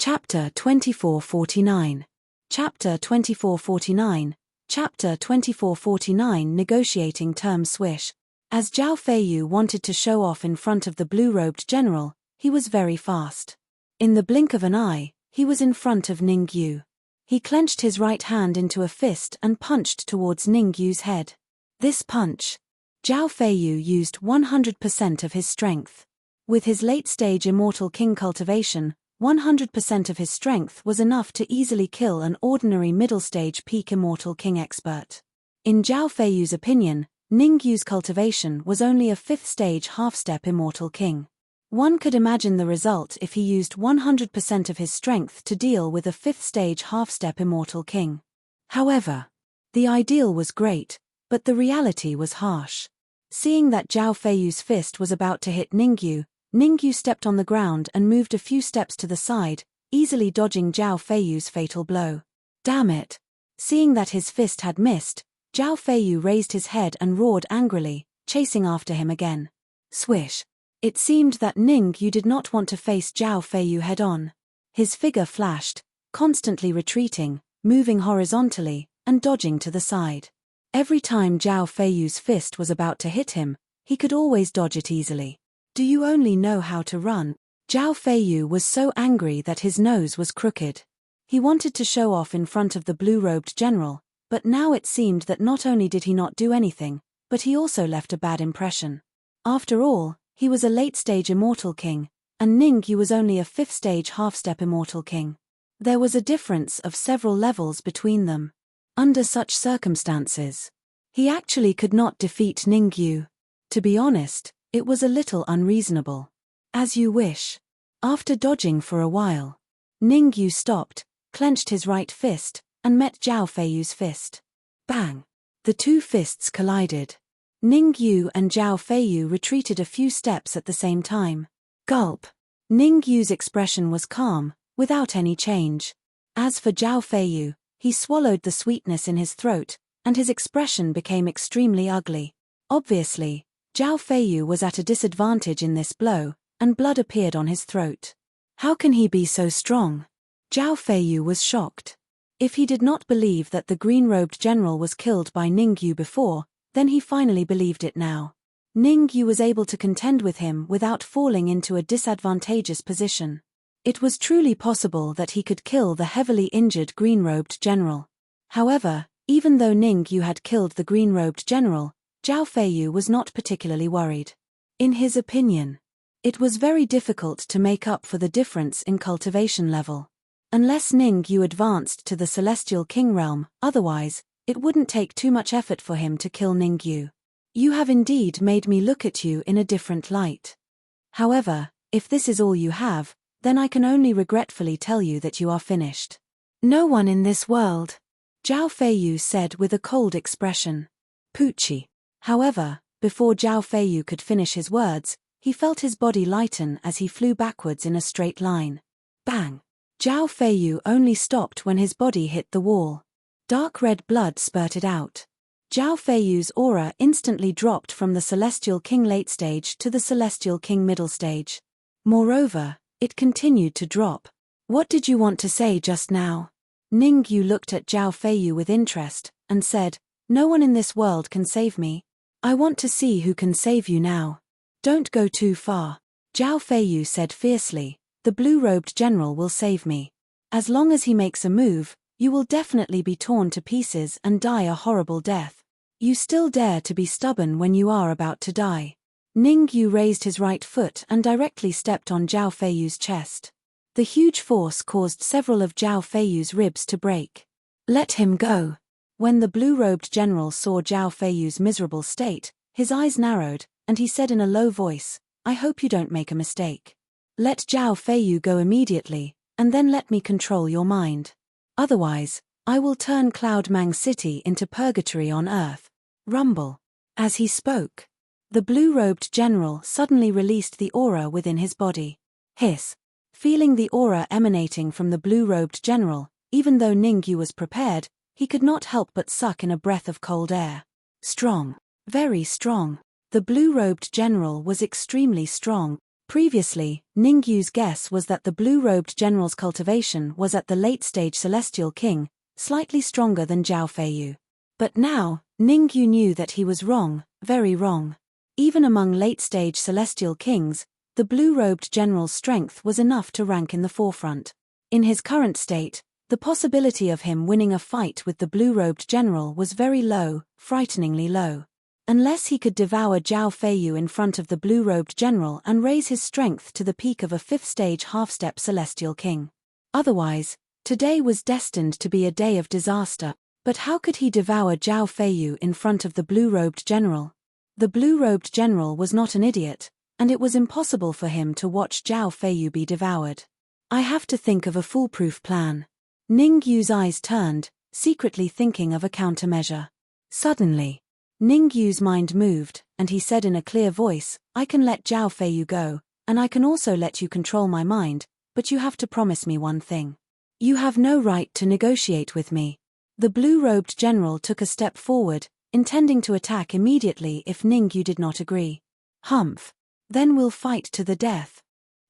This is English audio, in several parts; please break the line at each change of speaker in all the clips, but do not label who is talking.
Chapter 2449. Chapter 2449. Chapter 2449. Negotiating terms. Swish. As Zhao Feiyu wanted to show off in front of the blue-robed general, he was very fast. In the blink of an eye, he was in front of Ning Yu. He clenched his right hand into a fist and punched towards Ning Yu's head. This punch, Zhao Feiyu used 100% of his strength. With his late-stage Immortal King cultivation, 100% of his strength was enough to easily kill an ordinary middle-stage peak Immortal King expert. In Zhao Feiyu's opinion, Ning Yu's cultivation was only a 5th-stage half-step Immortal King. One could imagine the result if he used 100% of his strength to deal with a 5th-stage half-step Immortal King. However, the ideal was great, but the reality was harsh. Seeing that Zhao Feiyu's fist was about to hit Ning Yu stepped on the ground and moved a few steps to the side, easily dodging Zhao Feiyu's fatal blow. Damn it! Seeing that his fist had missed, Zhao Feiyu raised his head and roared angrily, chasing after him again. Swish! It seemed that Ning Yu did not want to face Zhao Feiyu head-on. His figure flashed, constantly retreating, moving horizontally, and dodging to the side. Every time Zhao Feiyu's fist was about to hit him, he could always dodge it easily. Do you only know how to run? Zhao Feiyu was so angry that his nose was crooked. He wanted to show off in front of the blue-robed general, but now it seemed that not only did he not do anything, but he also left a bad impression. After all, he was a late-stage Immortal King, and Ning Yu was only a 5th-stage half-step Immortal King. There was a difference of several levels between them. Under such circumstances, he actually could not defeat Ning Yu. To be honest, it was a little unreasonable. As you wish. After dodging for a while, Ning Yu stopped, clenched his right fist, and met Zhao Feiyu's fist. Bang! The two fists collided. Ning Yu and Zhao Feiyu retreated a few steps at the same time. Gulp! Ning Yu's expression was calm, without any change. As for Zhao Feiyu, he swallowed the sweetness in his throat, and his expression became extremely ugly. Obviously, Zhao Feiyu was at a disadvantage in this blow, and blood appeared on his throat. How can he be so strong? Zhao Feiyu was shocked. If he did not believe that the green-robed general was killed by Ning Yu before, then he finally believed it now. Ning Yu was able to contend with him without falling into a disadvantageous position. It was truly possible that he could kill the heavily injured green-robed general. However, even though Ning Yu had killed the green-robed general, Zhao Feiyu was not particularly worried. In his opinion, it was very difficult to make up for the difference in cultivation level. Unless Ning Yu advanced to the Celestial King realm, otherwise, it wouldn't take too much effort for him to kill Ning Yu. You have indeed made me look at you in a different light. However, if this is all you have, then I can only regretfully tell you that you are finished. No one in this world, Zhao Feiyu said with a cold expression. Poochie. However, before Zhao Feiyu could finish his words, he felt his body lighten as he flew backwards in a straight line. Bang! Zhao Feiyu only stopped when his body hit the wall. Dark red blood spurted out. Zhao Feiyu's aura instantly dropped from the Celestial King late stage to the Celestial King middle stage. Moreover, it continued to drop. What did you want to say just now? Ning Yu looked at Zhao Feiyu with interest, and said, No one in this world can save me. I want to see who can save you now. Don't go too far. Zhao Feiyu said fiercely, The blue-robed general will save me. As long as he makes a move, you will definitely be torn to pieces and die a horrible death. You still dare to be stubborn when you are about to die. Ning Yu raised his right foot and directly stepped on Zhao Feiyu's chest. The huge force caused several of Zhao Feiyu's ribs to break. Let him go. When the blue-robed general saw Zhao Feiyu's miserable state, his eyes narrowed, and he said in a low voice, I hope you don't make a mistake. Let Zhao Feiyu go immediately, and then let me control your mind. Otherwise, I will turn Cloud Mang City into purgatory on earth. Rumble. As he spoke, the blue-robed general suddenly released the aura within his body. Hiss. Feeling the aura emanating from the blue-robed general, even though Ning Yu was prepared, he could not help but suck in a breath of cold air. Strong. Very strong. The blue-robed general was extremely strong. Previously, Ningyu's guess was that the blue-robed general's cultivation was at the late-stage Celestial King, slightly stronger than Zhao Feiyu. But now, Ningyu knew that he was wrong, very wrong. Even among late-stage Celestial Kings, the blue-robed general's strength was enough to rank in the forefront. In his current state, the possibility of him winning a fight with the blue-robed general was very low, frighteningly low. Unless he could devour Zhao Feiyu in front of the blue-robed general and raise his strength to the peak of a fifth-stage half-step Celestial King. Otherwise, today was destined to be a day of disaster. But how could he devour Zhao Feiyu in front of the blue-robed general? The blue-robed general was not an idiot, and it was impossible for him to watch Zhao Feiyu be devoured. I have to think of a foolproof plan. Ningyu's eyes turned, secretly thinking of a countermeasure. Suddenly, Ningyu's mind moved, and he said in a clear voice, I can let Zhao Feiyu go, and I can also let you control my mind, but you have to promise me one thing. You have no right to negotiate with me. The blue-robed general took a step forward, intending to attack immediately if Ningyu did not agree. Humph. Then we'll fight to the death.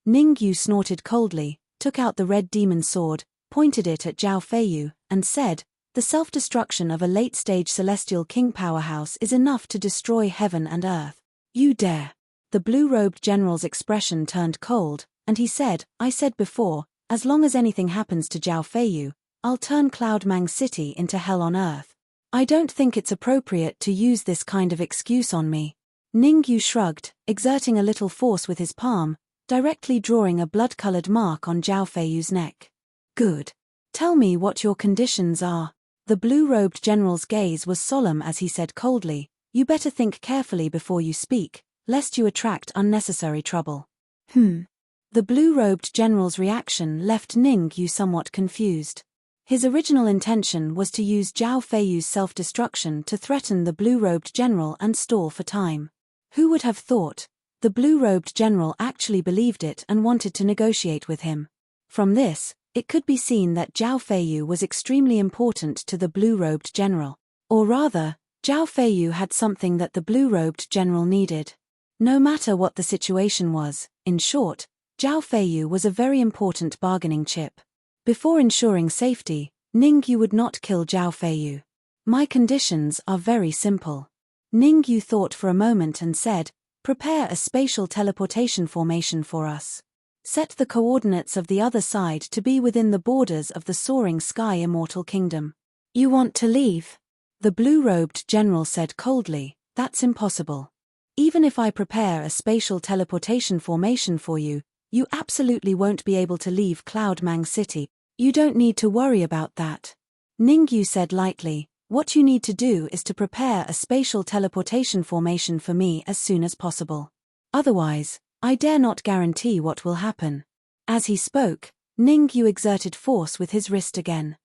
Ningyu snorted coldly, took out the red demon sword, pointed it at Zhao Feiyu, and said, the self-destruction of a late-stage Celestial King powerhouse is enough to destroy heaven and earth. You dare. The blue-robed general's expression turned cold, and he said, I said before, as long as anything happens to Zhao Feiyu, I'll turn Cloudmang City into hell on earth. I don't think it's appropriate to use this kind of excuse on me. Ningyu shrugged, exerting a little force with his palm, directly drawing a blood-colored mark on Zhao Feiyu's neck. Good. Tell me what your conditions are. The blue-robed general's gaze was solemn as he said coldly, you better think carefully before you speak, lest you attract unnecessary trouble. The blue-robed general's reaction left Ningyu somewhat confused. His original intention was to use Zhao Feiyu's self-destruction to threaten the blue-robed general and stall for time. Who would have thought? The blue-robed general actually believed it and wanted to negotiate with him. From this, it could be seen that Zhao Feiyu was extremely important to the blue-robed general. Or rather, Zhao Feiyu had something that the blue-robed general needed. No matter what the situation was, in short, Zhao Feiyu was a very important bargaining chip. Before ensuring safety, Ningyu would not kill Zhao Feiyu. My conditions are very simple. Ningyu thought for a moment and said, prepare a spatial teleportation formation for us. Set the coordinates of the other side to be within the borders of the soaring sky immortal kingdom. You want to leave? The blue-robed general said coldly, that's impossible. Even if I prepare a spatial teleportation formation for you, you absolutely won't be able to leave Cloudmang City. You don't need to worry about that. Ningyu said lightly, what you need to do is to prepare a spatial teleportation formation for me as soon as possible. Otherwise, I dare not guarantee what will happen. As he spoke, Ningyu exerted force with his wrist again.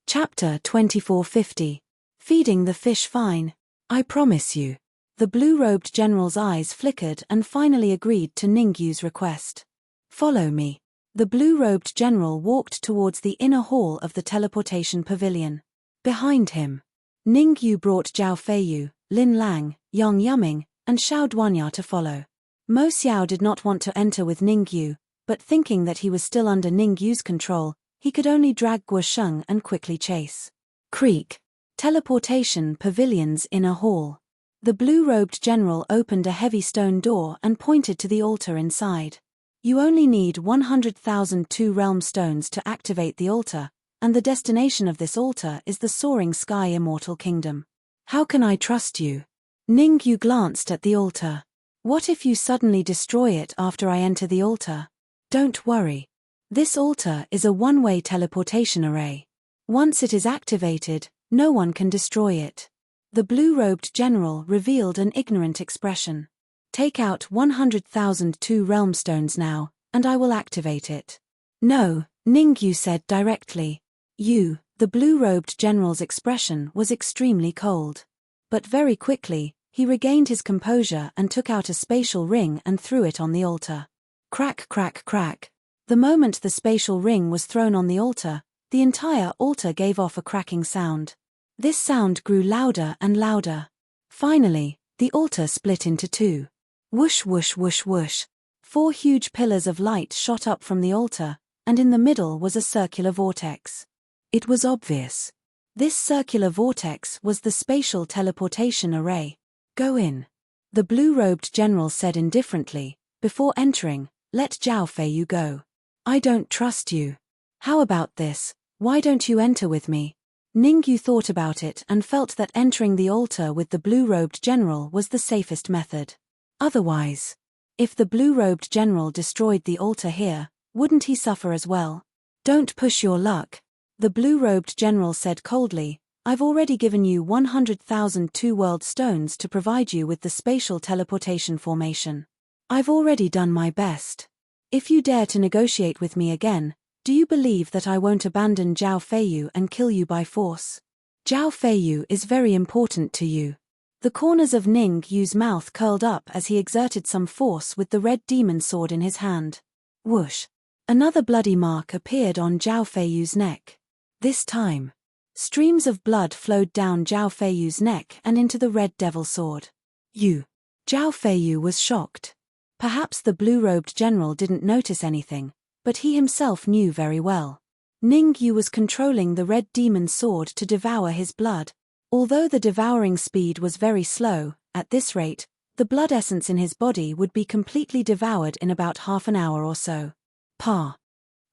Chapter 2450. Feeding the fish fine. I promise you. The blue-robed general's eyes flickered and finally agreed to Ningyu's request. Follow me. The blue-robed general walked towards the inner hall of the teleportation pavilion. Behind him, Ningyu brought Zhao Feiyu, Lin Lang, Yang Yuming, and Xiao Duanya to follow. Mo Xiao did not want to enter with Ningyu, but thinking that he was still under Ningyu's control, he could only drag Guo Sheng and quickly chase. Creek. Teleportation pavilion's inner hall. The blue-robed general opened a heavy stone door and pointed to the altar inside. You only need 100,000 two-realm stones to activate the altar, and the destination of this altar is the soaring sky immortal kingdom. How can I trust you? Ningyu glanced at the altar. What if you suddenly destroy it after I enter the altar? Don't worry. This altar is a one-way teleportation array. Once it is activated, no one can destroy it. The blue-robed general revealed an ignorant expression. Take out 100,000 two-realm stones now, and I will activate it. No, Ningyu said directly. The blue-robed general's expression was extremely cold. But very quickly, he regained his composure and took out a spatial ring and threw it on the altar. Crack, crack, crack. The moment the spatial ring was thrown on the altar, the entire altar gave off a cracking sound. This sound grew louder and louder. Finally, the altar split into two. Whoosh whoosh whoosh whoosh. 4 huge pillars of light shot up from the altar, and in the middle was a circular vortex. It was obvious. This circular vortex was the spatial teleportation array. Go in. The blue-robed general said indifferently. Before entering, let Zhao Feiyu go. I don't trust you. How about this? Why don't you enter with me? Ningyu thought about it and felt that entering the altar with the blue-robed general was the safest method. Otherwise, if the blue-robed general destroyed the altar here, wouldn't he suffer as well? Don't push your luck. The blue-robed general said coldly. I've already given you 100,000 two-world stones to provide you with the spatial teleportation formation. I've already done my best. If you dare to negotiate with me again, do you believe that I won't abandon Zhao Feiyu and kill you by force? Zhao Feiyu is very important to you. The corners of Ningyu's mouth curled up as he exerted some force with the red demon sword in his hand. Whoosh! Another bloody mark appeared on Zhao Feiyu's neck. This time, streams of blood flowed down Zhao Feiyu's neck and into the red devil sword. You! Zhao Feiyu was shocked. Perhaps the blue-robed general didn't notice anything, but he himself knew very well. Ningyu was controlling the red demon sword to devour his blood. Although the devouring speed was very slow, at this rate, the blood essence in his body would be completely devoured in about half an hour or so. Pa!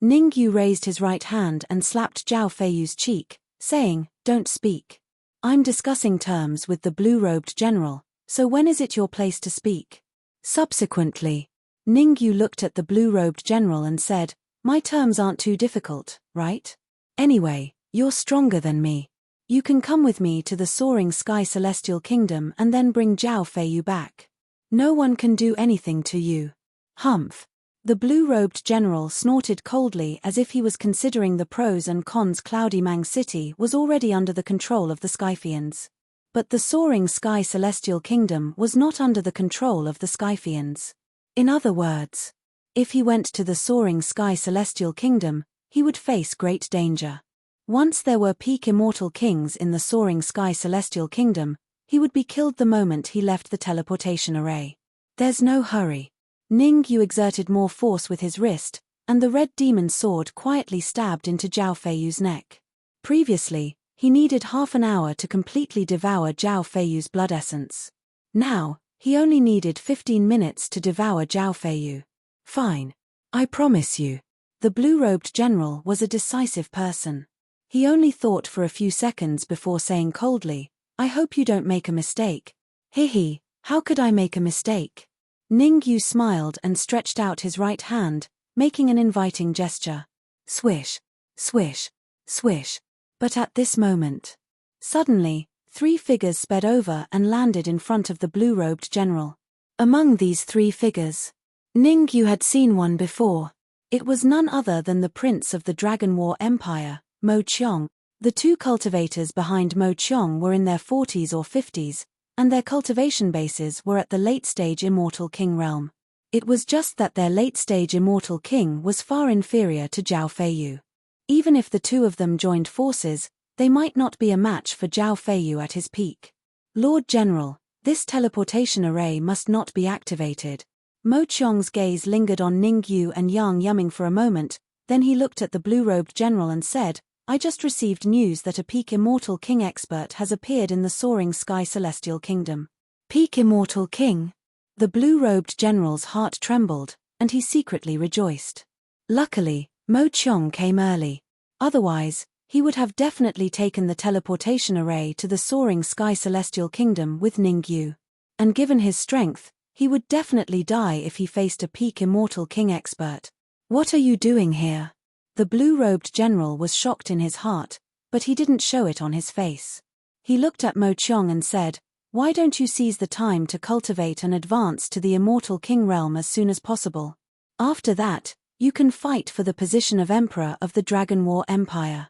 Ningyu raised his right hand and slapped Zhao Feiyu's cheek, saying, Don't speak. I'm discussing terms with the blue-robed general, so when is it your place to speak? Subsequently, Ningyu looked at the blue-robed general and said, My terms aren't too difficult, right? Anyway, you're stronger than me. You can come with me to the soaring sky celestial kingdom and then bring Zhao Feiyu back. No one can do anything to you. Humph. The blue-robed general snorted coldly as if he was considering the pros and cons. Cloudy Mang City was already under the control of the Skyphians. But the soaring sky celestial kingdom was not under the control of the Skyphians. In other words, if he went to the soaring sky celestial kingdom, he would face great danger. Once there were peak immortal kings in the soaring sky celestial kingdom, he would be killed the moment he left the teleportation array. There's no hurry. Ningyu exerted more force with his wrist, and the red demon sword quietly stabbed into Zhao Feiyu's neck. Previously, he needed half an hour to completely devour Zhao Feiyu's blood essence. Now, he only needed 15 minutes to devour Zhao Feiyu. Fine. I promise you. The blue-robed general was a decisive person. He only thought for a few seconds before saying coldly, I hope you don't make a mistake. Hehe, how could I make a mistake? Ningyu smiled and stretched out his right hand, making an inviting gesture. Swish, swish, swish. But at this moment, suddenly, 3 figures sped over and landed in front of the blue-robed general. Among these 3 figures, Ningyu had seen one before. It was none other than the prince of the Dragon War Empire, Mo Qiong. The 2 cultivators behind Mo Qiong were in their 40s or 50s, and their cultivation bases were at the late-stage Immortal King realm. It was just that their late-stage Immortal King was far inferior to Zhao Feiyu. Even if the 2 of them joined forces, they might not be a match for Zhao Feiyu at his peak. Lord General, this teleportation array must not be activated. Mo Qiong's gaze lingered on Ningyu and Yang Yuming for a moment, then he looked at the blue-robed general and said, I just received news that a peak Immortal King expert has appeared in the soaring sky celestial kingdom. Peak Immortal King? The blue-robed general's heart trembled, and he secretly rejoiced. Luckily, Mo Qiong came early. Otherwise, he would have definitely taken the teleportation array to the soaring sky celestial kingdom with Ningyu. And given his strength, he would definitely die if he faced a peak Immortal King expert. What are you doing here? The blue-robed general was shocked in his heart, but he didn't show it on his face. He looked at Mo Qiong and said, Why don't you seize the time to cultivate and advance to the Immortal King realm as soon as possible? After that, you can fight for the position of Emperor of the Dragon War Empire.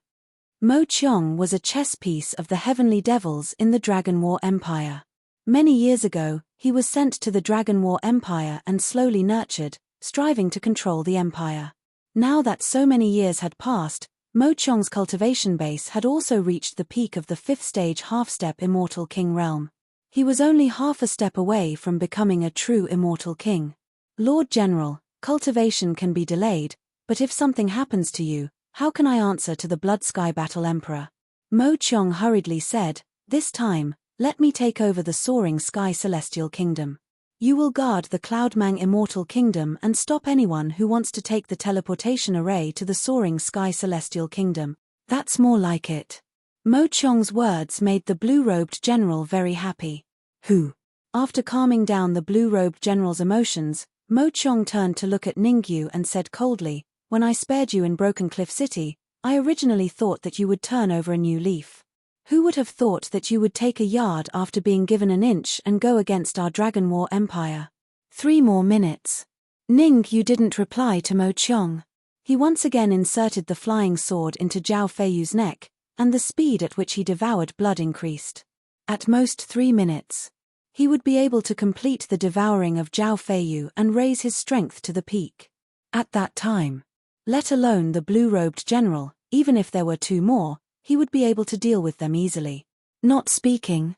Mo Qiong was a chess piece of the Heavenly Devils in the Dragon War Empire. Many years ago, he was sent to the Dragon War Empire and slowly nurtured, striving to control the empire. Now that so many years had passed, Mo Qiong's cultivation base had also reached the peak of the 5th stage half-step Immortal King realm. He was only half a step away from becoming a true immortal king. Lord General, cultivation can be delayed, but if something happens to you, how can I answer to the Blood Sky Battle Emperor? Mo Qiong hurriedly said, this time, let me take over the soaring sky celestial kingdom. You will guard the Cloudmang immortal kingdom and stop anyone who wants to take the teleportation array to the soaring sky celestial kingdom. That's more like it. Mo Qiong's words made the blue-robed general very happy. Who? After calming down the blue-robed general's emotions, Mo Qiong turned to look at Ningyu and said coldly, when I spared you in Broken Cliff City, I originally thought that you would turn over a new leaf. Who would have thought that you would take a yard after being given an inch and go against our Dragon War Empire? 3 more minutes. Ningyu didn't reply to Mo Qiong. He once again inserted the flying sword into Zhao Feiyu's neck, and the speed at which he devoured blood increased. At most 3 minutes. He would be able to complete the devouring of Zhao Feiyu and raise his strength to the peak. At that time. Let alone the blue-robed general, even if there were 2 more, he would be able to deal with them easily. Not speaking.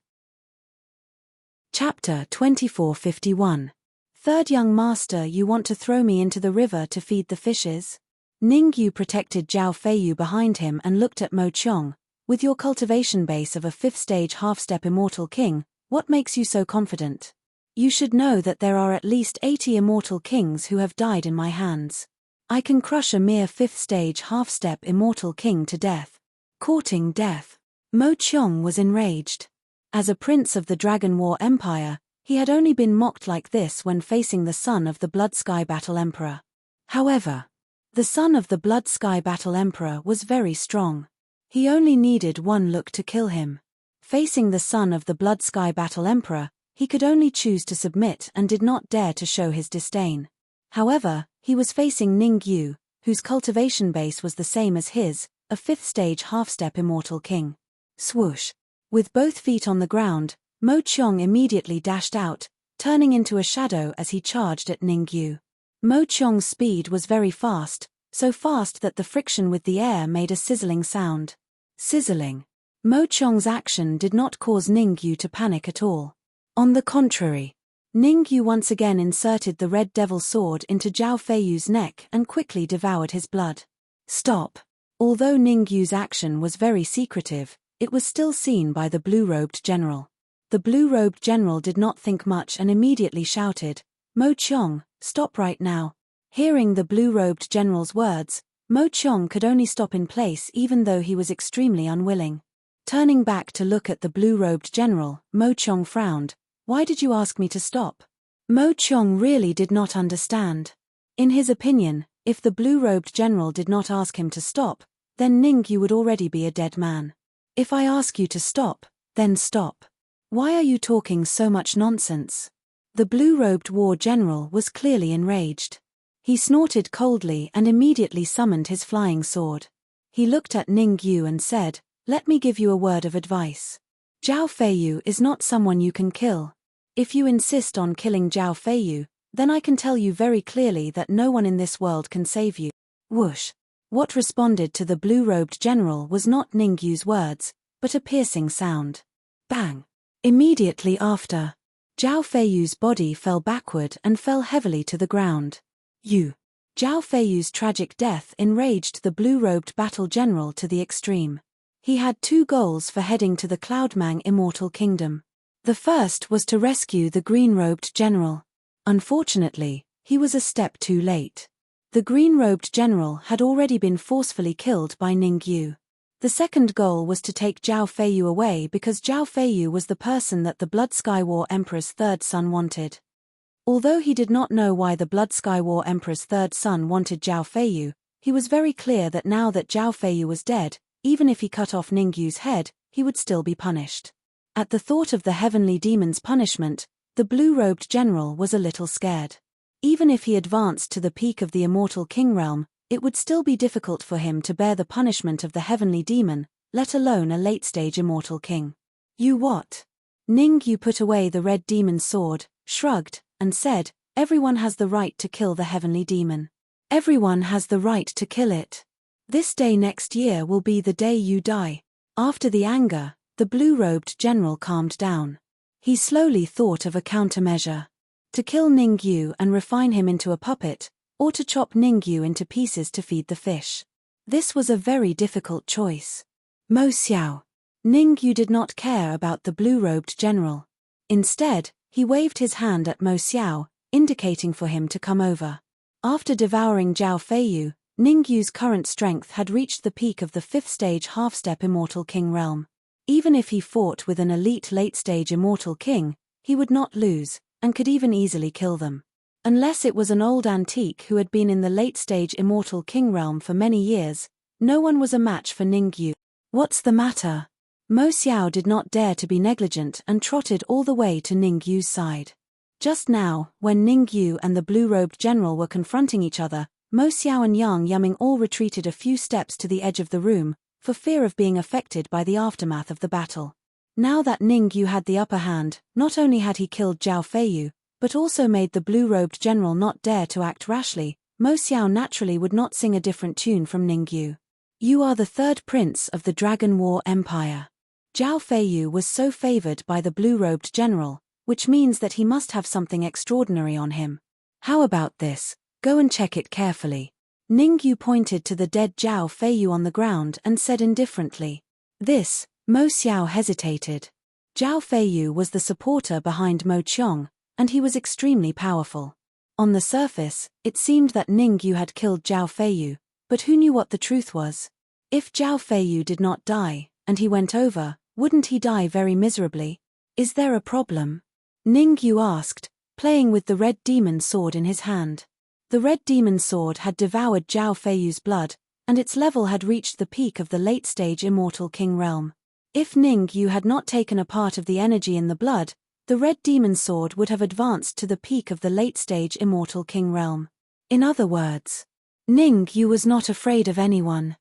Chapter 2451. Third young master, you want to throw me into the river to feed the fishes? Ningyu protected Zhao Feiyu behind him and looked at Mo Qiong. With your cultivation base of a 5th stage half-step immortal king, what makes you so confident? You should know that there are at least 80 immortal kings who have died in my hands. I can crush a mere 5th stage half-step immortal king to death. Courting death. Mo Qiong was enraged. As a prince of the Dragon War Empire, he had only been mocked like this when facing the son of the Blood Sky Battle Emperor. However, the son of the Blood Sky Battle Emperor was very strong. He only needed 1 look to kill him. Facing the son of the Blood Sky Battle Emperor, he could only choose to submit and did not dare to show his disdain. However, he was facing Ningyu, whose cultivation base was the same as his, a 5th stage half-step immortal king. Swoosh. With both feet on the ground, Mo Qiong immediately dashed out, turning into a shadow as he charged at Ningyu. Mo Qiong's speed was very fast, so fast that the friction with the air made a sizzling sound. Sizzling. Mo Qiong's action did not cause Ningyu to panic at all. On the contrary, Ningyu once again inserted the Red Devil sword into Zhao Feiyu's neck and quickly devoured his blood. Stop. Although Ningyu's action was very secretive, it was still seen by the blue-robed general. The blue-robed general did not think much and immediately shouted, Mo Qiong, stop right now. Hearing the blue-robed general's words, Mo Qiong could only stop in place even though he was extremely unwilling. Turning back to look at the blue-robed general, Mo Qiong frowned. Why did you ask me to stop? Mo Qiong really did not understand. In his opinion, if the blue-robed general did not ask him to stop, then Ningyu would already be a dead man. If I ask you to stop, then stop. Why are you talking so much nonsense? The blue-robed war general was clearly enraged. He snorted coldly and immediately summoned his flying sword. He looked at Ningyu and said, let me give you a word of advice. Zhao Feiyu is not someone you can kill. If you insist on killing Zhao Feiyu, then I can tell you very clearly that no one in this world can save you. Whoosh. What responded to the blue-robed general was not Ningyu's words, but a piercing sound. Bang. Immediately after, Zhao Feiyu's body fell backward and fell heavily to the ground. Zhao Feiyu's tragic death enraged the blue-robed battle general to the extreme. He had 2 goals for heading to the Cloudmang Immortal Kingdom. The first was to rescue the green-robed general. Unfortunately, he was a step too late. The green-robed general had already been forcefully killed by Ningyu. The second goal was to take Zhao Feiyu away because Zhao Feiyu was the person that the Blood Sky War Emperor's 3rd son wanted. Although he did not know why the Blood Sky War Emperor's 3rd son wanted Zhao Feiyu, he was very clear that now that Zhao Feiyu was dead, even if he cut off Ningyu's head, he would still be punished. At the thought of the heavenly demon's punishment, the blue-robed general was a little scared. Even if he advanced to the peak of the immortal king realm, it would still be difficult for him to bear the punishment of the heavenly demon, let alone a late-stage immortal king. You what? Ningyu put away the red demon's sword, shrugged, and said, everyone has the right to kill the heavenly demon. Everyone has the right to kill it. This day next year will be the day you die. After the anger, the blue-robed general calmed down. He slowly thought of a countermeasure. To kill Ningyu and refine him into a puppet, or to chop Ningyu into pieces to feed the fish. This was a very difficult choice. Mo Xiao. Ningyu did not care about the blue-robed general. Instead, he waved his hand at Mo Xiao, indicating for him to come over. After devouring Zhao Feiyu, Ningyu's current strength had reached the peak of the 5th stage half-step Immortal King realm. Even if he fought with an elite late-stage Immortal King, he would not lose, and could even easily kill them. Unless it was an old antique who had been in the late-stage Immortal King realm for many years, no one was a match for Ningyu. What's the matter? Mo Xiao did not dare to be negligent and trotted all the way to Ningyu's side. Just now, when Ningyu and the blue-robed general were confronting each other, Mo Xiao and Yang Yuming all retreated a few steps to the edge of the room, for fear of being affected by the aftermath of the battle. Now that Ningyu had the upper hand, not only had he killed Zhao Feiyu, but also made the blue-robed general not dare to act rashly, Mo Xiao naturally would not sing a different tune from Ningyu. You are the third prince of the Dragon War Empire. Zhao Feiyu was so favored by the blue-robed general, which means that he must have something extraordinary on him. How about this? Go and check it carefully. Ningyu pointed to the dead Zhao Feiyu on the ground and said indifferently. This, Mo Xiao hesitated. Zhao Feiyu was the supporter behind Mo Qiong, and he was extremely powerful. On the surface, it seemed that Ningyu had killed Zhao Feiyu, but who knew what the truth was? If Zhao Feiyu did not die, and he went over, wouldn't he die very miserably? Is there a problem? Ningyu asked, playing with the red demon sword in his hand. The red demon sword had devoured Zhao Feiyu's blood, and its level had reached the peak of the late-stage Immortal King realm. If Ningyu had not taken a part of the energy in the blood, the red demon sword would have advanced to the peak of the late-stage Immortal King realm. In other words, Ningyu was not afraid of anyone.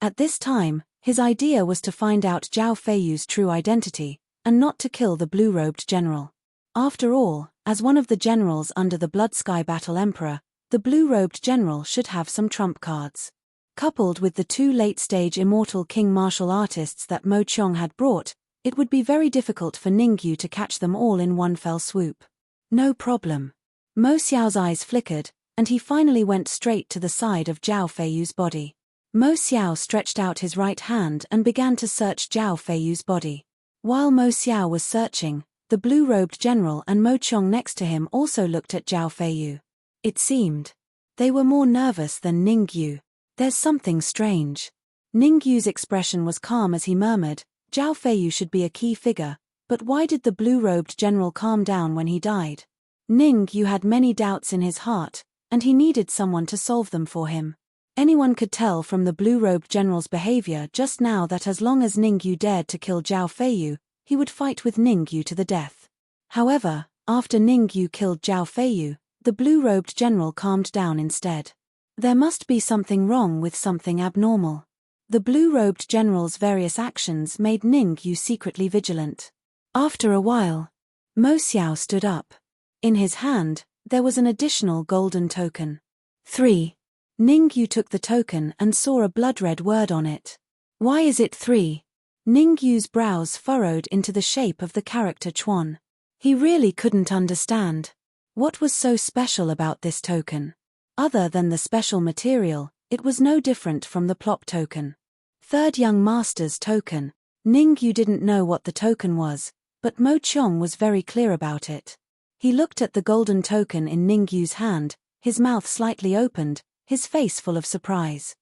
At this time, his idea was to find out Zhao Feiyu's true identity, and not to kill the blue-robed general. After all, as one of the generals under the Blood Sky Battle Emperor, the blue-robed general should have some trump cards. Coupled with the 2 late-stage Immortal King martial artists that Mo Qiong had brought, it would be very difficult for Ningyu to catch them all in one fell swoop. No problem. Mo Xiao's eyes flickered, and he finally went straight to the side of Zhao Feiyu's body. Mo Xiao stretched out his right hand and began to search Zhao Feiyu's body. While Mo Xiao was searching, the blue-robed general and Mo Qiong next to him also looked at Zhao Feiyu. It seemed they were more nervous than Ningyu. There's something strange. Ningyu's expression was calm as he murmured, Zhao Feiyu should be a key figure, but why did the blue-robed general calm down when he died? Ningyu had many doubts in his heart, and he needed someone to solve them for him. Anyone could tell from the blue-robed general's behavior just now that as long as Ningyu dared to kill Zhao Feiyu, he would fight with Ningyu to the death. However, after Ningyu killed Zhao Feiyu, the blue-robed general calmed down instead. There must be something wrong with something abnormal. The blue-robed general's various actions made Ningyu secretly vigilant. After a while, Mo Xiao stood up. In his hand, there was an additional golden token. 3. Ningyu took the token and saw a blood-red word on it. Why is it 3? Ningyu's brows furrowed into the shape of the character Chuan. He really couldn't understand. What was so special about this token? Other than the special material, it was no different from the plop token. Third Young Master's token. Ningyu didn't know what the token was, but Mo Qiong was very clear about it. He looked at the golden token in Ningyu's hand, his mouth slightly opened, his face full of surprise.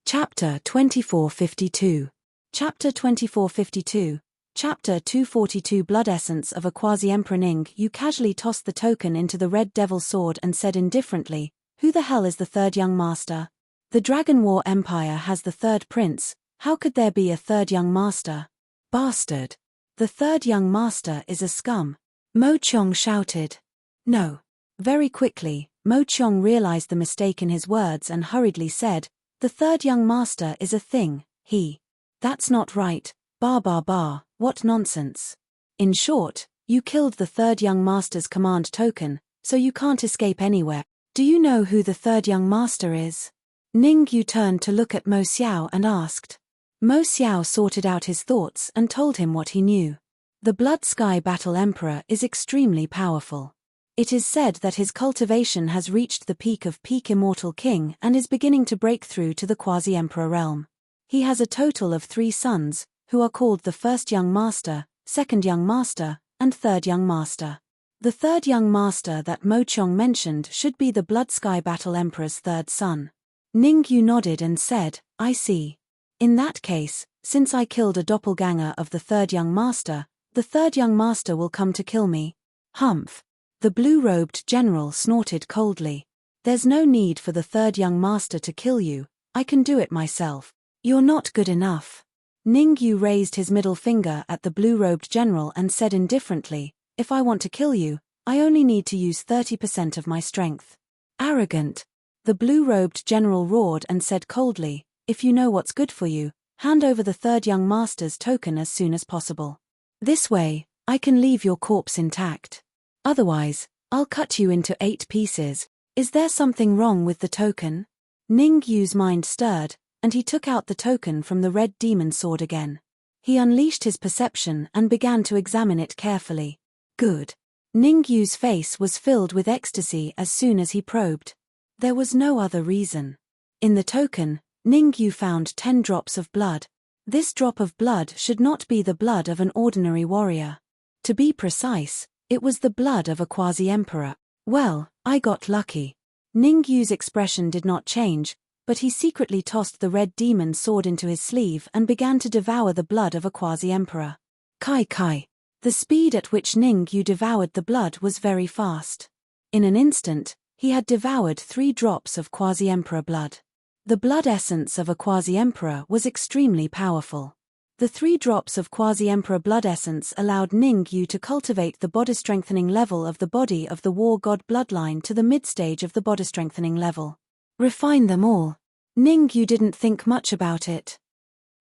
Chapter 2452. Chapter 2452. Chapter 242. Blood Essence of a Quasi-Emperor. Ningyu casually tossed the token into the Red Devil Sword and said indifferently, Who the hell is the third young master? The Dragon War Empire has the third prince, how could there be a third young master? Bastard! The third young master is a scum. Mo Qiong shouted. No. Very quickly, Mo Qiong realized the mistake in his words and hurriedly said, The third young master is a thing, he. That's not right, what nonsense. In short, you killed the third young master's command token, so you can't escape anywhere. Do you know who the third young master is? Ningyu turned to look at Mo Xiao and asked. Mo Xiao sorted out his thoughts and told him what he knew. The Blood Sky Battle Emperor is extremely powerful. It is said that his cultivation has reached the peak of peak Immortal King and is beginning to break through to the Quasi-Emperor realm. He has a total of 3 sons, who are called the First Young Master, Second Young Master, and Third Young Master. The Third Young Master that Mo Chong mentioned should be the Blood Sky Battle Emperor's 3rd son. Ningyu nodded and said, I see. In that case, since I killed a doppelganger of the Third Young Master, the Third Young Master will come to kill me. Humph. The blue-robed general snorted coldly. There's no need for the Third Young Master to kill you, I can do it myself. You're not good enough. Ningyu raised his middle finger at the blue-robed general and said indifferently, if I want to kill you, I only need to use 30% of my strength. Arrogant. The blue-robed general roared and said coldly, if you know what's good for you, hand over the Third Young Master's token as soon as possible. This way, I can leave your corpse intact. Otherwise, I'll cut you into 8 pieces. Is there something wrong with the token? Ningyu's mind stirred, and he took out the token from the red demon sword again. He unleashed his perception and began to examine it carefully. Good. Ningyu's face was filled with ecstasy as soon as he probed. There was no other reason. In the token, Ningyu found 10 drops of blood. This drop of blood should not be the blood of an ordinary warrior. To be precise, it was the blood of a quasi-emperor. Well, I got lucky. Ningyu's expression did not change, but he secretly tossed the red demon sword into his sleeve and began to devour the blood of a quasi-emperor. Kai Kai. The speed at which Ningyu devoured the blood was very fast. In an instant, he had devoured 3 drops of quasi-emperor blood. The blood essence of a quasi-emperor was extremely powerful. The 3 drops of quasi-emperor blood essence allowed Ningyu to cultivate the body-strengthening level of the body of the war god bloodline to the mid-stage of the body-strengthening level. Refine them all. Ningyu didn't think much about it.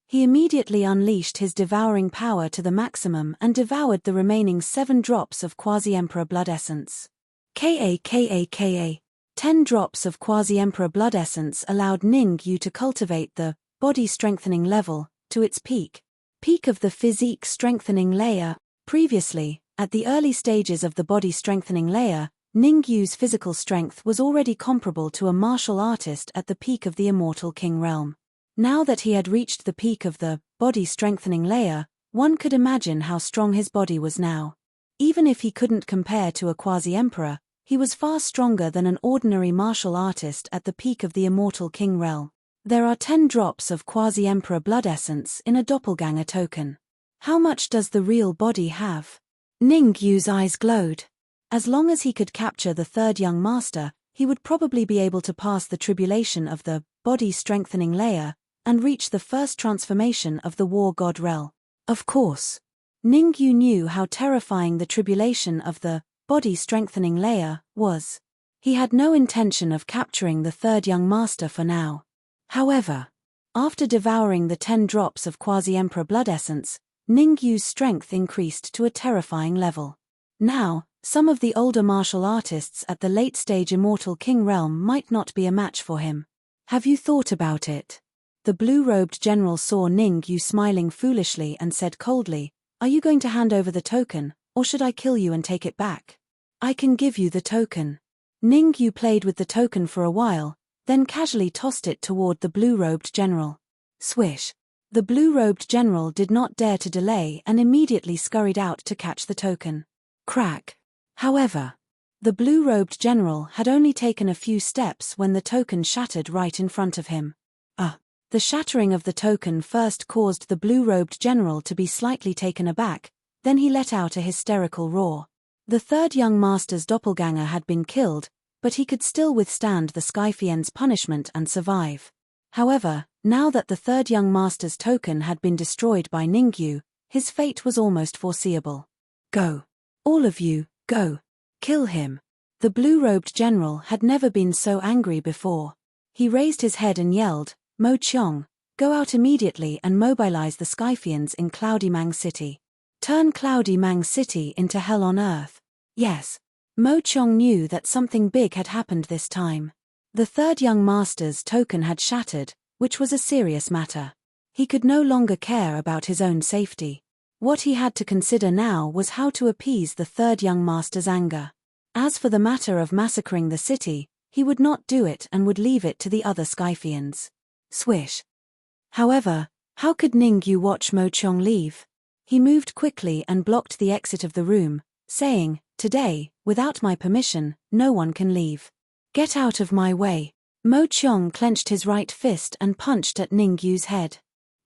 He immediately unleashed his devouring power to the maximum and devoured the remaining 7 drops of quasi-emperor blood essence. Ka. 10 drops of quasi-emperor blood essence allowed Ningyu to cultivate the body-strengthening level to its peak of the physique strengthening layer. Previously, at the early stages of the body strengthening layer, Ningyu's physical strength was already comparable to a martial artist at the peak of the Immortal King realm. Now that he had reached the peak of the body strengthening layer, one could imagine how strong his body was now. Even if he couldn't compare to a quasi-emperor, he was far stronger than an ordinary martial artist at the peak of the Immortal King realm. There are 10 drops of quasi-emperor blood essence in a doppelganger token. How much does the real body have? Ningyu's eyes glowed. As long as he could capture the Third Young Master, he would probably be able to pass the tribulation of the body-strengthening layer and reach the first transformation of the war god realm. Of course. Ningyu knew how terrifying the tribulation of the body-strengthening layer was. He had no intention of capturing the Third Young Master for now. However, after devouring the 10 drops of quasi-emperor blood essence, Ningyu's strength increased to a terrifying level. Now, some of the older martial artists at the late-stage Immortal King realm might not be a match for him. Have you thought about it? The blue-robed general saw Ningyu smiling foolishly and said coldly, are you going to hand over the token, or should I kill you and take it back? I can give you the token. Ningyu played with the token for a while, then casually tossed it toward the blue-robed general. Swish. The blue-robed general did not dare to delay and immediately scurried out to catch the token. Crack. However, the blue-robed general had only taken a few steps when the token shattered right in front of him. The shattering of the token first caused the blue-robed general to be slightly taken aback, then he let out a hysterical roar. The Third Young Master's doppelganger had been killed, but he could still withstand the Skyfiend's punishment and survive. However, now that the Third Young Master's token had been destroyed by Ningyu, his fate was almost foreseeable. Go. All of you, go. Kill him. The blue-robed general had never been so angry before. He raised his head and yelled, Mo Chong, go out immediately and mobilize the Skyfiends in Cloudy Mang City. Turn Cloudy Mang City into hell on earth. Yes. Mo Chong knew that something big had happened this time. The Third Young Master's token had shattered, which was a serious matter. He could no longer care about his own safety. What he had to consider now was how to appease the third young master's anger. As for the matter of massacring the city, he would not do it and would leave it to the other Skyfians. Swish. However, how could Ningyu watch Mo Chong leave? He moved quickly and blocked the exit of the room, saying, "Today, without my permission, no one can leave. Get out of my way." Mo Chong clenched his right fist and punched at Ningyu's head.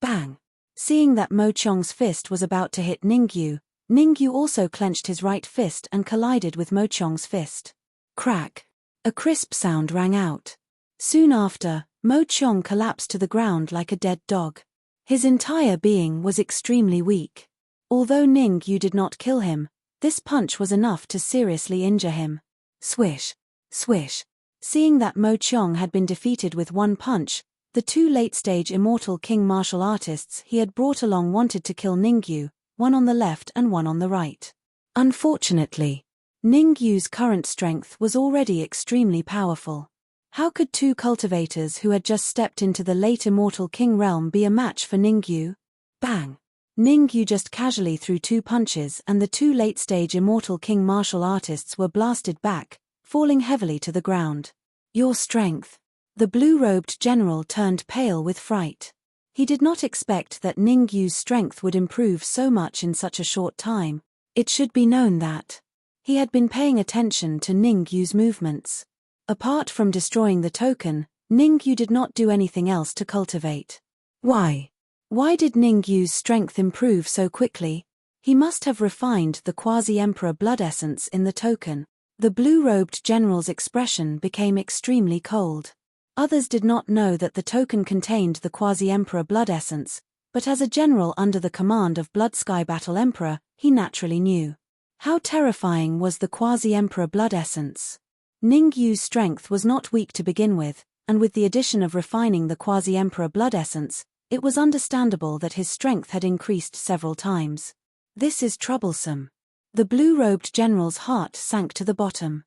Bang! Seeing that Mo Chong's fist was about to hit Ningyu, Ningyu also clenched his right fist and collided with Mo Chong's fist. Crack! A crisp sound rang out. Soon after, Mo Chong collapsed to the ground like a dead dog. His entire being was extremely weak. Although Ningyu did not kill him, this punch was enough to seriously injure him. Swish! Swish! Seeing that Mo Chong had been defeated with one punch, the two late-stage Immortal King martial artists he had brought along wanted to kill Ningyu, one on the left and one on the right. Unfortunately, Ningyu's current strength was already extremely powerful. How could two cultivators who had just stepped into the late Immortal King realm be a match for Ningyu? Bang! Ningyu just casually threw two punches and the two late-stage Immortal King martial artists were blasted back, falling heavily to the ground. Your strength. The blue-robed general turned pale with fright. He did not expect that Ningyu's strength would improve so much in such a short time. It should be known that he had been paying attention to Ningyu's movements. Apart from destroying the token, Ningyu did not do anything else to cultivate. Why? Why did Ningyu's strength improve so quickly? He must have refined the quasi-emperor blood essence in the token. The blue-robed general's expression became extremely cold. Others did not know that the token contained the quasi-emperor blood essence, but as a general under the command of Blood Sky Battle Emperor, he naturally knew. How terrifying was the quasi-emperor blood essence? Ningyu's strength was not weak to begin with, and with the addition of refining the quasi-emperor blood essence, it was understandable that his strength had increased several times. This is troublesome. The blue-robed general's heart sank to the bottom.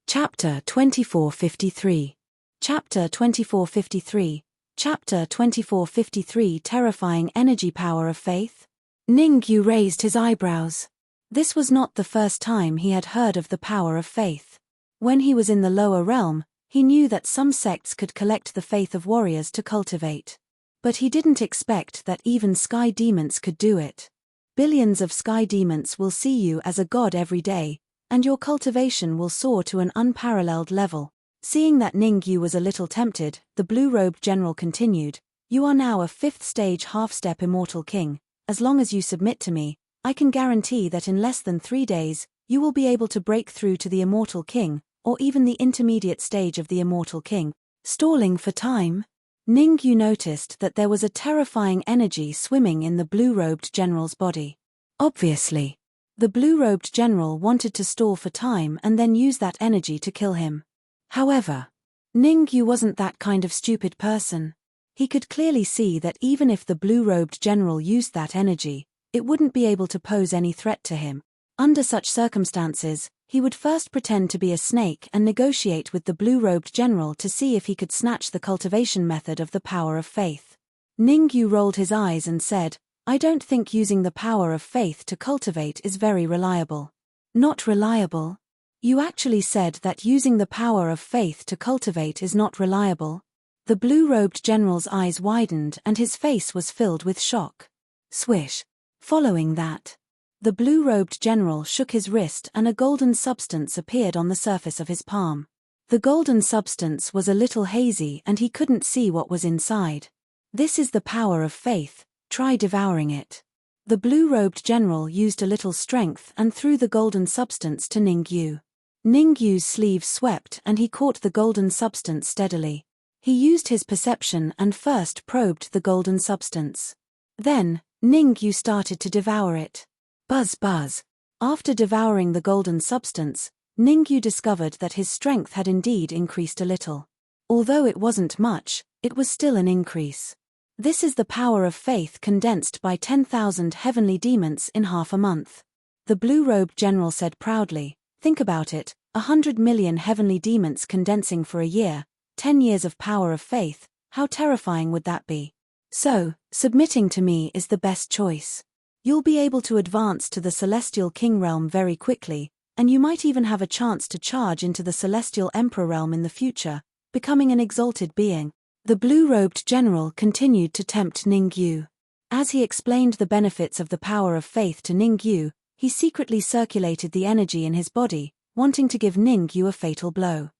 Chapter 2453. Chapter 2453. Chapter 2453. Terrifying energy power of faith? Ningyu raised his eyebrows. This was not the first time he had heard of the power of faith. When he was in the lower realm, he knew that some sects could collect the faith of warriors to cultivate. But he didn't expect that even sky demons could do it. Billions of sky demons will see you as a god every day, and your cultivation will soar to an unparalleled level. Seeing that Ningyu was a little tempted, the blue-robed general continued, "You are now a fifth-stage half-step Immortal King. As long as you submit to me, I can guarantee that in less than 3 days, you will be able to break through to the Immortal King, or even the intermediate stage of the Immortal King." Stalling for time, Ningyu noticed that there was a terrifying energy swimming in the blue-robed general's body. Obviously, the blue-robed general wanted to stall for time and then use that energy to kill him. However, Ningyu wasn't that kind of stupid person. He could clearly see that even if the blue-robed general used that energy, it wouldn't be able to pose any threat to him. Under such circumstances, he would first pretend to be a snake and negotiate with the blue-robed general to see if he could snatch the cultivation method of the power of faith. Ningyu rolled his eyes and said, "I don't think using the power of faith to cultivate is very reliable." Not reliable? You actually said that using the power of faith to cultivate is not reliable? The blue-robed general's eyes widened and his face was filled with shock. Swish. Following that, the blue-robed general shook his wrist and a golden substance appeared on the surface of his palm. The golden substance was a little hazy and he couldn't see what was inside. This is the power of faith. Try devouring it. The blue-robed general used a little strength and threw the golden substance to Ningyu. Ningyu's sleeve swept and he caught the golden substance steadily. He used his perception and first probed the golden substance. Then, Ningyu started to devour it. Buzz buzz. After devouring the golden substance, Ningyu discovered that his strength had indeed increased a little. Although it wasn't much, it was still an increase. This is the power of faith condensed by 10,000 heavenly demons in half a month. The blue-robed general said proudly, "Think about it, 100 million heavenly demons condensing for a year, 10 years of power of faith, how terrifying would that be?" So, submitting to me is the best choice. You'll be able to advance to the Celestial King realm very quickly, and you might even have a chance to charge into the Celestial Emperor realm in the future, becoming an exalted being. The blue-robed general continued to tempt Ningyu. As he explained the benefits of the power of faith to Ningyu, he secretly circulated the energy in his body, wanting to give Ningyu a fatal blow.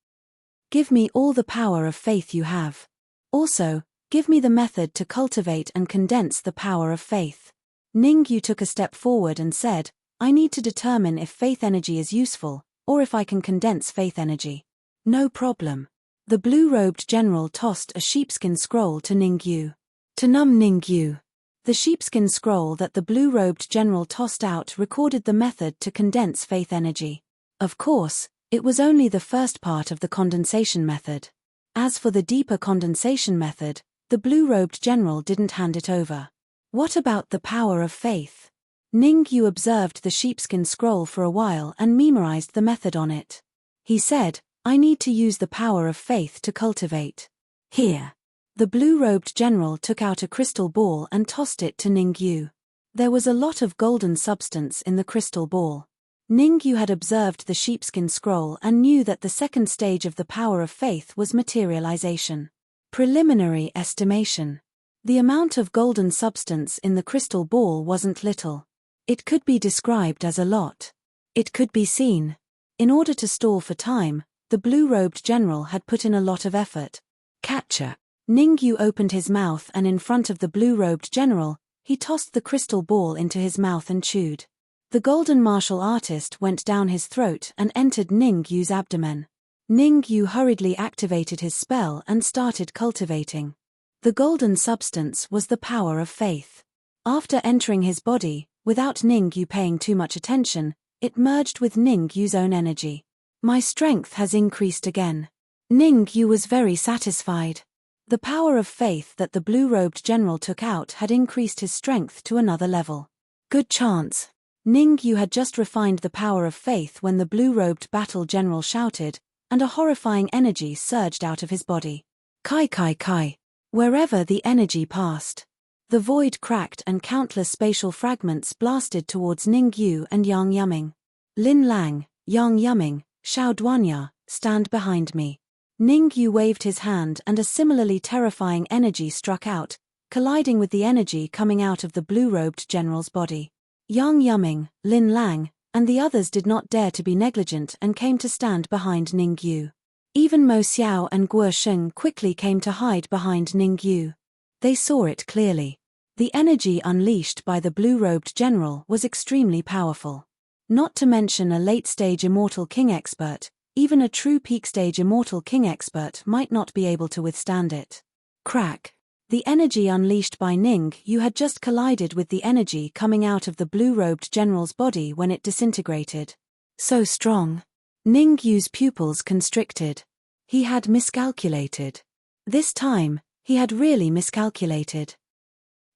Give me all the power of faith you have. Also, give me the method to cultivate and condense the power of faith. Ningyu took a step forward and said, I need to determine if faith energy is useful, or if I can condense faith energy. No problem. The blue-robed general tossed a sheepskin scroll to Ningyu. To numb Ningyu. The sheepskin scroll that the blue-robed general tossed out recorded the method to condense faith energy. Of course, it was only the first part of the condensation method. As for the deeper condensation method, the blue-robed general didn't hand it over. What about the power of faith? Ningyu observed the sheepskin scroll for a while and memorized the method on it. He said, I need to use the power of faith to cultivate. Here. The blue-robed general took out a crystal ball and tossed it to Ningyu. There was a lot of golden substance in the crystal ball. Ningyu had observed the sheepskin scroll and knew that the second stage of the power of faith was materialization. Preliminary estimation. The amount of golden substance in the crystal ball wasn't little. It could be described as a lot. It could be seen. In order to stall for time, the blue-robed general had put in a lot of effort. Catcher. Ningyu opened his mouth and in front of the blue-robed general, he tossed the crystal ball into his mouth and chewed. The golden martial artist went down his throat and entered Ningyu's abdomen. Ningyu hurriedly activated his spell and started cultivating. The golden substance was the power of faith. After entering his body, without Ningyu paying too much attention, it merged with Ningyu's own energy. My strength has increased again. Ningyu was very satisfied. The power of faith that the blue-robed general took out had increased his strength to another level. Good chance. Ningyu had just refined the power of faith when the blue-robed battle general shouted, and a horrifying energy surged out of his body. Kai kai kai. Wherever the energy passed, the void cracked and countless spatial fragments blasted towards Ningyu and Yang Yuming. Lin Lang, Yang Yuming, Xiao Duanya, stand behind me. Ningyu waved his hand and a similarly terrifying energy struck out, colliding with the energy coming out of the blue-robed general's body. Yang Yuming, Lin Lang, and the others did not dare to be negligent and came to stand behind Ningyu. Even Mo Xiao and Guo Sheng quickly came to hide behind Ningyu. They saw it clearly. The energy unleashed by the blue-robed general was extremely powerful. Not to mention a late-stage Immortal King expert, even a true peak-stage Immortal King expert might not be able to withstand it. Crack. The energy unleashed by Ningyu had just collided with the energy coming out of the blue-robed general's body when it disintegrated. So strong. Ningyu's pupils constricted. He had miscalculated. This time, he had really miscalculated.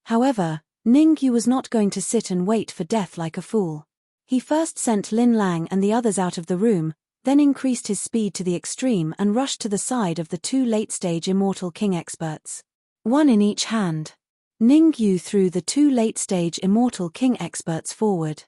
However, Ningyu was not going to sit and wait for death like a fool. He first sent Lin Lang and the others out of the room, then increased his speed to the extreme and rushed to the side of the two late-stage Immortal King experts. One in each hand. Ningyu threw the two late-stage Immortal King experts forward.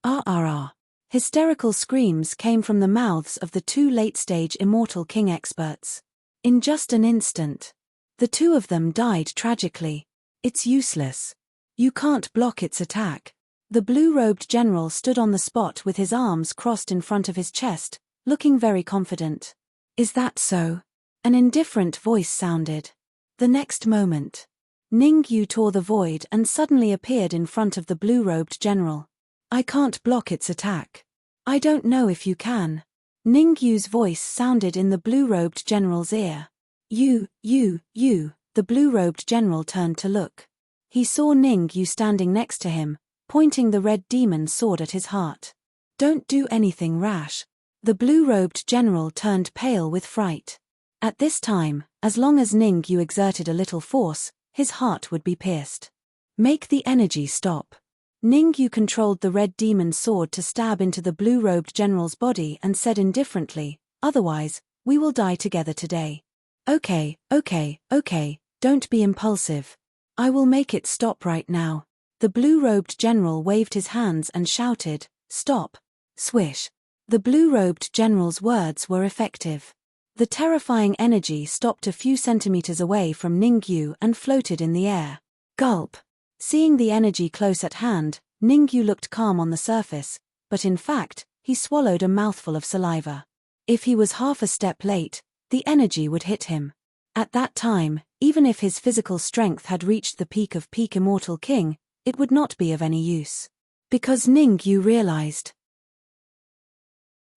Ah. Hysterical screams came from the mouths of the two late-stage Immortal King experts. In just an instant, the two of them died tragically. It's useless. You can't block its attack. The blue-robed general stood on the spot with his arms crossed in front of his chest, looking very confident. Is that so? An indifferent voice sounded. The next moment, Ningyu tore the void and suddenly appeared in front of the blue-robed general. I can't block its attack. I don't know if you can. Ningyu's voice sounded in the blue-robed general's ear. You, the blue-robed general turned to look. He saw Ningyu standing next to him, pointing the red demon sword at his heart. Don't do anything rash. The blue-robed general turned pale with fright. At this time, as long as Ningyu exerted a little force, his heart would be pierced. Make the energy stop. Ningyu controlled the red demon sword to stab into the blue-robed general's body and said indifferently, otherwise, we will die together today. Okay, don't be impulsive. I will make it stop right now. The blue-robed general waved his hands and shouted, "Stop!" Swish. The blue-robed general's words were effective. The terrifying energy stopped a few centimeters away from Ningyu and floated in the air. Gulp. Seeing the energy close at hand, Ningyu looked calm on the surface, but in fact, he swallowed a mouthful of saliva. If he was half a step late, the energy would hit him. At that time, even if his physical strength had reached the peak of peak Immortal King, it would not be of any use. Because Ningyu realized.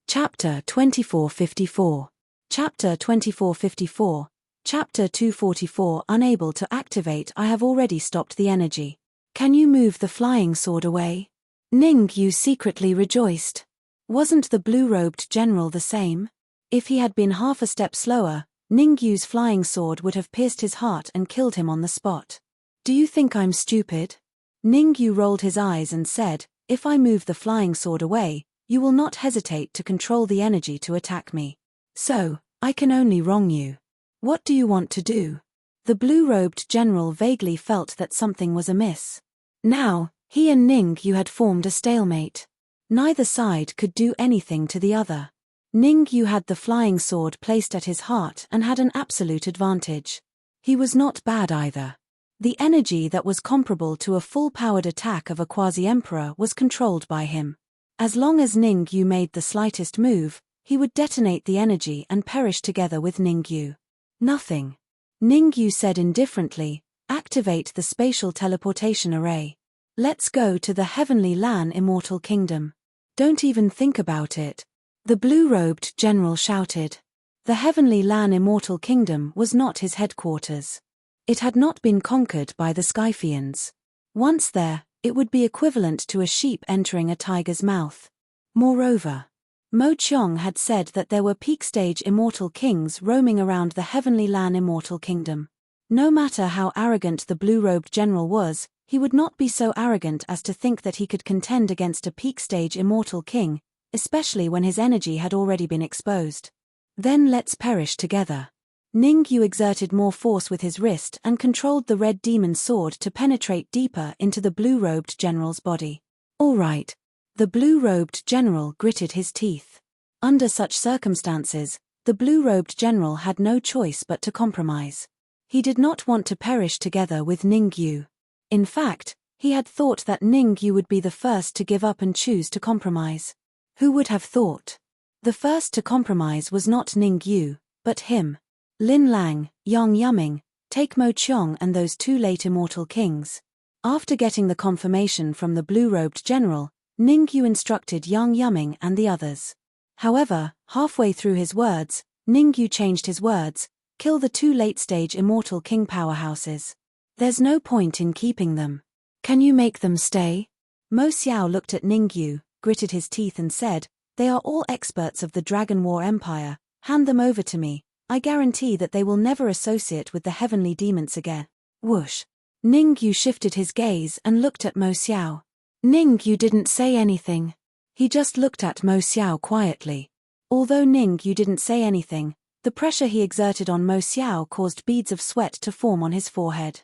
Chapter 2454. Chapter 2454. Chapter 244. Unable to activate. I have already stopped the energy. Can you move the flying sword away? Ningyu secretly rejoiced. Wasn't the blue-robed general the same? If he had been half a step slower, Ningyu's flying sword would have pierced his heart and killed him on the spot. Do you think I'm stupid? Ningyu rolled his eyes and said, if I move the flying sword away, you will not hesitate to control the energy to attack me. So, I can only wrong you. What do you want to do? The blue-robed general vaguely felt that something was amiss. Now, he and Ningyu had formed a stalemate. Neither side could do anything to the other. Ningyu had the flying sword placed at his heart and had an absolute advantage. He was not bad either. The energy that was comparable to a full-powered attack of a quasi-emperor was controlled by him. As long as Ningyu made the slightest move, he would detonate the energy and perish together with Ningyu. Nothing. Ningyu said indifferently, activate the spatial teleportation array. Let's go to the Heavenly Lan Immortal Kingdom. Don't even think about it. The blue-robed general shouted. The Heavenly Lan Immortal Kingdom was not his headquarters. It had not been conquered by the Skyphians. Once there, it would be equivalent to a sheep entering a tiger's mouth. Moreover, Mo Qiong had said that there were peak-stage immortal kings roaming around the Heavenly Lan Immortal Kingdom. No matter how arrogant the blue-robed general was, he would not be so arrogant as to think that he could contend against a peak-stage immortal king, especially when his energy had already been exposed. Then let's perish together. Ningyu exerted more force with his wrist and controlled the red demon sword to penetrate deeper into the blue-robed general's body. All right. The blue-robed general gritted his teeth. Under such circumstances, the blue-robed general had no choice but to compromise. He did not want to perish together with Ningyu. In fact, he had thought that Ningyu would be the first to give up and choose to compromise. Who would have thought? The first to compromise was not Ningyu, but him. Lin Lang, Yang Yuming, take Mo Qiong and those two late immortal kings. After getting the confirmation from the blue-robed general, Ningyu instructed Yang Yuming and the others. However, halfway through his words, Ningyu changed his words, kill the two late-stage immortal king powerhouses. There's no point in keeping them. Can you make them stay? Mo Xiao looked at Ningyu, gritted his teeth and said, they are all experts of the Dragon War Empire, hand them over to me, I guarantee that they will never associate with the heavenly demons again. Whoosh. Ningyu shifted his gaze and looked at Mo Xiao. Ningyu didn't say anything. He just looked at Mo Xiao quietly. Although Ningyu didn't say anything, the pressure he exerted on Mo Xiao caused beads of sweat to form on his forehead.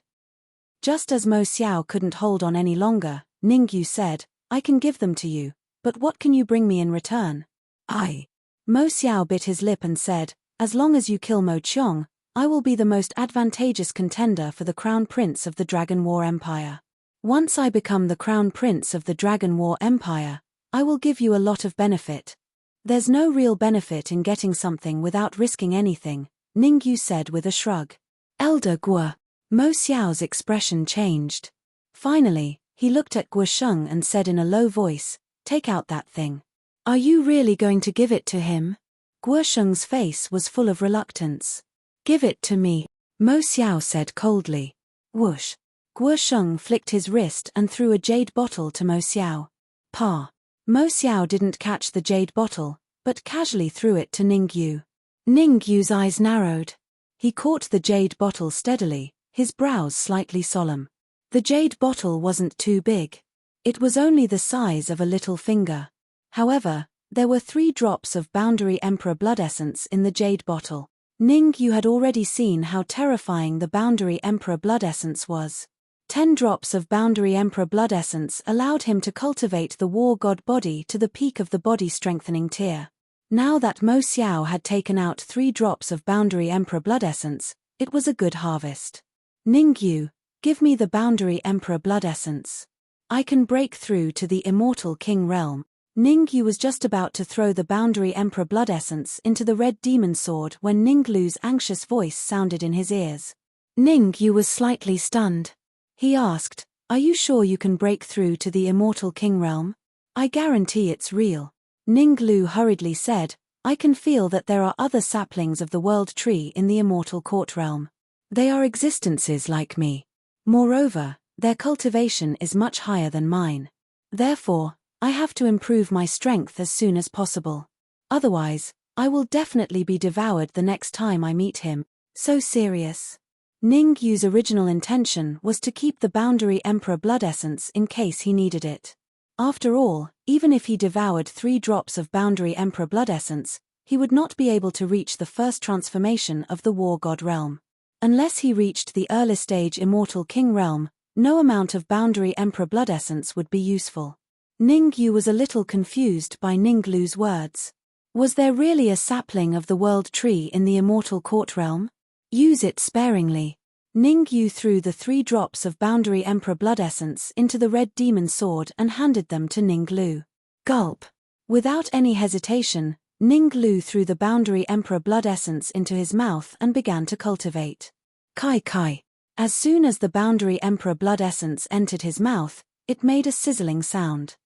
Just as Mo Xiao couldn't hold on any longer, Ningyu said, I can give them to you, but what can you bring me in return? Mo Xiao bit his lip and said, as long as you kill Mo Qiong, I will be the most advantageous contender for the Crown Prince of the Dragon War Empire. Once I become the Crown Prince of the Dragon War Empire, I will give you a lot of benefit. There's no real benefit in getting something without risking anything, Ningyu said with a shrug. Elder Guo. Mo Xiao's expression changed. Finally, he looked at Guo Sheng and said in a low voice, take out that thing. Are you really going to give it to him? Guo Sheng's face was full of reluctance. Give it to me, Mo Xiao said coldly. Whoosh. Guo Sheng flicked his wrist and threw a jade bottle to Mo Xiao. Pa. Mo Xiao didn't catch the jade bottle, but casually threw it to Ningyu. Ningyu's eyes narrowed. He caught the jade bottle steadily, his brows slightly solemn. The jade bottle wasn't too big. It was only the size of a little finger. However, there were 3 drops of Boundary Emperor blood essence in the jade bottle. Ningyu had already seen how terrifying the Boundary Emperor blood essence was. 10 drops of Boundary Emperor blood essence allowed him to cultivate the war god body to the peak of the body strengthening tier. Now that Mo Xiao had taken out 3 drops of Boundary Emperor blood essence, it was a good harvest. Ningyu, give me the Boundary Emperor blood essence. I can break through to the immortal king realm. Ningyu was just about to throw the Boundary Emperor blood essence into the red demon sword when Ninglu's anxious voice sounded in his ears. Ningyu was slightly stunned. He asked, "Are you sure you can break through to the immortal king realm?" "I guarantee it's real." Ninglu hurriedly said, "I can feel that there are other saplings of the world tree in the immortal court realm. They are existences like me. Moreover, their cultivation is much higher than mine. Therefore, I have to improve my strength as soon as possible. Otherwise, I will definitely be devoured the next time I meet him." So serious. Ningyu's original intention was to keep the Boundary Emperor blood essence in case he needed it. After all, even if he devoured 3 drops of Boundary Emperor blood essence, he would not be able to reach the first transformation of the War God realm. Unless he reached the early stage Immortal King realm, no amount of Boundary Emperor blood essence would be useful. Ningyu was a little confused by Ninglu's words. Was there really a sapling of the world tree in the Immortal Court realm? Use it sparingly. Ningyu threw the 3 drops of Boundary Emperor blood essence into the red demon sword and handed them to Ninglu. Gulp. Without any hesitation, Ninglu threw the Boundary Emperor blood essence into his mouth and began to cultivate. Kai kai. As soon as the Boundary Emperor blood essence entered his mouth, it made a sizzling sound.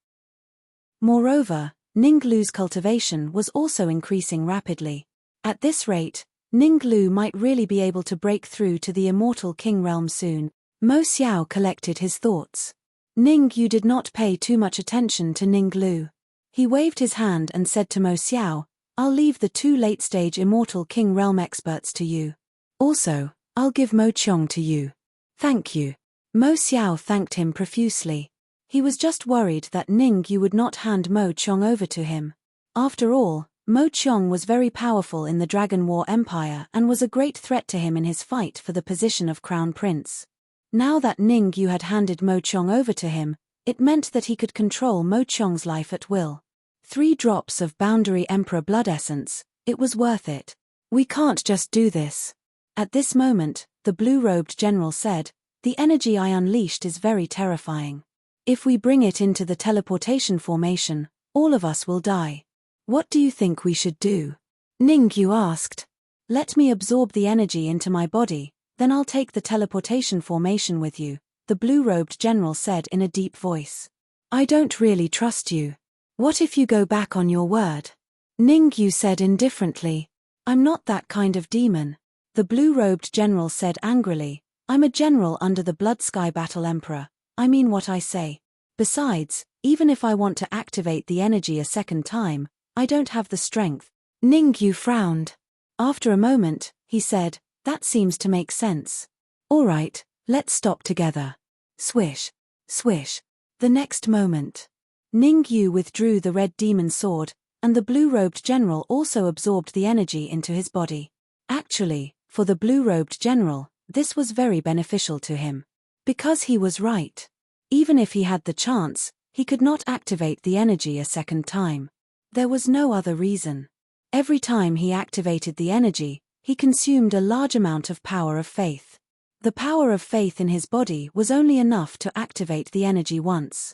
Moreover, Ninglu's cultivation was also increasing rapidly. At this rate, Ninglu might really be able to break through to the immortal king realm soon. Mo Xiao collected his thoughts. Ningyu did not pay too much attention to Ninglu. He waved his hand and said to Mo Xiao, "I'll leave the 2 late-stage immortal king realm experts to you. Also, I'll give Mo Qiong to you." "Thank you." Mo Xiao thanked him profusely. He was just worried that Ningyu would not hand Mo Qiong over to him. After all, Mo Qiong was very powerful in the Dragon War Empire and was a great threat to him in his fight for the position of Crown Prince. Now that Ningyu had handed Mo Qiong over to him, it meant that he could control Mo Qiong's life at will. 3 drops of Boundary Emperor blood essence, it was worth it. "We can't just do this." At this moment, the blue-robed general said, "The energy I unleashed is very terrifying. If we bring it into the teleportation formation, all of us will die. What do you think we should do?" Ningyu asked. "Let me absorb the energy into my body, then I'll take the teleportation formation with you," the blue-robed general said in a deep voice. "I don't really trust you. What if you go back on your word?" Ningyu said indifferently. "I'm not that kind of demon," the blue-robed general said angrily. "I'm a general under the Blood Sky Battle Emperor. I mean what I say. Besides, even if I want to activate the energy a second time, I don't have the strength." Ningyu frowned. After a moment, he said, "That seems to make sense. All right, let's stop together." Swish. Swish. The next moment, Ningyu withdrew the red demon sword, and the blue-robed general also absorbed the energy into his body. Actually, for the blue-robed general, this was very beneficial to him. Because he was right. Even if he had the chance, he could not activate the energy a second time. There was no other reason. Every time he activated the energy, he consumed a large amount of power of faith. The power of faith in his body was only enough to activate the energy once.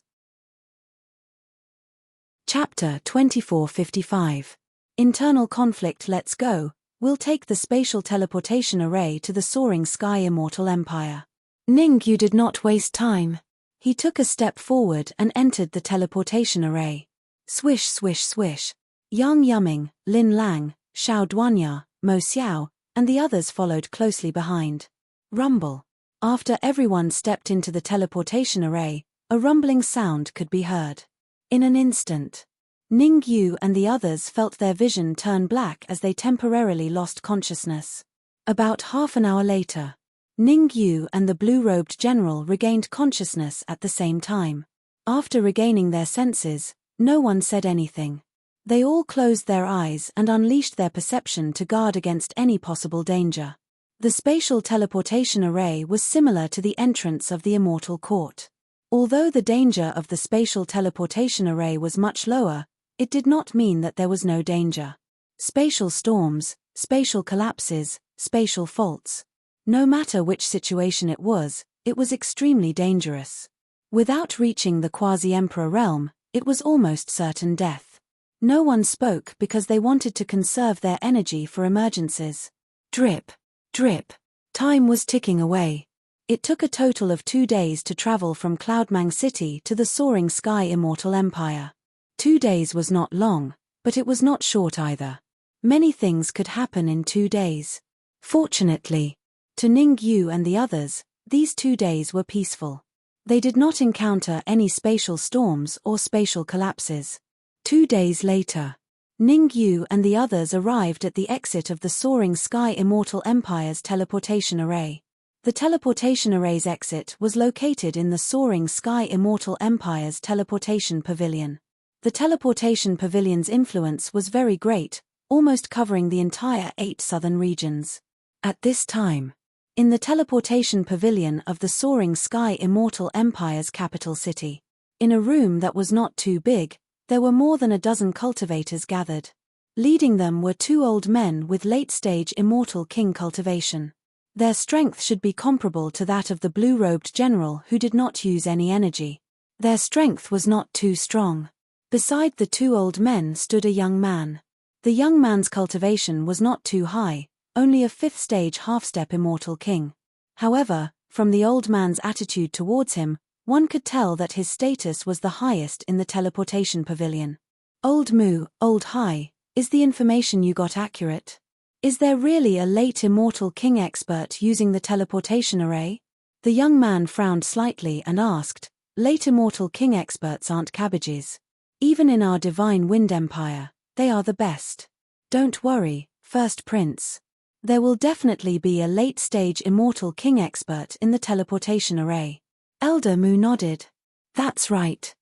Chapter 2455. Internal Conflict. Let's go. We'll take the spatial teleportation array to the soaring sky immortal empire. Ningyu did not waste time. He took a step forward and entered the teleportation array. Swish swish swish. Yang Yuming, Lin Lang, Xiao Duanya, Mo Xiao, and the others followed closely behind. Rumble. After everyone stepped into the teleportation array, a rumbling sound could be heard. In an instant, Ningyu and the others felt their vision turn black as they temporarily lost consciousness. About half an hour later, Ningyu and the blue-robed general regained consciousness at the same time. After regaining their senses, no one said anything. They all closed their eyes and unleashed their perception to guard against any possible danger. The spatial teleportation array was similar to the entrance of the immortal court. Although the danger of the spatial teleportation array was much lower, it did not mean that there was no danger. Spatial storms, spatial collapses, spatial faults. No matter which situation it was extremely dangerous. Without reaching the quasi-emperor realm, it was almost certain death. No one spoke because they wanted to conserve their energy for emergencies. Drip, drip. Time was ticking away. It took a total of 2 days to travel from Cloudmang City to the soaring sky immortal empire. 2 days was not long, but it was not short either. Many things could happen in 2 days. Fortunately, to Ningyu and the others, these 2 days were peaceful. They did not encounter any spatial storms or spatial collapses. 2 days later, Ningyu and the others arrived at the exit of the soaring sky immortal empire's teleportation array. The teleportation array's exit was located in the soaring sky immortal empire's teleportation pavilion. The teleportation pavilion's influence was very great, almost covering the entire 8 southern regions. At this time, in the teleportation pavilion of the soaring sky immortal empire's capital city, in a room that was not too big, there were more than a dozen cultivators gathered. Leading them were 2 old men with late-stage immortal king cultivation. Their strength should be comparable to that of the blue-robed general who did not use any energy. Their strength was not too strong. Beside the 2 old men stood a young man. The young man's cultivation was not too high, only a 5th-stage half-step immortal king. However, from the old man's attitude towards him, one could tell that his status was the highest in the teleportation pavilion. Old Mu, Old High, is the information you got accurate? Is there really a late immortal king expert using the teleportation array? The young man frowned slightly and asked, late immortal king experts aren't cabbages. Even in our divine wind empire, they are the best. Don't worry, First Prince. There will definitely be a late-stage immortal king expert in the teleportation array. Elder Mu nodded. That's right.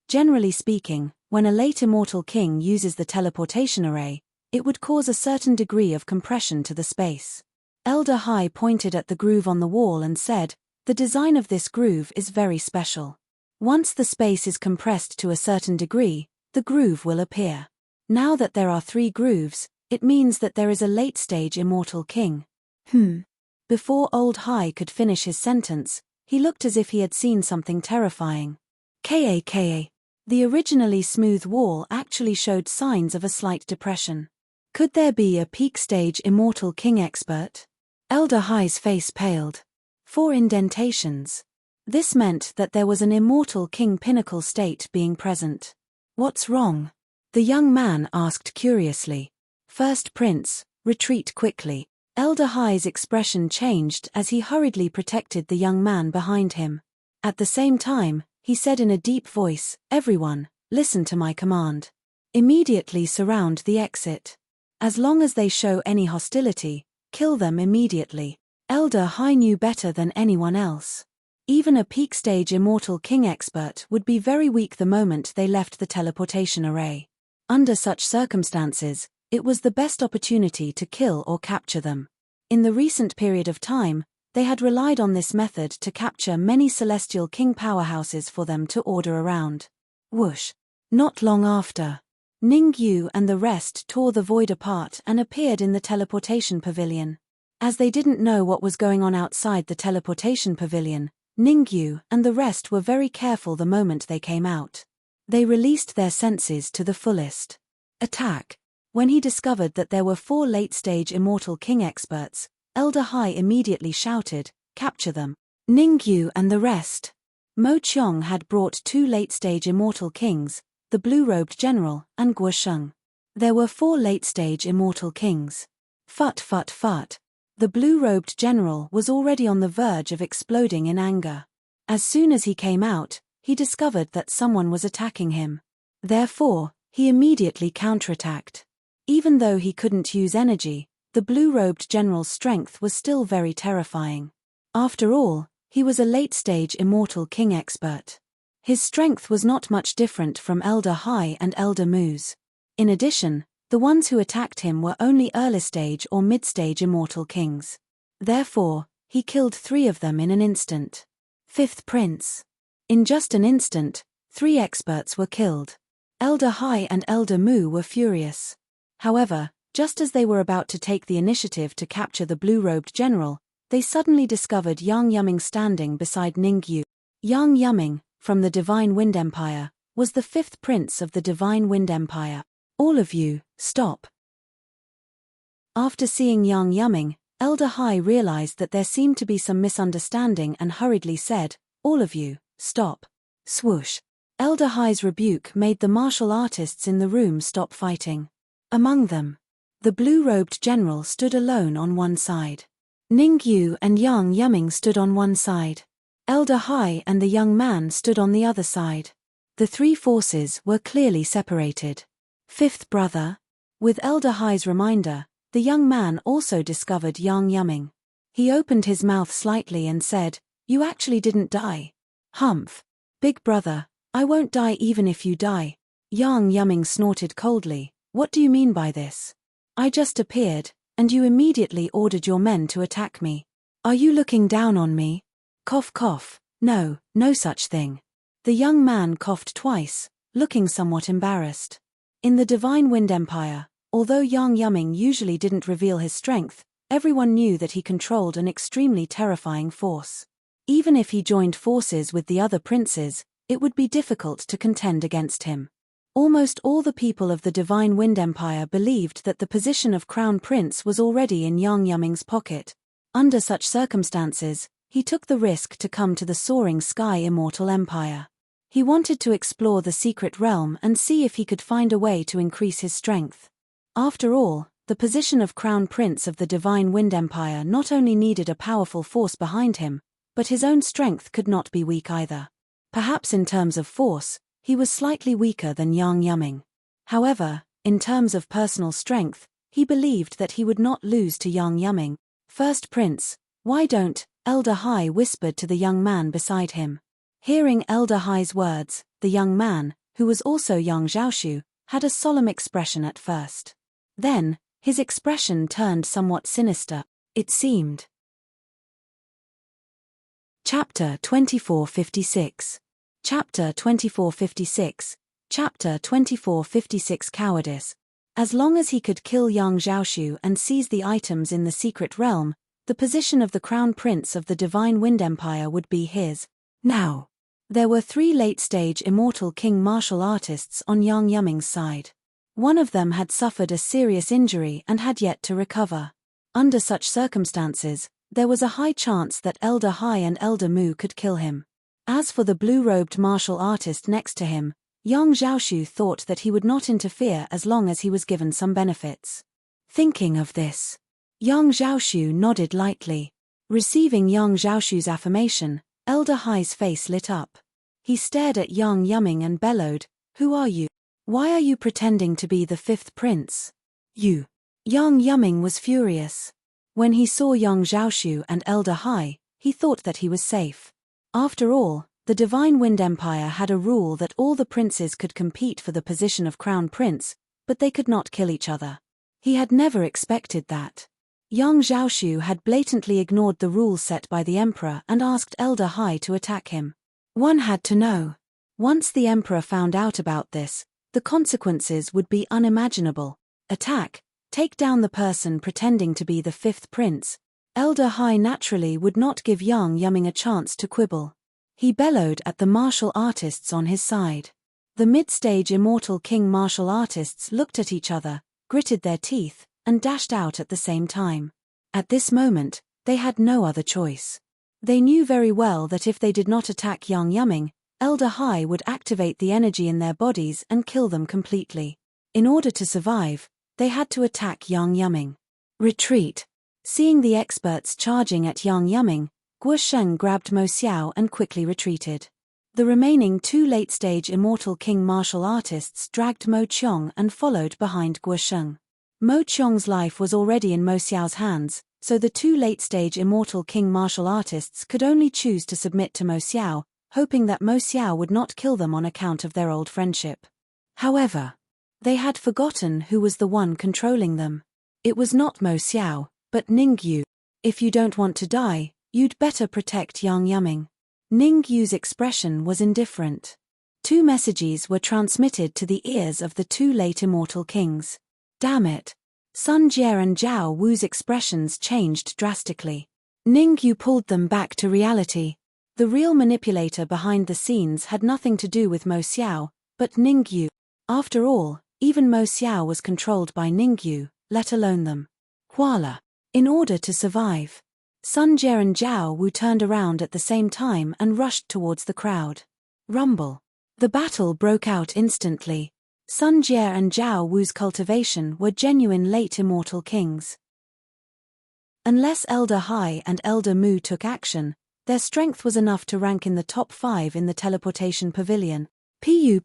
Generally speaking, when a late immortal king uses the teleportation array, it would cause a certain degree of compression to the space. Elder High pointed at the groove on the wall and said, the design of this groove is very special. Once the space is compressed to a certain degree, the groove will appear. Now that there are 3 grooves, it means that there is a late-stage immortal king. Before Old High could finish his sentence, he looked as if he had seen something terrifying. Ka. The originally smooth wall actually showed signs of a slight depression. Could there be a peak-stage immortal king expert? Elder High's face paled. 4 indentations. This meant that there was an immortal king pinnacle state being present. What's wrong? The young man asked curiously. First Prince, retreat quickly. Elder High's expression changed as he hurriedly protected the young man behind him. At the same time, he said in a deep voice, everyone, listen to my command. Immediately surround the exit. As long as they show any hostility, kill them immediately. Elder High knew better than anyone else. Even a peak-stage immortal king expert would be very weak the moment they left the teleportation array. Under such circumstances, it was the best opportunity to kill or capture them. In the recent period of time, they had relied on this method to capture many celestial king powerhouses for them to order around. Whoosh! Not long after, Ningyu and the rest tore the void apart and appeared in the teleportation pavilion. As they didn't know what was going on outside the teleportation pavilion, Ningyu and the rest were very careful the moment they came out. They released their senses to the fullest. Attack! When he discovered that there were 4 late-stage immortal king experts, Elder High immediately shouted, capture them. Ningyu and the rest. Mo Qiong had brought 2 late-stage immortal kings, the blue-robed general, and Guosheng. There were 4 late-stage immortal kings. Fut. The blue-robed general was already on the verge of exploding in anger. As soon as he came out, he discovered that someone was attacking him. Therefore, he immediately counterattacked. Even though he couldn't use energy, the blue-robed general's strength was still very terrifying. After all, he was a late-stage immortal king expert. His strength was not much different from Elder High and Elder Mu's. In addition, The ones who attacked him were only early-stage or mid-stage immortal kings. Therefore, he killed 3 of them in an instant. 5th Prince. In just an instant, 3 experts were killed. Elder Hai and Elder Mu were furious. However, just as they were about to take the initiative to capture the blue-robed general, they suddenly discovered Yang Yuming standing beside Ning Yu. Yang Yuming, from the Divine Wind Empire, was the 5th prince of the Divine Wind Empire. All of you, stop. After seeing Yang Yuming, Elder Hai realized that there seemed to be some misunderstanding and hurriedly said, "All of you, stop." Swoosh. Elder Hai's rebuke made the martial artists in the room stop fighting. Among them, the blue-robed general stood alone on one side. Ning Yu and Yang Yuming stood on one side. Elder Hai and the young man stood on the other side. The 3 forces were clearly separated. 5th brother. With Elder Hai's reminder, the young man also discovered Yang Yuming. He opened his mouth slightly and said, "You actually didn't die." "Humph. Big brother, I won't die even if you die." Yang Yuming snorted coldly. "What do you mean by this? I just appeared, and you immediately ordered your men to attack me. Are you looking down on me?" Cough cough. "No, no such thing." The young man coughed twice, looking somewhat embarrassed. In the Divine Wind Empire, although Yang Yuming usually didn't reveal his strength, everyone knew that he controlled an extremely terrifying force. Even if he joined forces with the other princes, it would be difficult to contend against him. Almost all the people of the Divine Wind Empire believed that the position of Crown Prince was already in Yang Yuming's pocket. Under such circumstances, he took the risk to come to the soaring sky immortal empire. He wanted to explore the secret realm and see if he could find a way to increase his strength. After all, the position of Crown Prince of the Divine Wind Empire not only needed a powerful force behind him, but his own strength could not be weak either. Perhaps in terms of force, he was slightly weaker than Yang Yuming. However, in terms of personal strength, he believed that he would not lose to Yang Yuming. "First Prince, why don't," Elder Hai whispered to the young man beside him. Hearing Elder Hai's words, the young man, who was also Yang Zhaoshu, had a solemn expression at first. Then, his expression turned somewhat sinister, it seemed. Chapter 2456. Chapter 2456. Chapter 2456 Cowardice. As long as he could kill Yang Zhaoshu and seize the items in the secret realm, the position of the Crown Prince of the Divine Wind Empire would be his. Now, there were 3 late-stage immortal king martial artists on Yang Yuming's side. One of them had suffered a serious injury and had yet to recover. Under such circumstances, there was a high chance that Elder Hai and Elder Mu could kill him. As for the blue-robed martial artist next to him, Yang Zhaoshu thought that he would not interfere as long as he was given some benefits. Thinking of this, Yang Zhaoshu nodded lightly. Receiving Yang Zhaoshu's affirmation, Elder Hai's face lit up. He stared at Yang Yuming and bellowed, "Who are you? Why are you pretending to be the 5th prince? You." Yang Yuming was furious. When he saw Yang Zhaoshu and Elder Hai, he thought that he was safe. After all, the Divine Wind Empire had a rule that all the princes could compete for the position of Crown Prince, but they could not kill each other. He had never expected that. Yang Zhaoshu had blatantly ignored the rules set by the Emperor and asked Elder Hai to attack him. One had to know. Once the Emperor found out about this, the consequences would be unimaginable. Attack, take down the person pretending to be the 5th prince. Elder Hai naturally would not give Yang Yuming a chance to quibble. He bellowed at the martial artists on his side. The mid-stage immortal king martial artists looked at each other, gritted their teeth, and dashed out at the same time. At this moment, they had no other choice. They knew very well that if they did not attack Yang Yuming, Elder Hai would activate the energy in their bodies and kill them completely. In order to survive, they had to attack Yang Yuming. Retreat. Seeing the experts charging at Yang Yuming, Guo Sheng grabbed Mo Xiao and quickly retreated. The remaining 2 late-stage immortal king martial artists dragged Mo Qiong and followed behind Guo Sheng. Mo Qiong's life was already in Mo Xiao's hands, so the 2 late-stage immortal king martial artists could only choose to submit to Mo Xiao, hoping that Mo Xiao would not kill them on account of their old friendship. However, They had forgotten who was the one controlling them. It was not Mo Xiao, but Ningyu. If you don't want to die, you'd better protect Yang Yaming. Ningyu's expression was indifferent. Two messages were transmitted to the ears of the two late immortal kings. Damn it. Sun Jie and Zhao Wu's expressions changed drastically. Ningyu pulled them back to reality. The real manipulator behind the scenes had nothing to do with Mo Xiao, but Ningyu. After all, even Mo Xiao was controlled by Ningyu, let alone them. Voila. In order to survive. Sun Jie and Zhao Wu turned around at the same time and rushed towards the crowd. Rumble. The battle broke out instantly. Sun Jie and Zhao Wu's cultivation were genuine late immortal kings. Unless Elder Hai and Elder Mu took action, their strength was enough to rank in the top 5 in the teleportation pavilion. Pu.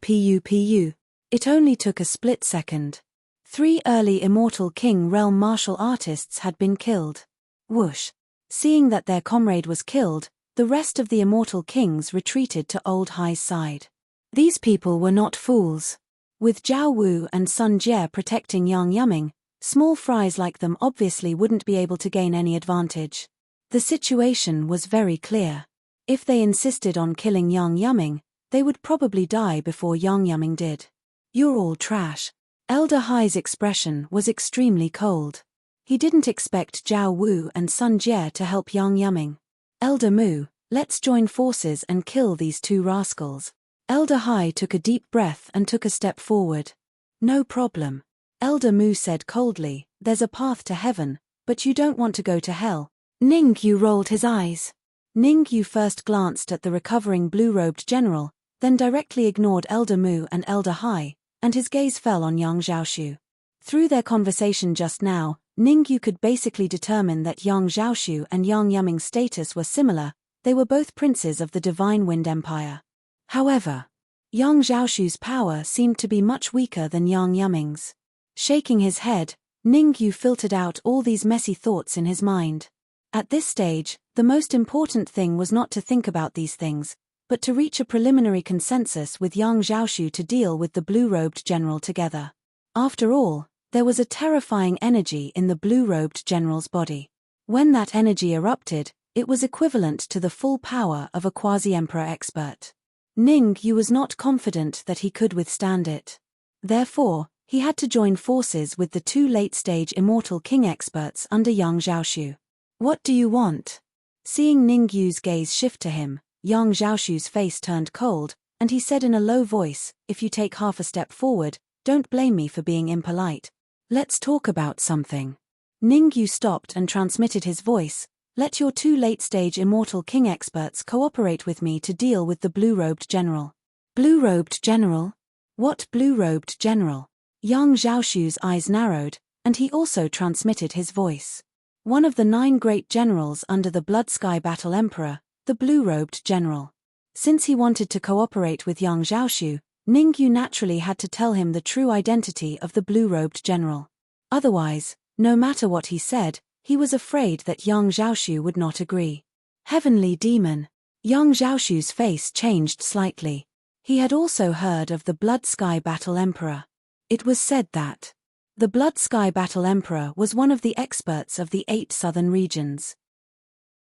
It only took a split second. 3 early immortal king realm martial artists had been killed. Whoosh. Seeing that their comrade was killed, the rest of the immortal kings retreated to Old Hai's side. These people were not fools. With Zhao Wu and Sun Jie protecting Yang Yaming, small fries like them obviously wouldn't be able to gain any advantage. The situation was very clear. If they insisted on killing Yang Yaming, they would probably die before Yang Yaming did. You're all trash. Elder Hai's expression was extremely cold. He didn't expect Zhao Wu and Sun Jie to help Yang Yaming. Elder Mu, let's join forces and kill these two rascals. Elder Hai took a deep breath and took a step forward. No problem. Elder Mu said coldly, there's a path to heaven, but you don't want to go to hell. Ningyu rolled his eyes. Ningyu first glanced at the recovering blue-robed general, then directly ignored Elder Mu and Elder Hai, and his gaze fell on Yang Xiaoshu. Through their conversation just now, Ningyu could basically determine that Yang Xiaoshu and Yang Yaming's status were similar. They were both princes of the Divine Wind Empire. However, Yang Xiaoshu's power seemed to be much weaker than Yang Yaming's. Shaking his head, Ningyu filtered out all these messy thoughts in his mind. At this stage, the most important thing was not to think about these things, but to reach a preliminary consensus with Yang Xiaoshu to deal with the blue-robed general together. After all, there was a terrifying energy in the blue-robed general's body. When that energy erupted, it was equivalent to the full power of a quasi-emperor expert. Ningyu was not confident that he could withstand it. Therefore, he had to join forces with the two late-stage immortal king experts under Yang Xiaoshu. What do you want? Seeing Ningyu's gaze shift to him, Yang Xiaoshu's face turned cold, and he said in a low voice, if you take half a step forward, don't blame me for being impolite. Let's talk about something. Ningyu stopped and transmitted his voice. Let your two late-stage immortal king experts cooperate with me to deal with the blue-robed general. Blue-robed general? What blue-robed general? Yang Xiaoshu's eyes narrowed, and he also transmitted his voice. One of the 9 great generals under the Blood Sky Battle Emperor, the blue-robed general. Since he wanted to cooperate with Yang Xiaoshu, Ningyu naturally had to tell him the true identity of the blue-robed general. Otherwise, no matter what he said, he was afraid that Yang Xiaoshu would not agree. Heavenly demon. Yang Xiaoshu's face changed slightly. He had also heard of the Blood Sky Battle Emperor. It was said that the Blood Sky Battle Emperor was one of the experts of the 8 southern regions.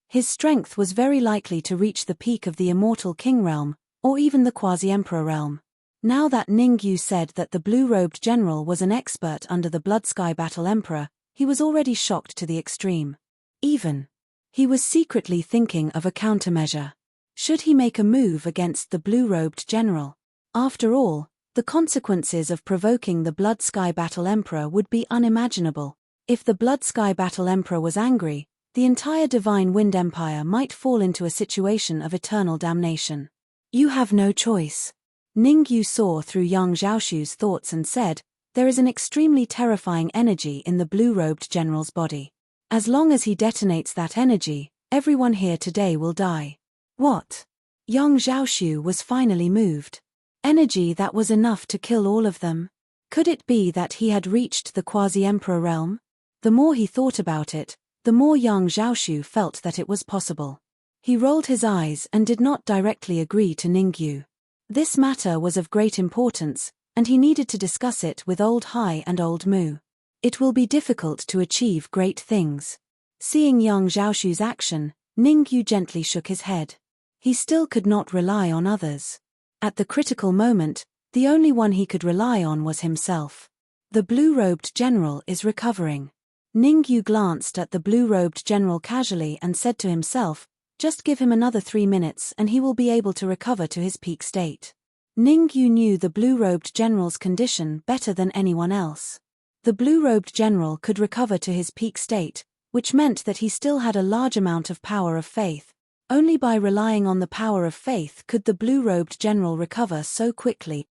His strength was very likely to reach the peak of the Immortal King realm, or even the Quasi-Emperor realm. Now that Ningyu said that the blue-robed general was an expert under the Blood Sky Battle Emperor, he was already shocked to the extreme. He was secretly thinking of a countermeasure. Should he make a move against the blue-robed general? After all, the consequences of provoking the Blood Sky Battle Emperor would be unimaginable. If the Blood Sky Battle Emperor was angry, the entire Divine Wind Empire might fall into a situation of eternal damnation. You have no choice. Ningyu saw through Yang Xiaoshu's thoughts and said, there is an extremely terrifying energy in the blue-robed general's body. As long as he detonates that energy, everyone here today will die. What? Yang Xiaoshu was finally moved. Energy that was enough to kill all of them? Could it be that he had reached the quasi-emperor realm? The more he thought about it, the more Yang Xiaoshu felt that it was possible. He rolled his eyes and did not directly agree to Ningyu. This matter was of great importance, and he needed to discuss it with Old Hai and Old Mu. It will be difficult to achieve great things. Seeing young Zhaoshu's action, Ningyu gently shook his head. He still could not rely on others. At the critical moment, the only one he could rely on was himself. The blue-robed general is recovering. Ningyu glanced at the blue-robed general casually and said to himself, just give him another 3 minutes and he will be able to recover to his peak state. Ningyu knew the blue-robed general's condition better than anyone else. The blue-robed general could recover to his peak state, which meant that he still had a large amount of power of faith. Only by relying on the power of faith could the blue-robed general recover so quickly.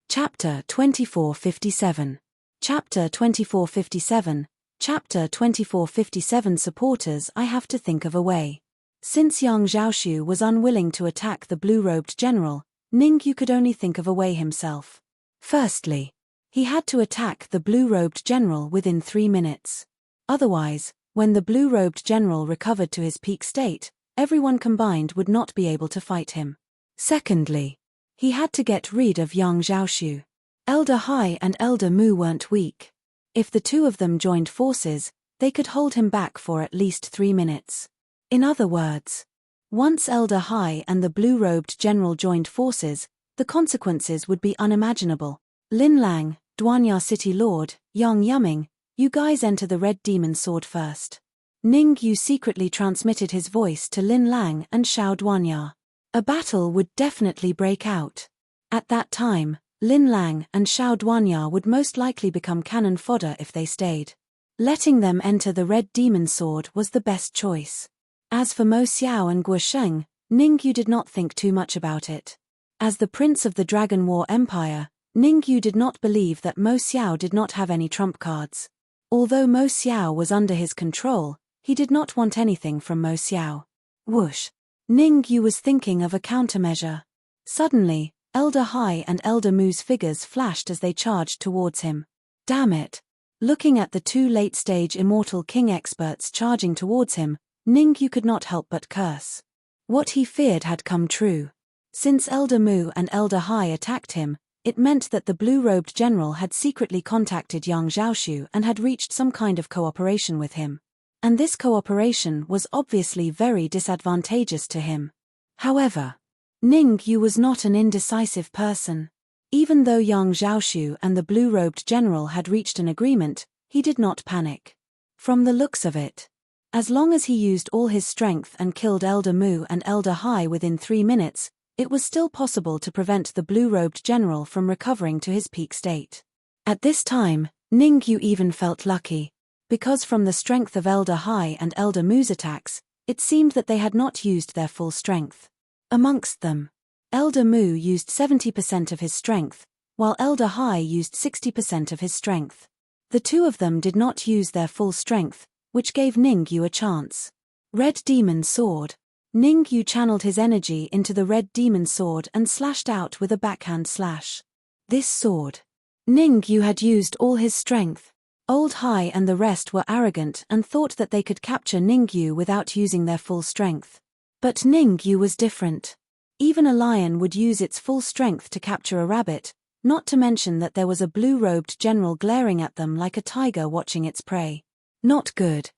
Chapter 2457. Chapter 2457. Chapter 2457. Supporters, I have to think of a way. Since young Zhaoshu was unwilling to attack the blue-robed general, Ningyu could only think of a way himself. Firstly, he had to attack the blue-robed general within 3 minutes. Otherwise, when the blue-robed general recovered to his peak state, everyone combined would not be able to fight him. Secondly, he had to get rid of young Zhaoshu. Elder Hai and Elder Mu weren't weak. If the two of them joined forces, they could hold him back for at least 3 minutes. In other words, once Elder Hai and the blue-robed general joined forces, the consequences would be unimaginable. Lin Lang, Duanya City Lord, Yang Yuming, you guys enter the Red Demon Sword first. Ningyu secretly transmitted his voice to Lin Lang and Xiao Duanya. A battle would definitely break out. At that time, Lin Lang and Xiao Duanya would most likely become cannon fodder if they stayed. Letting them enter the Red Demon Sword was the best choice. As for Mo Xiao and Guo Sheng, Ningyu did not think too much about it. As the Prince of the Dragon War Empire, Ningyu did not believe that Mo Xiao did not have any trump cards. Although Mo Xiao was under his control, he did not want anything from Mo Xiao. Whoosh! Ningyu was thinking of a countermeasure. Suddenly, Elder Hai and Elder Mu's figures flashed as they charged towards him. Damn it! Looking at the two late-stage Immortal King experts charging towards him, Ningyu could not help but curse. What he feared had come true. Since Elder Mu and Elder Hai attacked him, it meant that the blue-robed general had secretly contacted young Zhaoshu and had reached some kind of cooperation with him. And this cooperation was obviously very disadvantageous to him. However, Ningyu was not an indecisive person. Even though young Zhaoshu and the blue-robed general had reached an agreement, he did not panic. From the looks of it, as long as he used all his strength and killed Elder Mu and Elder Hai within 3 minutes, it was still possible to prevent the blue-robed general from recovering to his peak state. At this time, Ningyu even felt lucky, because from the strength of Elder Hai and Elder Mu's attacks, it seemed that they had not used their full strength. Amongst them, Elder Mu used 70% of his strength, while Elder Hai used 60% of his strength. The two of them did not use their full strength, which gave Ningyu a chance. Red Demon Sword. Ningyu channeled his energy into the Red Demon Sword and slashed out with a backhand slash. This sword. Ningyu had used all his strength. Old Hai and the rest were arrogant and thought that they could capture Ningyu without using their full strength. But Ningyu was different. Even a lion would use its full strength to capture a rabbit, not to mention that there was a blue-robed general glaring at them like a tiger watching its prey. Not good.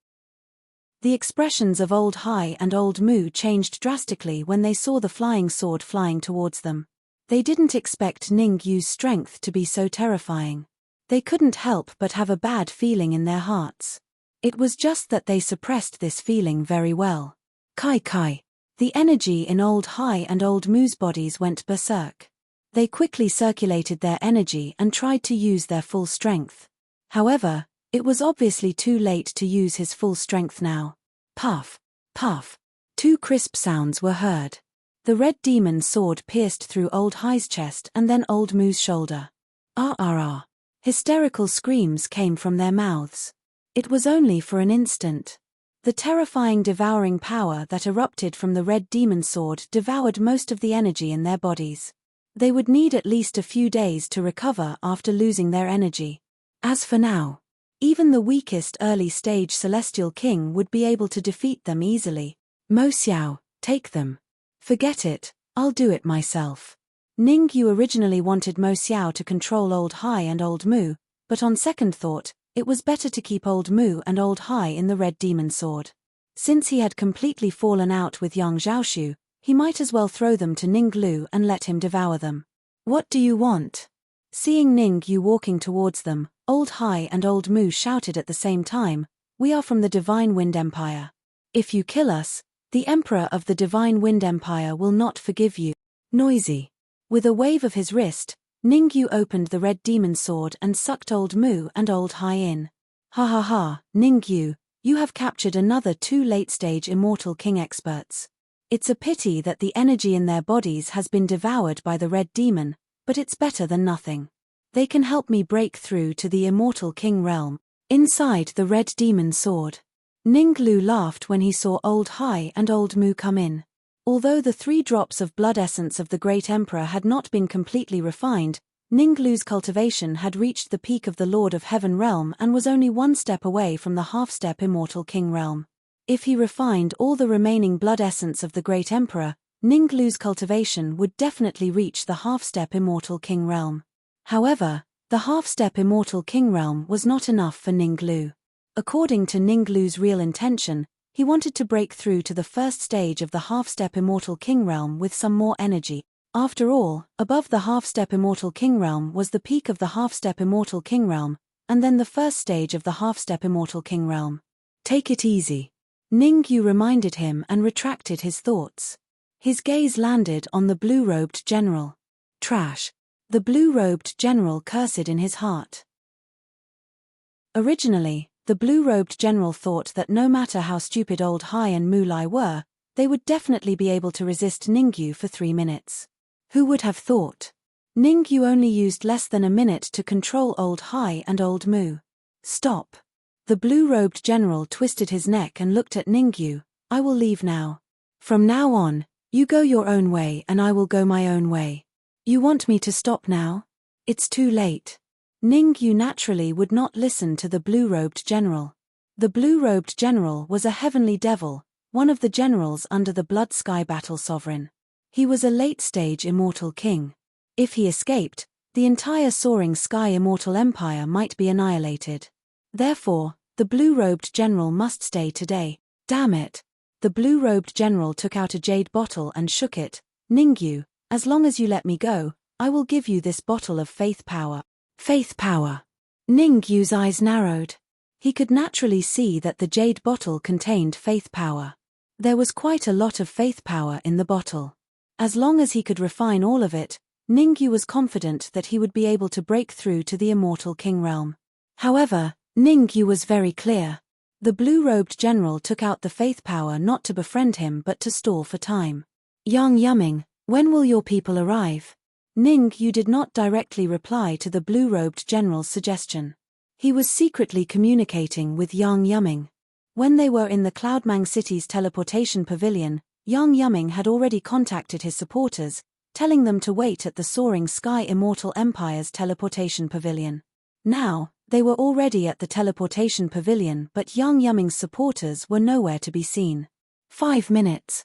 The expressions of Old Hai and Old Mu changed drastically when they saw the flying sword flying towards them. They didn't expect Ningyu's strength to be so terrifying. They couldn't help but have a bad feeling in their hearts. It was just that they suppressed this feeling very well. Kai Kai. The energy in Old Hai and Old Mu's bodies went berserk. They quickly circulated their energy and tried to use their full strength. However, it was obviously too late to use his full strength now. Puff, puff. 2 crisp sounds were heard. The Red Demon Sword pierced through Old Hai's chest and then Old Mu's shoulder. Ah ah ah. Hysterical screams came from their mouths. It was only for an instant. The terrifying devouring power that erupted from the Red Demon Sword devoured most of the energy in their bodies. They would need at least a few days to recover after losing their energy. As for now, even the weakest early-stage Celestial King would be able to defeat them easily. Mo Xiao, take them. Forget it, I'll do it myself. Ningyu originally wanted Mo Xiao to control Old Hai and Old Mu, but on second thought, it was better to keep Old Mu and Old Hai in the Red Demon Sword. Since he had completely fallen out with Yang Zhaoshu, he might as well throw them to Ninglu and let him devour them. What do you want? Seeing Ningyu walking towards them, Old Hai and Old Mu shouted at the same time, "We are from the Divine Wind Empire. If you kill us, the Emperor of the Divine Wind Empire will not forgive you." Noisy. With a wave of his wrist, Ningyu opened the Red Demon Sword and sucked Old Mu and Old Hai in. Ha ha ha, Ningyu, you have captured another 2 late-stage Immortal King experts. It's a pity that the energy in their bodies has been devoured by the Red Demon, but it's better than nothing. They can help me break through to the Immortal King realm. Inside the Red Demon Sword, Ninglu laughed when he saw Old Hai and Old Mu come in. Although the 3 drops of blood essence of the Great Emperor had not been completely refined, Ninglu's cultivation had reached the peak of the Lord of Heaven realm and was only 1 step away from the half-step Immortal King realm. If he refined all the remaining blood essence of the Great Emperor, Ninglu's cultivation would definitely reach the half-step Immortal King realm. However, the half-step Immortal King realm was not enough for Ninglu. According to Ninglu's real intention, he wanted to break through to the first stage of the half-step Immortal King realm with some more energy. After all, above the half-step Immortal King realm was the peak of the half-step Immortal King realm, and then the first stage of the half-step Immortal King realm. Take it easy. Ningyu reminded him and retracted his thoughts. His gaze landed on the blue-robed general. Trash. The blue-robed general cursed in his heart. Originally, the blue-robed general thought that no matter how stupid Old Hai and Mu Lai were, they would definitely be able to resist Ningyu for 3 minutes. Who would have thought? Ningyu only used less than a minute to control Old Hai and Old Mu. Stop. The blue-robed general twisted his neck and looked at Ningyu. I will leave now. From now on, you go your own way and I will go my own way. You want me to stop now? It's too late. Ningyu naturally would not listen to the blue-robed general. The blue-robed general was a heavenly devil, one of the generals under the Blood Sky Battle Sovereign. He was a late-stage Immortal King. If he escaped, the entire Soaring Sky Immortal Empire might be annihilated. Therefore, the blue-robed general must stay today. Damn it. The blue-robed general took out a jade bottle and shook it. Ningyu, as long as you let me go, I will give you this bottle of faith power. Faith power. Ningyu's eyes narrowed. He could naturally see that the jade bottle contained faith power. There was quite a lot of faith power in the bottle. As long as he could refine all of it, Ningyu was confident that he would be able to break through to the Immortal King realm. However, Ningyu was very clear. The blue-robed general took out the faith power not to befriend him but to stall for time. Yang Yuming, when will your people arrive? Ningyu did not directly reply to the blue-robed general's suggestion. He was secretly communicating with Yang Yuming. When they were in the Cloudmang City's teleportation pavilion, Yang Yuming had already contacted his supporters, telling them to wait at the Soaring Sky Immortal Empire's teleportation pavilion. Now, they were already at the teleportation pavilion but Yang Yuming's supporters were nowhere to be seen. 5 minutes.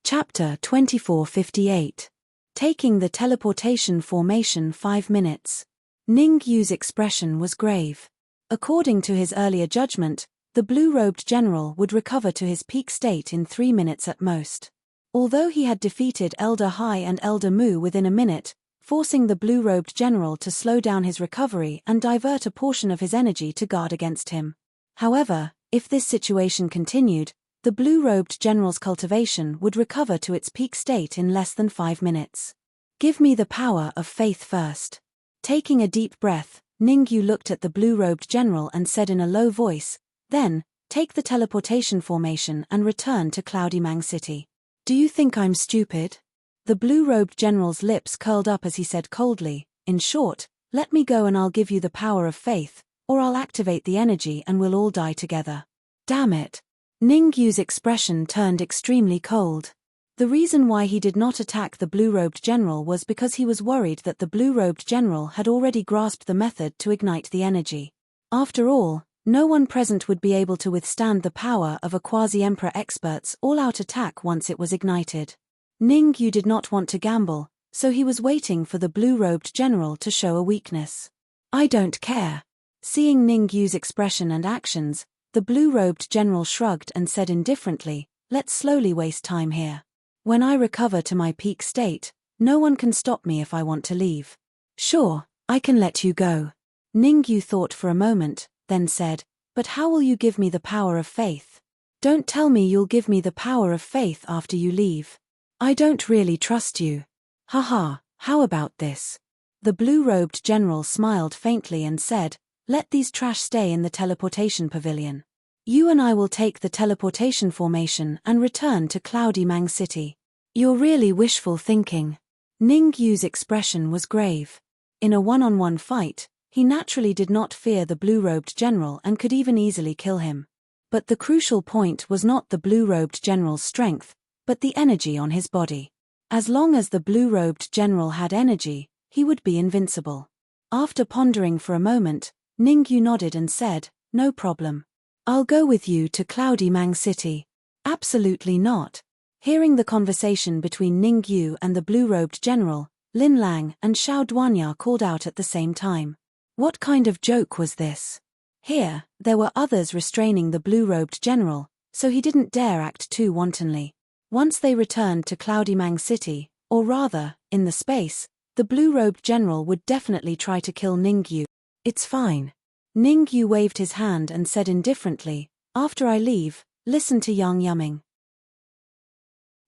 Chapter 2458. Taking the teleportation formation 5 minutes. Ningyu's expression was grave. According to his earlier judgment, the blue-robed general would recover to his peak state in 3 minutes at most. Although he had defeated Elder Hai and Elder Mu within a minute, forcing the blue-robed general to slow down his recovery and divert a portion of his energy to guard against him. However, if this situation continued, the blue-robed general's cultivation would recover to its peak state in less than 5 minutes. Give me the power of faith first. Taking a deep breath, Ningyu looked at the blue-robed general and said in a low voice, "Then, take the teleportation formation and return to Cloudy Mang City." Do you think I'm stupid? The blue-robed general's lips curled up as he said coldly, "In short, let me go and I'll give you the power of faith, or I'll activate the energy and we'll all die together." Damn it. Ningyu's expression turned extremely cold. The reason why he did not attack the blue-robed general was because he was worried that the blue-robed general had already grasped the method to ignite the energy. After all, no one present would be able to withstand the power of a quasi-emperor expert's all-out attack once it was ignited. Ningyu did not want to gamble, so he was waiting for the blue-robed general to show a weakness. I don't care. Seeing Ningyu's expression and actions, the blue-robed general shrugged and said indifferently, let's slowly waste time here. When I recover to my peak state, no one can stop me if I want to leave. Sure, I can let you go. Ningyu thought for a moment, then said, but how will you give me the power of faith? Don't tell me you'll give me the power of faith after you leave. I don't really trust you. Haha, how about this? The blue-robed general smiled faintly and said, let these trash stay in the teleportation pavilion. You and I will take the teleportation formation and return to Cloudy Mang City. You're really wishful thinking. Ningyu's expression was grave. In a one-on-one fight, he naturally did not fear the blue-robed general and could even easily kill him. But the crucial point was not the blue-robed general's strength, but the energy on his body. As long as the blue-robed general had energy, he would be invincible. After pondering for a moment, Ningyu nodded and said, no problem. I'll go with you to Cloudy Mang City. Absolutely not. Hearing the conversation between Ningyu and the blue-robed general, Lin Lang and Xiao Duanya called out at the same time. What kind of joke was this? Here, there were others restraining the blue-robed general, so he didn't dare act too wantonly. Once they returned to Cloudy Mang City, or rather, in the space, the blue-robed general would definitely try to kill Ningyu. It's fine. Ningyu waved his hand and said indifferently, after I leave, listen to Yang Yuming.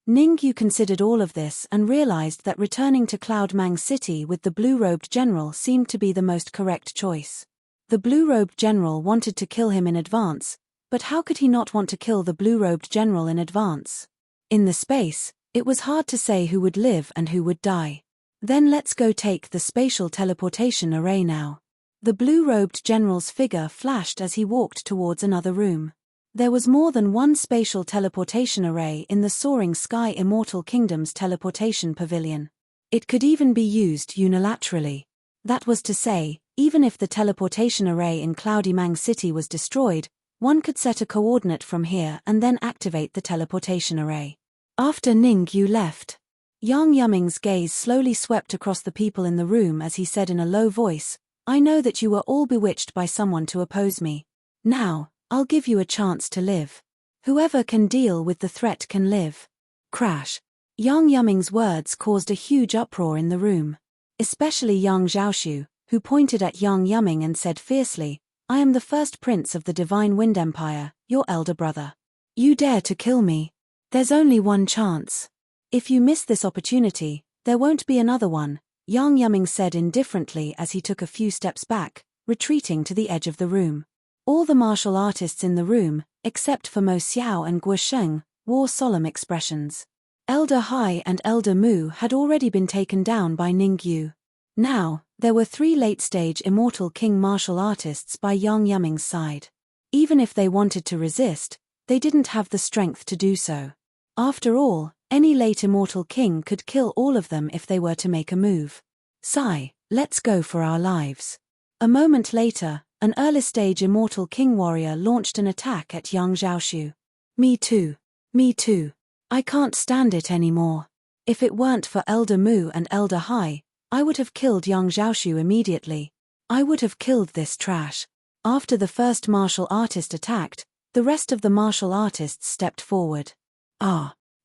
Ningyu considered all of this and realized that returning to Cloud Mang City with the blue-robed general seemed to be the most correct choice. The blue-robed general wanted to kill him in advance, but how could he not want to kill the blue-robed general in advance? In the space, it was hard to say who would live and who would die. Then let's go take the spatial teleportation array now. The blue-robed general's figure flashed as he walked towards another room. There was more than one spatial teleportation array in the Soaring Sky Immortal Kingdom's teleportation pavilion. It could even be used unilaterally. That was to say, even if the teleportation array in Cloudy Mang City was destroyed, one could set a coordinate from here and then activate the teleportation array. After Ningyu left, Yang Yuming's gaze slowly swept across the people in the room as he said in a low voice, I know that you were all bewitched by someone to oppose me. Now, I'll give you a chance to live. Whoever can deal with the threat can live. Crash. Yang Yuming's words caused a huge uproar in the room. Especially Yang Zhaoshu, who pointed at Yang Yuming and said fiercely, I am the first prince of the Divine Wind Empire, your elder brother. You dare to kill me? There's only one chance. If you miss this opportunity, there won't be another one, Yang Yuming said indifferently as he took a few steps back, retreating to the edge of the room. All the martial artists in the room, except for Mo Xiao and Guo Sheng, wore solemn expressions. Elder Hai and Elder Mu had already been taken down by Ningyu. Now, there were 3 late-stage Immortal King martial artists by Yang Yuming's side. Even if they wanted to resist, they didn't have the strength to do so. After all, any late Immortal King could kill all of them if they were to make a move. Sigh, let's go for our lives. A moment later, an early-stage Immortal King warrior launched an attack at Yang Zhaoshu. Me too. Me too. I can't stand it anymore. If it weren't for Elder Mu and Elder Hai, I would have killed Yang Zhaoshu immediately. I would have killed this trash. After the first martial artist attacked, the rest of the martial artists stepped forward.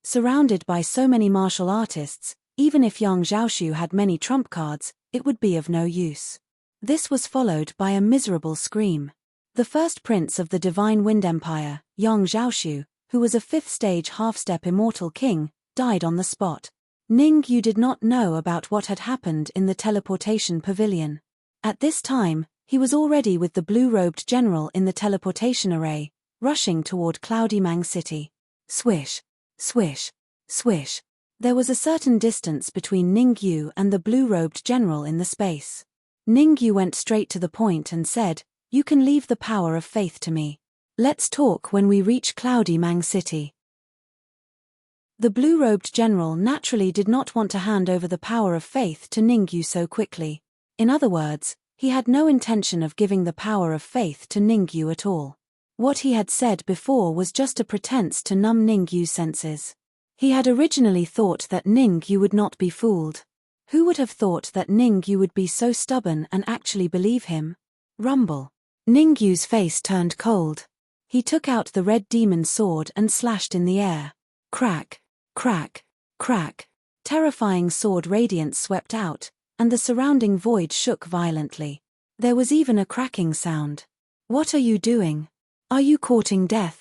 Surrounded by so many martial artists, even if Yang Zhaoshu had many trump cards, it would be of no use. This was followed by a miserable scream. The first prince of the Divine Wind Empire, Yang Zhaoshu, who was a 5th-stage half-step Immortal King, died on the spot. Ningyu did not know about what had happened in the teleportation pavilion. At this time, he was already with the blue-robed general in the teleportation array, rushing toward Cloudy Mang City. Swish, swish, swish. There was a certain distance between Ningyu and the blue-robed general in the space. Ningyu went straight to the point and said, you can leave the power of faith to me. Let's talk when we reach Cloudy Mang City. The blue-robed general naturally did not want to hand over the power of faith to Ningyu so quickly. In other words, he had no intention of giving the power of faith to Ningyu at all. What he had said before was just a pretense to numb Ningyu's senses. He had originally thought that Ningyu would not be fooled. Who would have thought that Ningyu would be so stubborn and actually believe him? Rumble. Ningyu's face turned cold. He took out the red demon sword and slashed in the air. Crack, crack, crack. Terrifying sword radiance swept out, and the surrounding void shook violently. There was even a cracking sound. What are you doing? Are you courting death?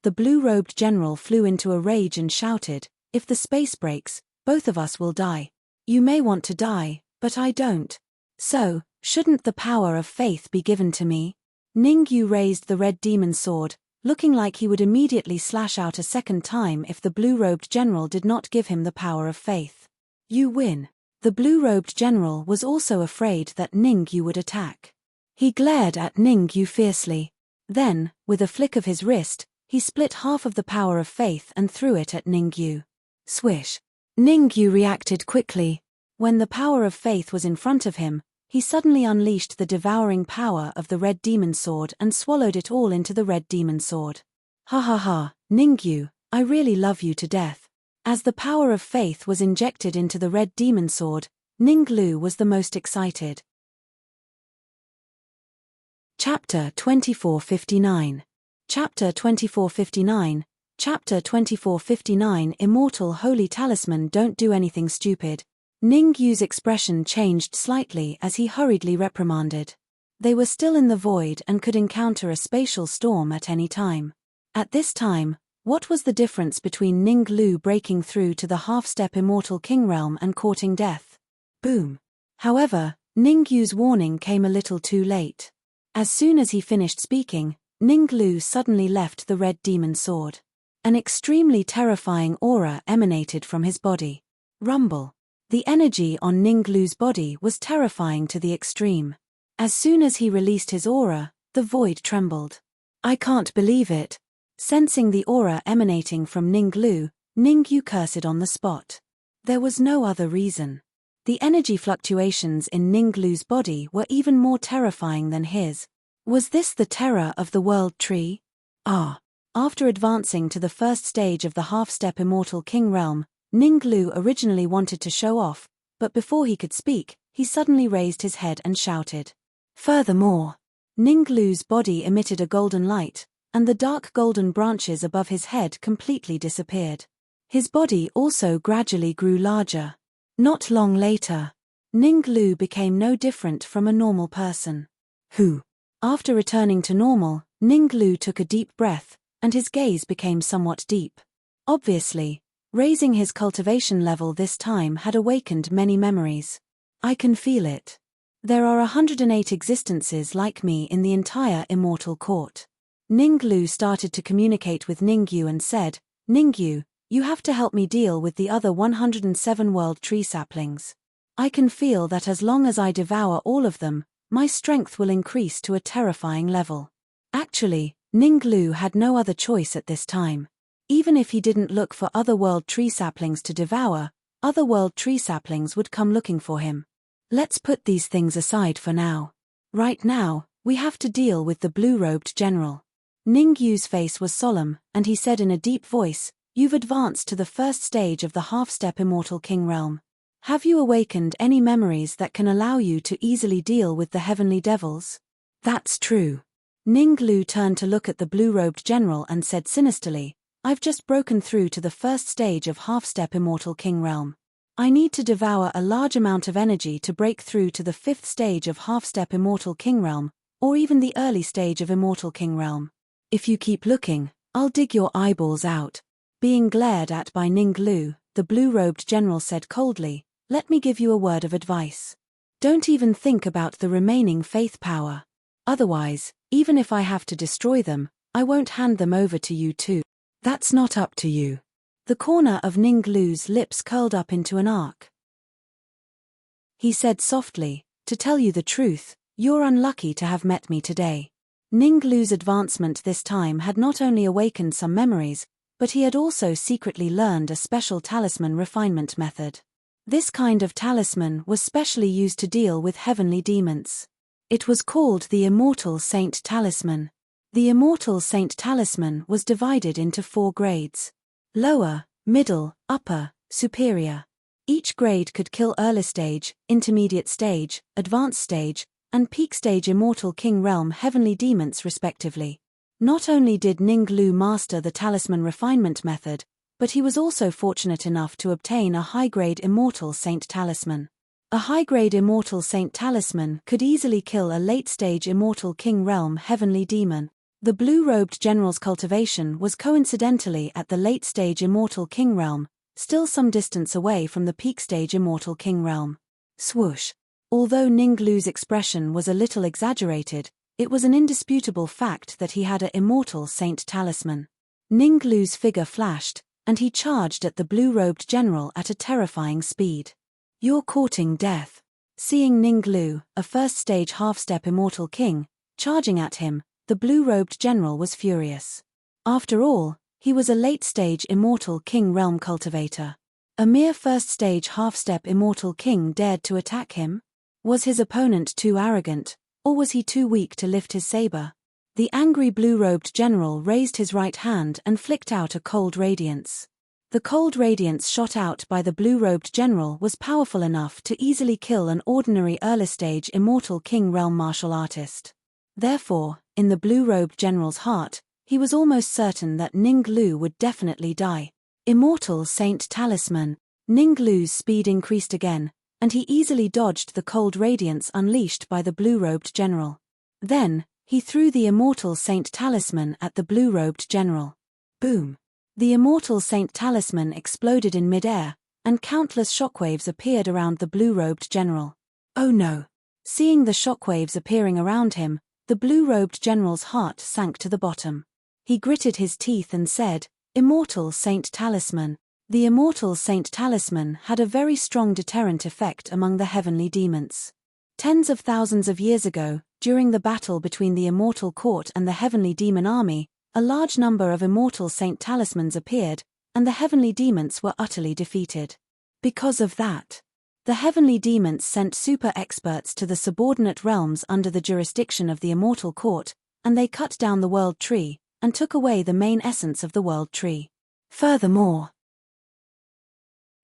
The blue-robed general flew into a rage and shouted, "If the space breaks, both of us will die. You may want to die, but I don't. So, shouldn't the power of faith be given to me?" Ningyu raised the red demon sword, looking like he would immediately slash out a second time if the blue-robed general did not give him the power of faith. You win. The blue-robed general was also afraid that Ningyu would attack. He glared at Ningyu fiercely. Then, with a flick of his wrist, he split half of the power of faith and threw it at Ningyu. Swish. Ningyu reacted quickly. When the power of faith was in front of him, he suddenly unleashed the devouring power of the red demon sword and swallowed it all into the red demon sword. Ha ha ha, Ningyu, I really love you to death. As the power of faith was injected into the red demon sword, Ninglu was the most excited. Chapter 2459. Chapter 2459. Chapter 2459. Immortal Holy Talisman. Don't do anything stupid. Ningyu's expression changed slightly as he hurriedly reprimanded. They were still in the void and could encounter a spatial storm at any time. At this time, what was the difference between Ninglu breaking through to the half-step immortal king realm and courting death? Boom. However, Ningyu's warning came a little too late. As soon as he finished speaking, Ninglu suddenly left the red demon sword. An extremely terrifying aura emanated from his body. Rumble. The energy on Ninglu's body was terrifying to the extreme. As soon as he released his aura, the void trembled. I can't believe it. Sensing the aura emanating from Ninglu, Ningyu cursed on the spot. There was no other reason. The energy fluctuations in Ninglu's body were even more terrifying than his. Was this the terror of the world tree? After advancing to the first stage of the half-step immortal king realm, Ninglu originally wanted to show off, but before he could speak, he suddenly raised his head and shouted. Furthermore, Ninglu's body emitted a golden light, and the dark golden branches above his head completely disappeared. His body also gradually grew larger. Not long later, Ninglu became no different from a normal person. After returning to normal, Ninglu took a deep breath, and his gaze became somewhat deep. Obviously, raising his cultivation level this time had awakened many memories. I can feel it. There are 108 existences like me in the entire immortal court. Ninglu started to communicate with Ningyu and said, Ningyu, you have to help me deal with the other 107 world tree saplings. I can feel that as long as I devour all of them, my strength will increase to a terrifying level. Actually, Ninglu had no other choice at this time. Even if he didn't look for other world tree saplings to devour, other world tree saplings would come looking for him. Let's put these things aside for now. Right now, we have to deal with the blue-robed general. Ningyu's face was solemn, and he said in a deep voice, You've advanced to the first stage of the half-step immortal king realm. Have you awakened any memories that can allow you to easily deal with the heavenly devils? That's true. Ninglu turned to look at the blue-robed general and said sinisterly, I've just broken through to the first stage of half-step immortal king realm. I need to devour a large amount of energy to break through to the fifth stage of half-step immortal king realm, or even the early stage of immortal king realm. If you keep looking, I'll dig your eyeballs out. Being glared at by Ninglu, the blue-robed general said coldly, Let me give you a word of advice. Don't even think about the remaining faith power. Otherwise, even if I have to destroy them, I won't hand them over to you too. That's not up to you. The corner of Ninglu's lips curled up into an arc. He said softly, To tell you the truth, you're unlucky to have met me today. Ninglu's advancement this time had not only awakened some memories, but he had also secretly learned a special talisman refinement method. This kind of talisman was specially used to deal with heavenly demons. It was called the Immortal Saint Talisman. The Immortal Saint Talisman was divided into 4 grades. Lower, middle, upper, superior. Each grade could kill early stage, intermediate stage, advanced stage, and peak stage immortal king realm heavenly demons respectively. Not only did Ning Lu master the talisman refinement method, but he was also fortunate enough to obtain a high-grade immortal saint talisman. A high-grade immortal saint talisman could easily kill a late-stage immortal king realm heavenly demon. The blue-robed general's cultivation was coincidentally at the late-stage immortal king realm, still some distance away from the peak-stage immortal king realm. Swoosh. Although Ning Lu's expression was a little exaggerated, it was an indisputable fact that he had an immortal saint talisman. Ning Lu's figure flashed, and he charged at the blue-robed general at a terrifying speed. "You're courting death." Seeing Ning Lu, a first-stage half-step immortal king, charging at him, the blue-robed general was furious. After all, he was a late-stage immortal king realm cultivator. A mere first-stage half-step immortal king dared to attack him? Was his opponent too arrogant, or was he too weak to lift his saber? The angry blue-robed general raised his right hand and flicked out a cold radiance. The cold radiance shot out by the blue-robed general was powerful enough to easily kill an ordinary early-stage immortal king realm martial artist. Therefore, in the blue-robed general's heart, he was almost certain that Ning Lu would definitely die. Immortal Saint Talisman. Ning Lu's speed increased again, and he easily dodged the cold radiance unleashed by the blue-robed general. Then, he threw the Immortal Saint Talisman at the blue-robed general. Boom! The Immortal Saint Talisman exploded in midair, and countless shockwaves appeared around the blue-robed general. Oh no! Seeing the shockwaves appearing around him, the blue-robed general's heart sank to the bottom. He gritted his teeth and said, "Immortal Saint Talisman." The Immortal Saint Talisman had a very strong deterrent effect among the heavenly demons. Tens of thousands of years ago, during the battle between the Immortal Court and the heavenly demon army, a large number of Immortal Saint Talismans appeared, and the heavenly demons were utterly defeated. Because of that, the heavenly demons sent super experts to the subordinate realms under the jurisdiction of the Immortal Court, and they cut down the world tree, and took away the main essence of the world tree. Furthermore,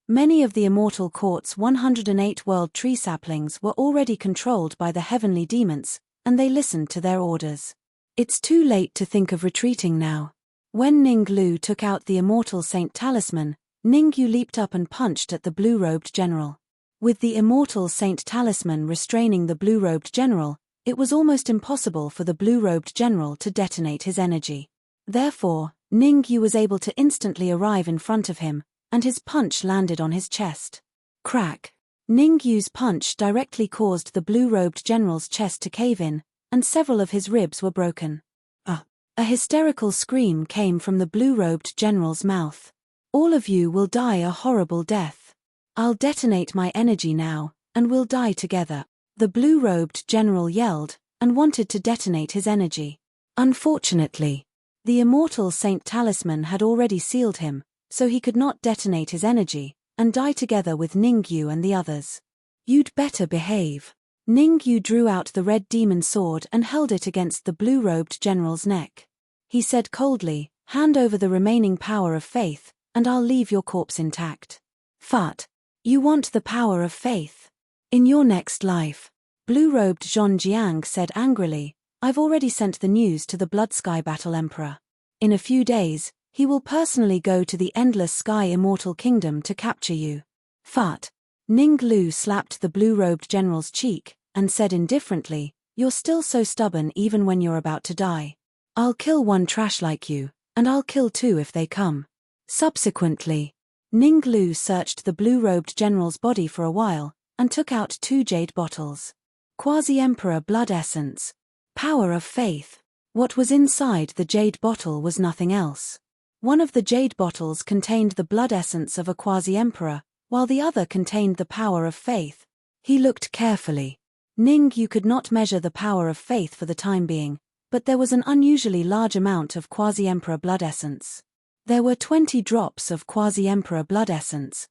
many of the Immortal Court's 108 world tree saplings were already controlled by the heavenly demons, and they listened to their orders. It's too late to think of retreating now. When Ning Lu took out the Immortal Saint Talisman, Ning Yu leaped up and punched at the blue-robed general. With the Immortal Saint Talisman restraining the blue-robed general, it was almost impossible for the blue-robed general to detonate his energy. Therefore, Ning Yu was able to instantly arrive in front of him, and his punch landed on his chest. Crack! Ning Yu's punch directly caused the blue-robed general's chest to cave in, and several of his ribs were broken. A hysterical scream came from the blue-robed general's mouth. "All of you will die a horrible death. I'll detonate my energy now, and we'll die together." The blue-robed general yelled, and wanted to detonate his energy. Unfortunately, the Immortal Saint Talisman had already sealed him, so he could not detonate his energy, and die together with Ning Yu and the others. "You'd better behave." Ning Yu drew out the red demon sword and held it against the blue-robed general's neck. He said coldly, "Hand over the remaining power of faith, and I'll leave your corpse intact." "Fut! You want the power of faith? In your next life?" Blue-robed Zhong Jiang said angrily, "I've already sent the news to the Blood Sky Battle Emperor. In a few days, he will personally go to the Endless Sky Immortal Kingdom to capture you." "Fut!" Ning Lu slapped the blue-robed general's cheek, and said indifferently, "You're still so stubborn even when you're about to die. I'll kill one trash like you, and I'll kill two if they come." Subsequently, Ning Lu searched the blue-robed general's body for a while, and took out 2 jade bottles. Quasi-Emperor Blood Essence. Power of Faith. What was inside the jade bottle was nothing else. One of the jade bottles contained the blood essence of a quasi-emperor, while the other contained the power of faith. He looked carefully. Ning Yu could not measure the power of faith for the time being, but there was an unusually large amount of quasi-emperor blood essence. There were 20 drops of quasi-emperor blood essence.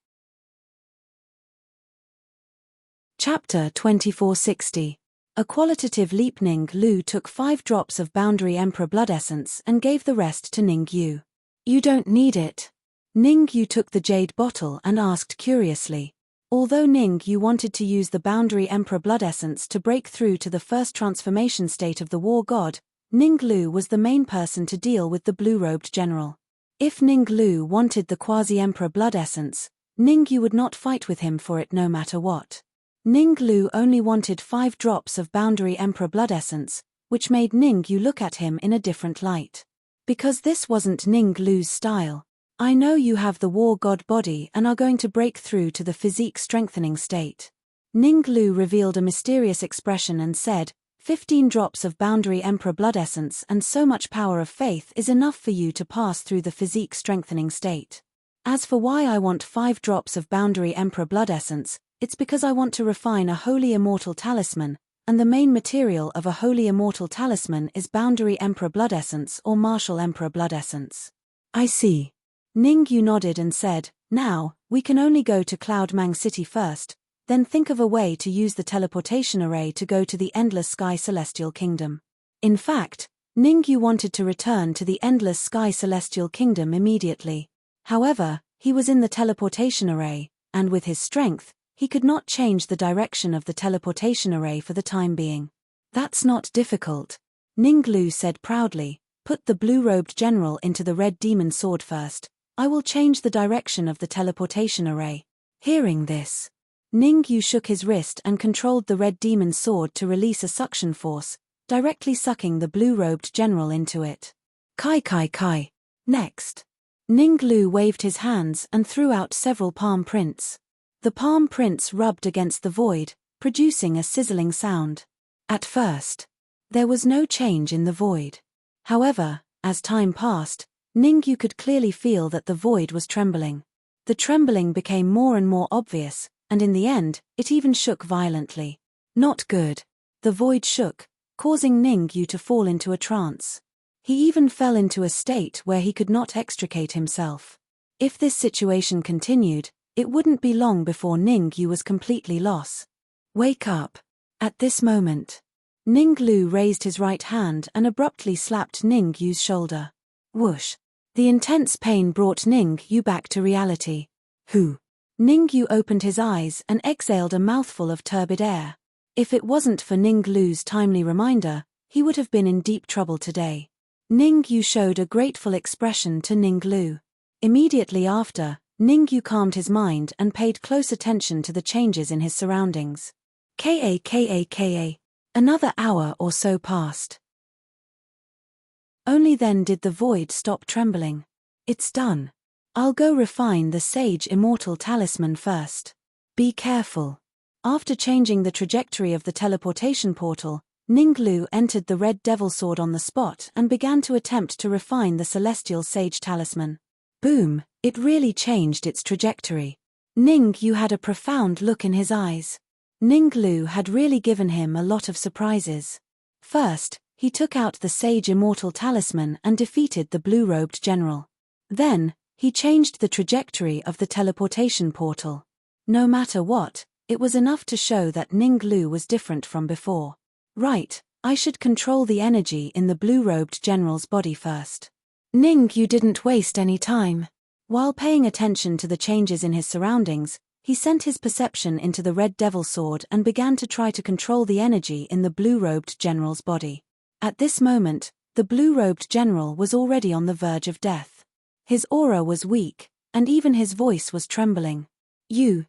Chapter 2460. A qualitative leap. Ning Lu took 5 drops of boundary emperor blood essence and gave the rest to Ning Yu. "You don't need it." Ningyu took the jade bottle and asked curiously. Although Ningyu wanted to use the Boundary Emperor blood essence to break through to the first transformation state of the war god, Ninglu was the main person to deal with the blue-robed general. If Ninglu wanted the quasi-emperor blood essence, Ningyu would not fight with him for it no matter what. Ninglu only wanted 5 drops of Boundary Emperor blood essence, which made Ningyu look at him in a different light. Because this wasn't Ninglu's style. I know you have the war god body and are going to break through to the physique strengthening state. Ninglu revealed a mysterious expression and said, 15 drops of Boundary Emperor blood essence and so much power of faith is enough for you to pass through the physique strengthening state. As for why I want 5 drops of Boundary Emperor blood essence, it's because I want to refine a holy immortal talisman, and the main material of a holy immortal talisman is Boundary Emperor blood essence or Martial Emperor blood essence. I see. Ningyu nodded and said, now, we can only go to Cloud Mang City first, then think of a way to use the teleportation array to go to the Endless Sky Celestial Kingdom. In fact, Ningyu wanted to return to the Endless Sky Celestial Kingdom immediately. However, he was in the teleportation array, and with his strength, he could not change the direction of the teleportation array for the time being. That's not difficult. Ninglu said proudly, put the blue-robed general into the red demon sword first. I will change the direction of the teleportation array. Hearing this, Ningyu shook his wrist and controlled the red demon sword to release a suction force, directly sucking the blue-robed general into it. Kai. Next. Ninglu waved his hands and threw out several palm prints. The palm prints rubbed against the void, producing a sizzling sound. At first, there was no change in the void. However, as time passed, Ningyu could clearly feel that the void was trembling. The trembling became more and more obvious, and in the end, it even shook violently. Not good. The void shook, causing Ningyu to fall into a trance. He even fell into a state where he could not extricate himself. If this situation continued, it wouldn't be long before Ningyu was completely lost. Wake up. At this moment, Ninglu raised his right hand and abruptly slapped Ningyu's shoulder. Whoosh. The intense pain brought Ningyu back to reality. Who? Ningyu opened his eyes and exhaled a mouthful of turbid air. If it wasn't for Ninglu's timely reminder, he would have been in deep trouble today. Ningyu showed a grateful expression to Ninglu. Immediately after, Ningyu calmed his mind and paid close attention to the changes in his surroundings. Ka. Another hour or so passed. Only then did the void stop trembling. It's done. I'll go refine the Sage Immortal Talisman first. Be careful. After changing the trajectory of the teleportation portal, Ninglu entered the Red Devil Sword on the spot and began to attempt to refine the Celestial Sage Talisman. Boom, it really changed its trajectory. Ningyu had a profound look in his eyes. Ninglu had really given him a lot of surprises. First, he took out the Sage Immortal Talisman and defeated the blue-robed general. Then, he changed the trajectory of the teleportation portal. No matter what, it was enough to show that Ninglu was different from before. Right, I should control the energy in the blue-robed general's body first. Ningyu didn't waste any time. While paying attention to the changes in his surroundings, he sent his perception into the Red Devil Sword and began to try to control the energy in the blue-robed general's body. At this moment, the blue-robed general was already on the verge of death. His aura was weak, and even his voice was trembling. You,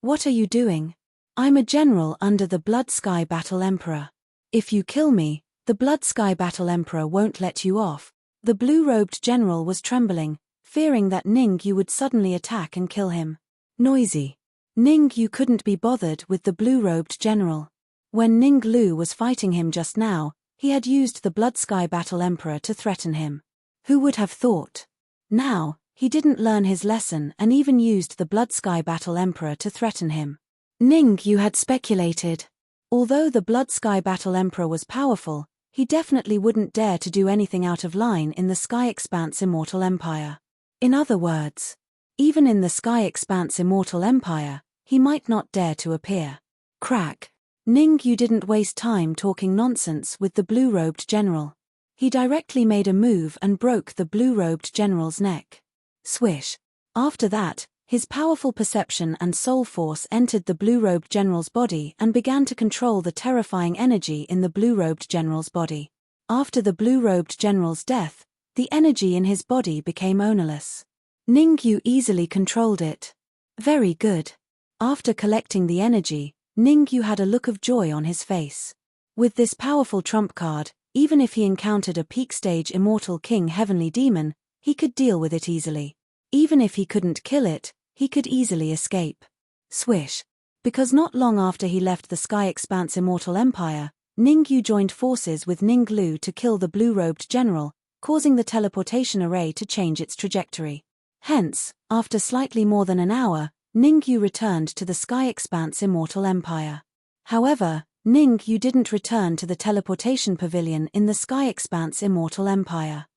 what are you doing? I'm a general under the Blood Sky Battle Emperor. If you kill me, the Blood Sky Battle Emperor won't let you off. The blue-robed general was trembling, fearing that Ningyu would suddenly attack and kill him. Noisy. Ningyu couldn't be bothered with the blue-robed general. When Ninglu was fighting him just now, he had used the Blood Sky Battle Emperor to threaten him. Who would have thought? Now, he didn't learn his lesson and even used the Blood Sky Battle Emperor to threaten him. Ningyu had speculated. Although the Blood Sky Battle Emperor was powerful, he definitely wouldn't dare to do anything out of line in the Sky Expanse Immortal Empire. In other words, even in the Sky Expanse Immortal Empire, he might not dare to appear. Crack. Ningyu didn't waste time talking nonsense with the blue-robed general. He directly made a move and broke the blue-robed general's neck. Swish. After that, his powerful perception and soul force entered the blue-robed general's body and began to control the terrifying energy in the blue-robed general's body. After the blue-robed general's death, the energy in his body became ownerless. Ningyu easily controlled it. Very good. After collecting the energy, Ningyu had a look of joy on his face. With this powerful trump card, even if he encountered a peak-stage immortal king heavenly demon, he could deal with it easily. Even if he couldn't kill it, he could easily escape. Swish. Because not long after he left the Sky Expanse Immortal Empire, Ningyu joined forces with Ninglu to kill the blue-robed general, causing the teleportation array to change its trajectory. Hence, after slightly more than an hour, Ningyu returned to the Sky Expanse Immortal Empire. However, Ningyu didn't return to the teleportation pavilion in the Sky Expanse Immortal Empire.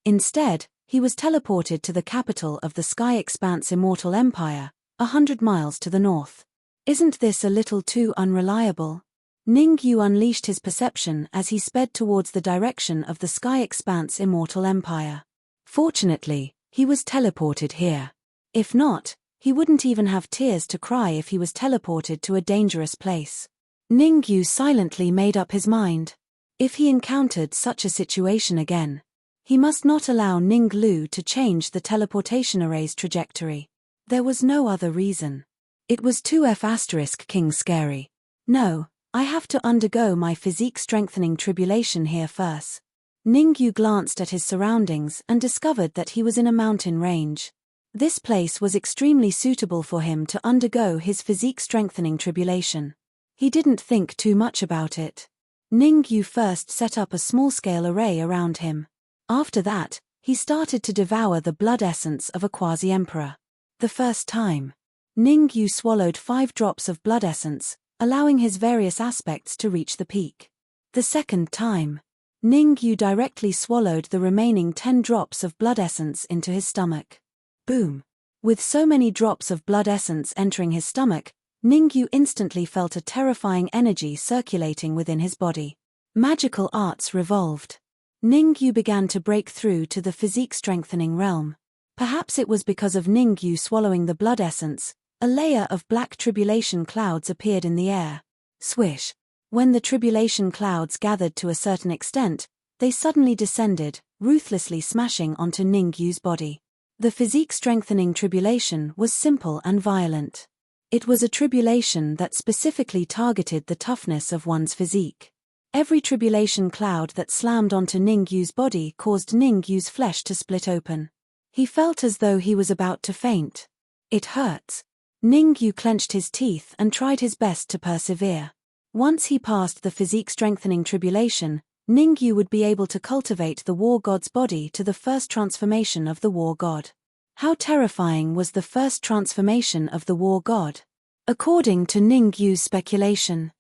Instead, he was teleported to the capital of the Sky Expanse Immortal Empire, 100 miles to the north. Isn't this a little too unreliable? Ningyu unleashed his perception as he sped towards the direction of the Sky Expanse Immortal Empire. Fortunately, he was teleported here. If not, he wouldn't even have tears to cry if he was teleported to a dangerous place. Ningyu silently made up his mind. If he encountered such a situation again, he must not allow Ninglu to change the teleportation array's trajectory. There was no other reason. It was too King scary. No, I have to undergo my physique-strengthening tribulation here first. Ningyu glanced at his surroundings and discovered that he was in a mountain range. This place was extremely suitable for him to undergo his physique-strengthening tribulation. He didn't think too much about it. Ningyu first set up a small-scale array around him. After that, he started to devour the blood essence of a quasi-emperor. The first time, Ningyu swallowed 5 drops of blood essence, allowing his various aspects to reach the peak. The second time, Ningyu directly swallowed the remaining 10 drops of blood essence into his stomach. Boom! With so many drops of blood essence entering his stomach, Ningyu instantly felt a terrifying energy circulating within his body. Magical arts revolved. Ningyu began to break through to the physique-strengthening realm. Perhaps it was because of Ningyu swallowing the blood essence, a layer of black tribulation clouds appeared in the air. Swish! When the tribulation clouds gathered to a certain extent, they suddenly descended, ruthlessly smashing onto Ningyu's body. The physique-strengthening tribulation was simple and violent. It was a tribulation that specifically targeted the toughness of one's physique. Every tribulation cloud that slammed onto Ningyu's body caused Ningyu's flesh to split open. He felt as though he was about to faint. It hurts. Ningyu clenched his teeth and tried his best to persevere. Once he passed the physique-strengthening tribulation, Ningyu would be able to cultivate the war god's body to the first transformation of the war god. How terrifying was the first transformation of the war god? According to Ningyu's speculation.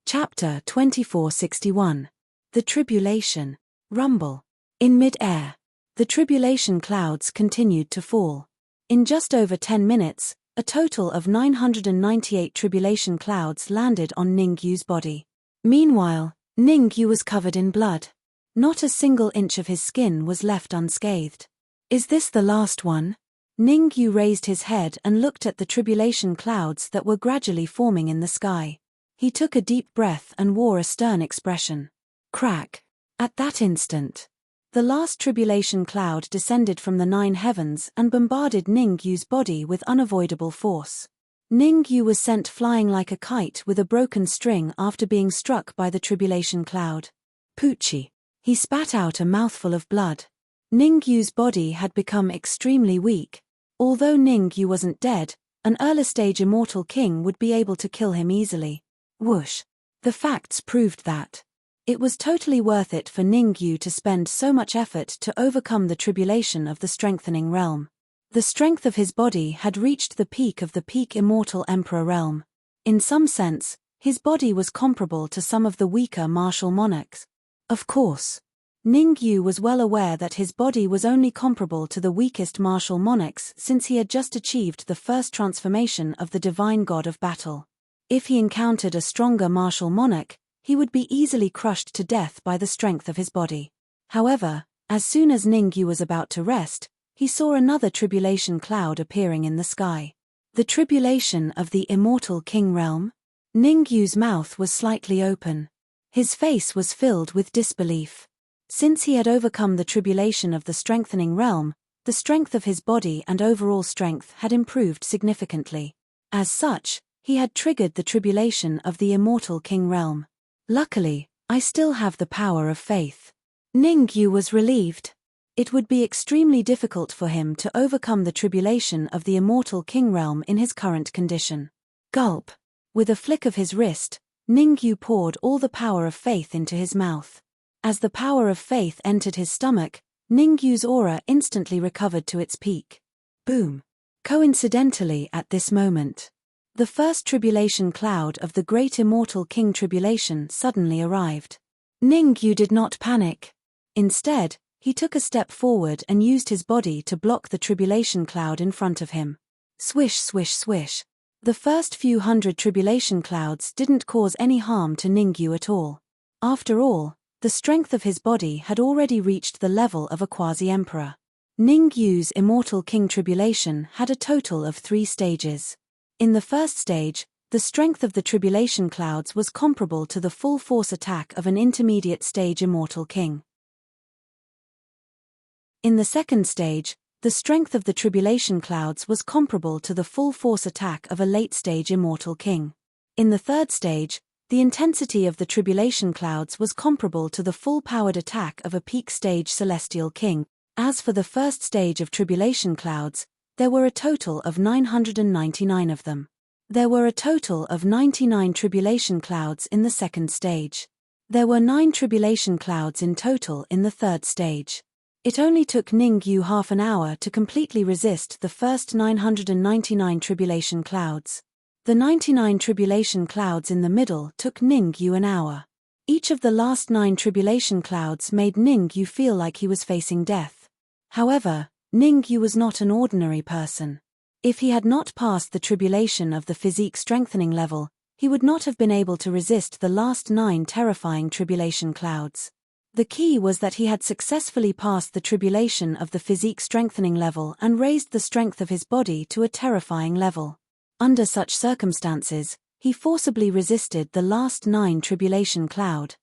Chapter 2461. The Tribulation. Rumble. In mid-air, the tribulation clouds continued to fall. In just over 10 minutes, a total of 998 tribulation clouds landed on Ningyu's body. Meanwhile, Ningyu was covered in blood. Not a single inch of his skin was left unscathed. Is this the last one? Ningyu raised his head and looked at the tribulation clouds that were gradually forming in the sky. He took a deep breath and wore a stern expression. Crack! At that instant, the last tribulation cloud descended from the 9 heavens and bombarded Ningyu's body with unavoidable force. Ningyu was sent flying like a kite with a broken string after being struck by the tribulation cloud. Poochie! He spat out a mouthful of blood. Ningyu's body had become extremely weak. Although Ningyu wasn't dead, an early-stage immortal king would be able to kill him easily. Whoosh! The facts proved that. It was totally worth it for Ningyu to spend so much effort to overcome the tribulation of the strengthening realm. The strength of his body had reached the peak of the peak immortal emperor realm. In some sense, his body was comparable to some of the weaker martial monarchs. Of course, Ningyu was well aware that his body was only comparable to the weakest martial monarchs since he had just achieved the first transformation of the divine god of battle. If he encountered a stronger martial monarch, he would be easily crushed to death by the strength of his body. However, as soon as Ningyu was about to rest, he saw another tribulation cloud appearing in the sky. The tribulation of the immortal king realm? Ningyu's mouth was slightly open. His face was filled with disbelief. Since he had overcome the tribulation of the strengthening realm, the strength of his body and overall strength had improved significantly. As such, he had triggered the tribulation of the immortal king realm. Luckily, I still have the power of faith. Ningyu was relieved. It would be extremely difficult for him to overcome the tribulation of the immortal king realm in his current condition. Gulp. With a flick of his wrist, Ningyu poured all the power of faith into his mouth. As the power of faith entered his stomach, Ningyu's aura instantly recovered to its peak. Boom. Coincidentally at this moment, the first tribulation cloud of the great immortal king tribulation suddenly arrived. Ningyu did not panic. Instead, he took a step forward and used his body to block the tribulation cloud in front of him. Swish, swish, swish. The first few hundred tribulation clouds didn't cause any harm to Ningyu at all. After all, the strength of his body had already reached the level of a quasi-emperor. Ningyu's immortal king tribulation had a total of 3 stages. In the first stage, the strength of the tribulation clouds was comparable to the full force attack of an intermediate stage immortal king. In the second stage, the strength of the tribulation clouds was comparable to the full force attack of a late-stage immortal king. In the third stage, the intensity of the tribulation clouds was comparable to the full-powered attack of a peak-stage celestial king. As for the first stage of tribulation clouds, there were a total of 999 of them. There were a total of 99 tribulation clouds in the second stage. There were 9 tribulation clouds in total in the third stage. It only took Ningyu half an hour to completely resist the first 999 tribulation clouds. The 99 tribulation clouds in the middle took Ningyu an hour. Each of the last 9 tribulation clouds made Ningyu feel like he was facing death. However, Ningyu was not an ordinary person. If he had not passed the tribulation of the physique strengthening level, he would not have been able to resist the last 9 terrifying tribulation clouds. The key was that he had successfully passed the tribulation of the physique strengthening level and raised the strength of his body to a terrifying level. Under such circumstances, he forcibly resisted the last 9 tribulation cloud.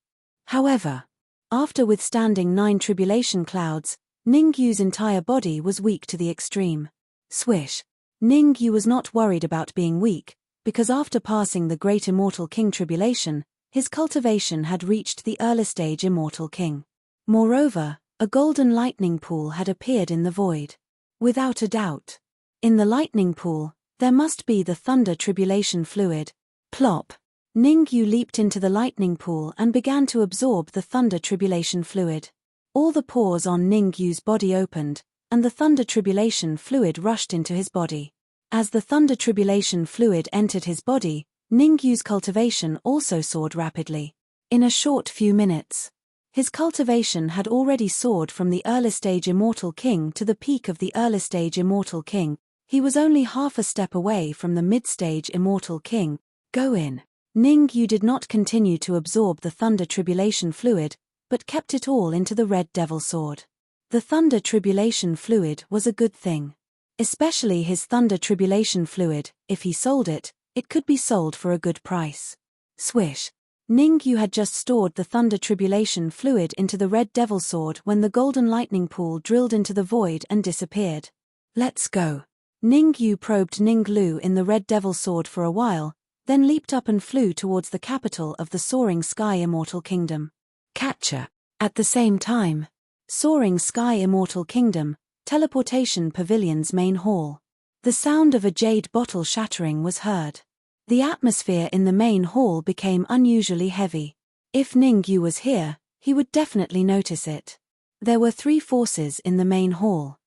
However, after withstanding 9 tribulation clouds, Ningyu's entire body was weak to the extreme. Swish. Ningyu was not worried about being weak, because after passing the great immortal king tribulation, his cultivation had reached the early stage immortal king. Moreover, a golden lightning pool had appeared in the void. Without a doubt. In the lightning pool, there must be the thunder tribulation fluid. Plop. Ningyu leaped into the lightning pool and began to absorb the thunder tribulation fluid. All the pores on Ningyu's body opened, and the thunder tribulation fluid rushed into his body. As the thunder tribulation fluid entered his body, Ningyu's cultivation also soared rapidly. In a short few minutes, his cultivation had already soared from the early stage immortal king to the peak of the early stage immortal king. He was only half a step away from the mid-stage immortal king. Go in. Ningyu did not continue to absorb the thunder tribulation fluid, but kept it all into the red devil sword. The thunder tribulation fluid was a good thing. Especially his thunder tribulation fluid. If he sold it, it could be sold for a good price. Swish. Ningyu had just stored the thunder tribulation fluid into the red devil sword when the golden lightning pool drilled into the void and disappeared. Let's go. Ningyu probed Ninglu in the red devil sword for a while, then leaped up and flew towards the capital of the soaring sky immortal kingdom. Catcher. At the same time, soaring sky immortal kingdom, teleportation pavilion's main hall. The sound of a jade bottle shattering was heard. The atmosphere in the main hall became unusually heavy. If Ningyu was here, he would definitely notice it. There were 3 forces in the main hall.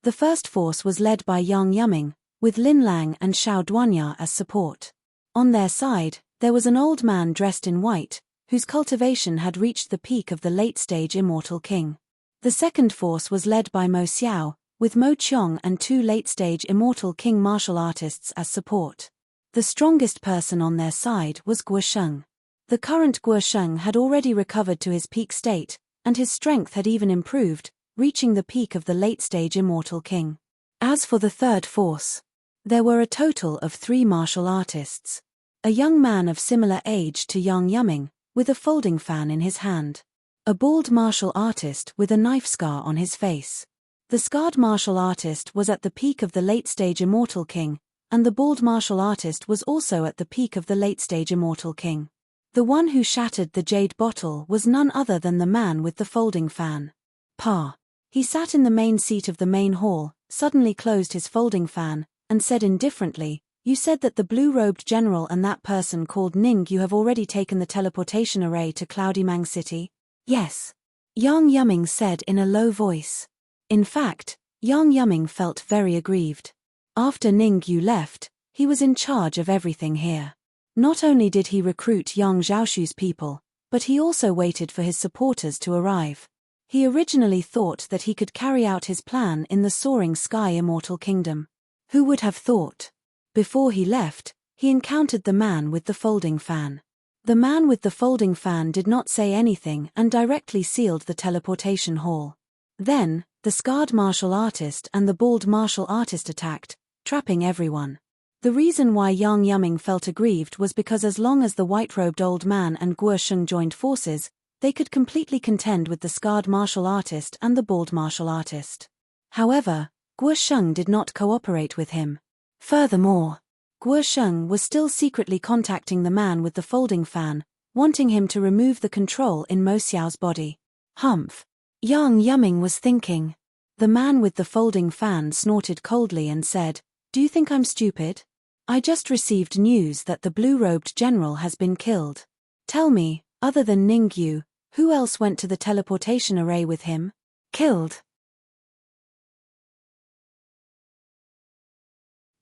The first force was led by Yang Yuming, with Lin Lang and Xiao Duanya as support. On their side, there was an old man dressed in white, whose cultivation had reached the peak of the late-stage immortal king. The second force was led by Mo Xiao, with Mo Qiong and 2 late-stage immortal king martial artists as support. The strongest person on their side was Guosheng. The current Guosheng had already recovered to his peak state, and his strength had even improved, reaching the peak of the late-stage Immortal King. As for the third force, there were a total of 3 martial artists. A young man of similar age to Yang Yuming, with a folding fan in his hand. A bald martial artist with a knife scar on his face. The scarred martial artist was at the peak of the late-stage Immortal King, and the bald martial artist was also at the peak of the late-stage Immortal King. The one who shattered the jade bottle was none other than the man with the folding fan. Pa. He sat in the main seat of the main hall, suddenly closed his folding fan, and said indifferently, "You said that the blue-robed general and that person called Ning Yu have already taken the teleportation array to Cloudy Mang City?" "Yes," Yang Yuming said in a low voice. In fact, Yang Yuming felt very aggrieved. After Ning Yu left, he was in charge of everything here. Not only did he recruit Yang Zhaoshu's people, but he also waited for his supporters to arrive. He originally thought that he could carry out his plan in the soaring sky Immortal Kingdom. Who would have thought? Before he left, he encountered the man with the folding fan. The man with the folding fan did not say anything and directly sealed the teleportation hall. Then, the scarred martial artist and the bald martial artist attacked, trapping everyone. The reason why Yang Yuming felt aggrieved was because as long as the white-robed old man and Guosheng joined forces, they could completely contend with the scarred martial artist and the bald martial artist. However, Guosheng did not cooperate with him. Furthermore, Guosheng was still secretly contacting the man with the folding fan, wanting him to remove the control in Mo Xiao's body. Humph. Yang Yuming was thinking. The man with the folding fan snorted coldly and said, "Do you think I'm stupid? I just received news that the blue-robed general has been killed. Tell me, other than Ning Yu, who else went to the teleportation array with him?" Killed.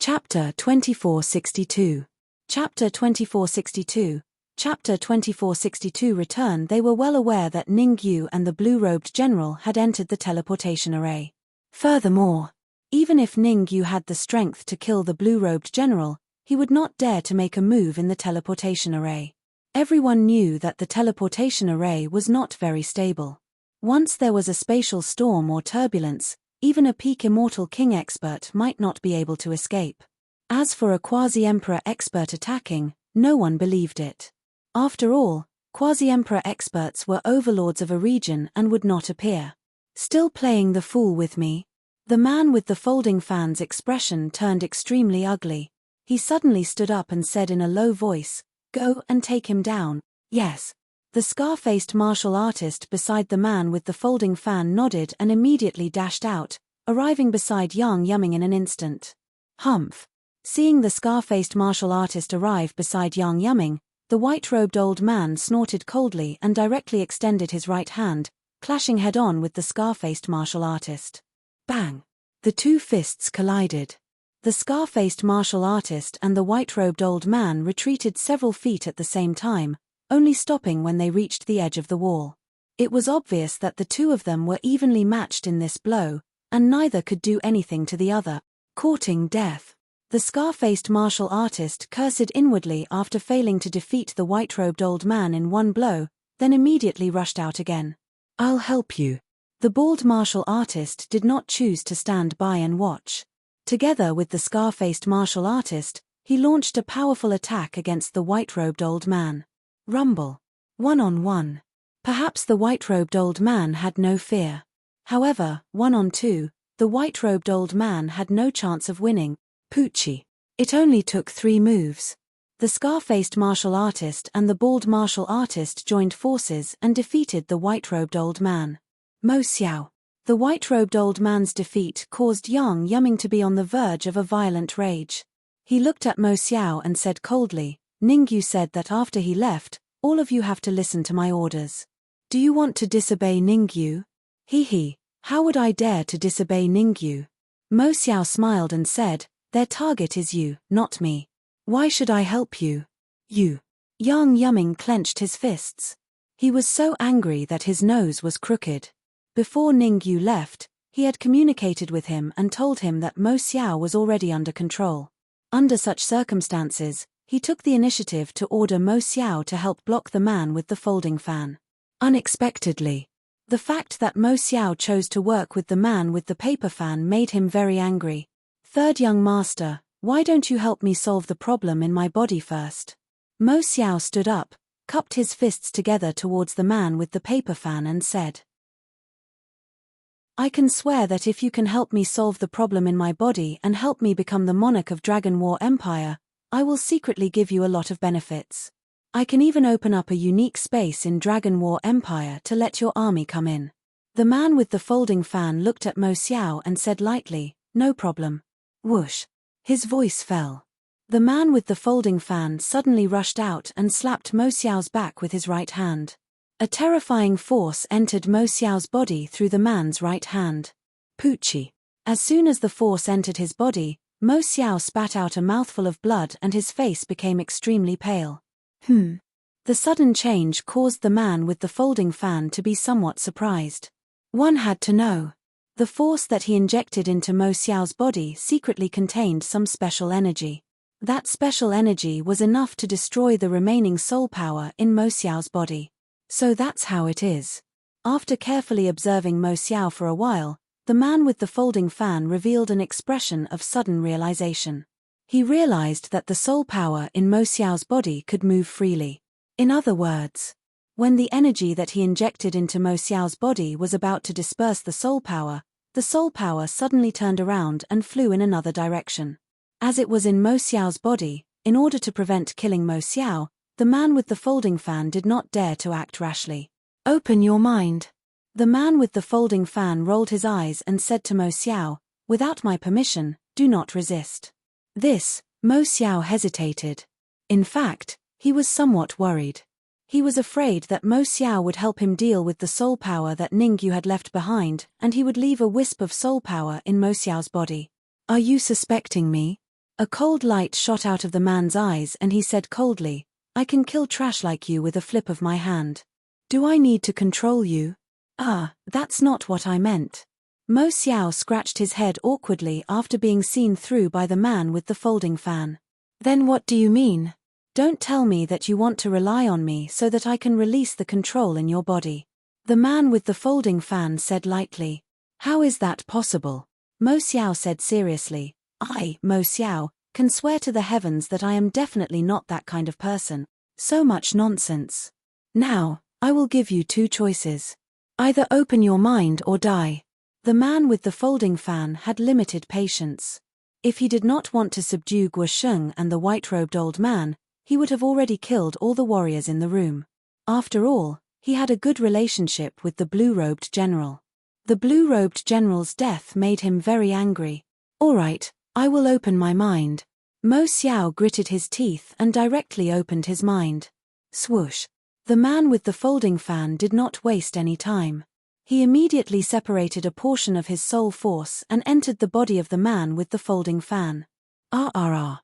Chapter 2462. Chapter 2462. Chapter 2462 Return. They were well aware that Ning Yu and the blue-robed general had entered the teleportation array. Furthermore, even if Ning Yu had the strength to kill the blue-robed general, he would not dare to make a move in the teleportation array. Everyone knew that the teleportation array was not very stable. Once there was a spatial storm or turbulence, even a peak Immortal King expert might not be able to escape. As for a quasi-emperor expert attacking, no one believed it. After all, quasi-emperor experts were overlords of a region and would not appear. Still playing the fool with me? The man with the folding fan's expression turned extremely ugly. He suddenly stood up and said in a low voice, "Go and take him down." "Yes." The scar-faced martial artist beside the man with the folding fan nodded and immediately dashed out, arriving beside Yang Yuming in an instant. Humph. Seeing the scar-faced martial artist arrive beside Yang Yuming, the white-robed old man snorted coldly and directly extended his right hand, clashing head-on with the scar-faced martial artist. Bang! The two fists collided. The scar-faced martial artist and the white-robed old man retreated several feet at the same time, only stopping when they reached the edge of the wall. It was obvious that the two of them were evenly matched in this blow, and neither could do anything to the other, courting death. The scar-faced martial artist cursed inwardly after failing to defeat the white-robed old man in one blow, then immediately rushed out again. "I'll help you." The bald martial artist did not choose to stand by and watch. Together with the scar-faced martial artist, he launched a powerful attack against the white-robed old man. Rumble. 1-on-1. Perhaps the white-robed old man had no fear. However, 1-on-2, the white-robed old man had no chance of winning. Poochie. It only took 3 moves. The scar-faced martial artist and the bald martial artist joined forces and defeated the white-robed old man. Mo Xiao. The white-robed old man's defeat caused Yang Yuming to be on the verge of a violent rage. He looked at Mo Xiao and said coldly, "Ning Yu said that after he left, all of you have to listen to my orders. Do you want to disobey Ning Yu?" He, how would I dare to disobey Ning Yu? Mo Xiao smiled and said, "Their target is you, not me. Why should I help you?" "You." Yang Yuming clenched his fists. He was so angry that his nose was crooked. Before Ning Yu left, he had communicated with him and told him that Mo Xiao was already under control. Under such circumstances, he took the initiative to order Mo Xiao to help block the man with the folding fan. Unexpectedly, the fact that Mo Xiao chose to work with the man with the paper fan made him very angry. "Third young master, why don't you help me solve the problem in my body first?" Mo Xiao stood up, cupped his fists together towards the man with the paper fan and said, "I can swear that if you can help me solve the problem in my body and help me become the monarch of Dragon War Empire, I will secretly give you a lot of benefits. I can even open up a unique space in Dragon War Empire to let your army come in." The man with the folding fan looked at Mo Xiao and said lightly, "No problem." Whoosh! His voice fell. The man with the folding fan suddenly rushed out and slapped Mo Xiao's back with his right hand. A terrifying force entered Mo Xiao's body through the man's right hand. Poochie. As soon as the force entered his body, Mo Xiao spat out a mouthful of blood and his face became extremely pale. The sudden change caused the man with the folding fan to be somewhat surprised. One had to know. The force that he injected into Mo Xiao's body secretly contained some special energy. That special energy was enough to destroy the remaining soul power in Mo Xiao's body. So that's how it is. After carefully observing Mo Xiao for a while, the man with the folding fan revealed an expression of sudden realization. He realized that the soul power in Mo Xiao's body could move freely. In other words, when the energy that he injected into Mo Xiao's body was about to disperse the soul power suddenly turned around and flew in another direction. As it was in Mo Xiao's body, in order to prevent killing Mo Xiao, the man with the folding fan did not dare to act rashly. "Open your mind." The man with the folding fan rolled his eyes and said to Mo Xiao, "Without my permission, do not resist." This, Mo Xiao hesitated. In fact, he was somewhat worried. He was afraid that Mo Xiao would help him deal with the soul power that Ningyu had left behind, and he would leave a wisp of soul power in Mo Xiao's body. "Are you suspecting me?" A cold light shot out of the man's eyes and he said coldly, "I can kill trash like you with a flip of my hand. Do I need to control you?" That's not what I meant." Mo Xiao scratched his head awkwardly after being seen through by the man with the folding fan. "Then what do you mean? Don't tell me that you want to rely on me so that I can release the control in your body." The man with the folding fan said lightly. "How is that possible?" Mo Xiao said seriously. "I, Mo Xiao, can swear to the heavens that I am definitely not that kind of person. So much nonsense. Now, I will give you two choices. Either open your mind or die." The man with the folding fan had limited patience. If he did not want to subdue Guosheng and the white-robed old man, he would have already killed all the warriors in the room. After all, he had a good relationship with the blue-robed general. The blue-robed general's death made him very angry. "All right, I will open my mind." Mo Xiao gritted his teeth and directly opened his mind. Swoosh. The man with the folding fan did not waste any time. He immediately separated a portion of his soul force and entered the body of the man with the folding fan. The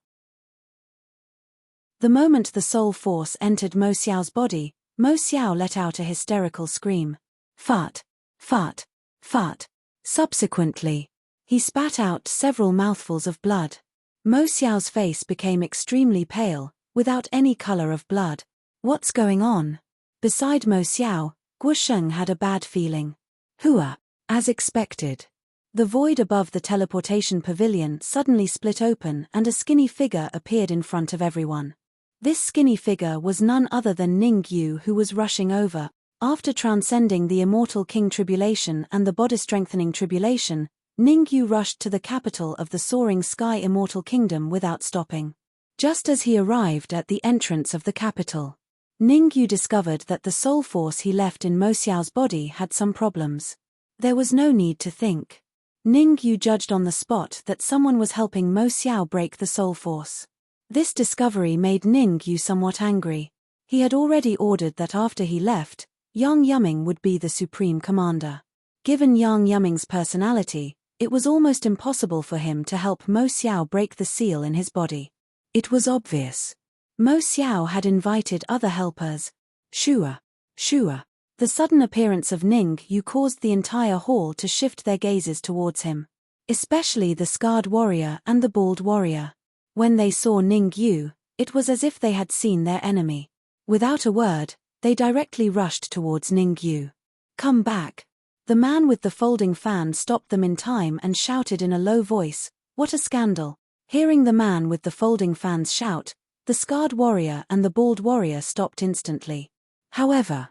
moment the soul force entered Mo Xiao's body, Mo Xiao let out a hysterical scream. Fart, fart, fart. Subsequently, he spat out several mouthfuls of blood. Mo Xiao's face became extremely pale, without any color of blood. What's going on? Beside Mo Xiao, Guosheng had a bad feeling. Hua. As expected. The void above the teleportation pavilion suddenly split open and a skinny figure appeared in front of everyone. This skinny figure was none other than Ningyu, who was rushing over. After transcending the Immortal King Tribulation and the Body-Strengthening Tribulation, Ningyu rushed to the capital of the Soaring Sky Immortal Kingdom without stopping. Just as he arrived at the entrance of the capital, Ningyu discovered that the soul force he left in Mo Xiao's body had some problems. There was no need to think. Ningyu judged on the spot that someone was helping Mo Xiao break the soul force. This discovery made Ningyu somewhat angry. He had already ordered that after he left, Yang Yuming would be the supreme commander. Given Yang Yuming's personality, it was almost impossible for him to help Mo Xiao break the seal in his body. It was obvious. Mo Xiao had invited other helpers. Shua. The sudden appearance of Ningyu caused the entire hall to shift their gazes towards him. Especially the scarred warrior and the bald warrior. When they saw Ning Yu, it was as if they had seen their enemy. Without a word, they directly rushed towards Ning Yu. "Come back!" The man with the folding fan stopped them in time and shouted in a low voice, "What a scandal!" Hearing the man with the folding fans shout, the scarred warrior and the bald warrior stopped instantly. However,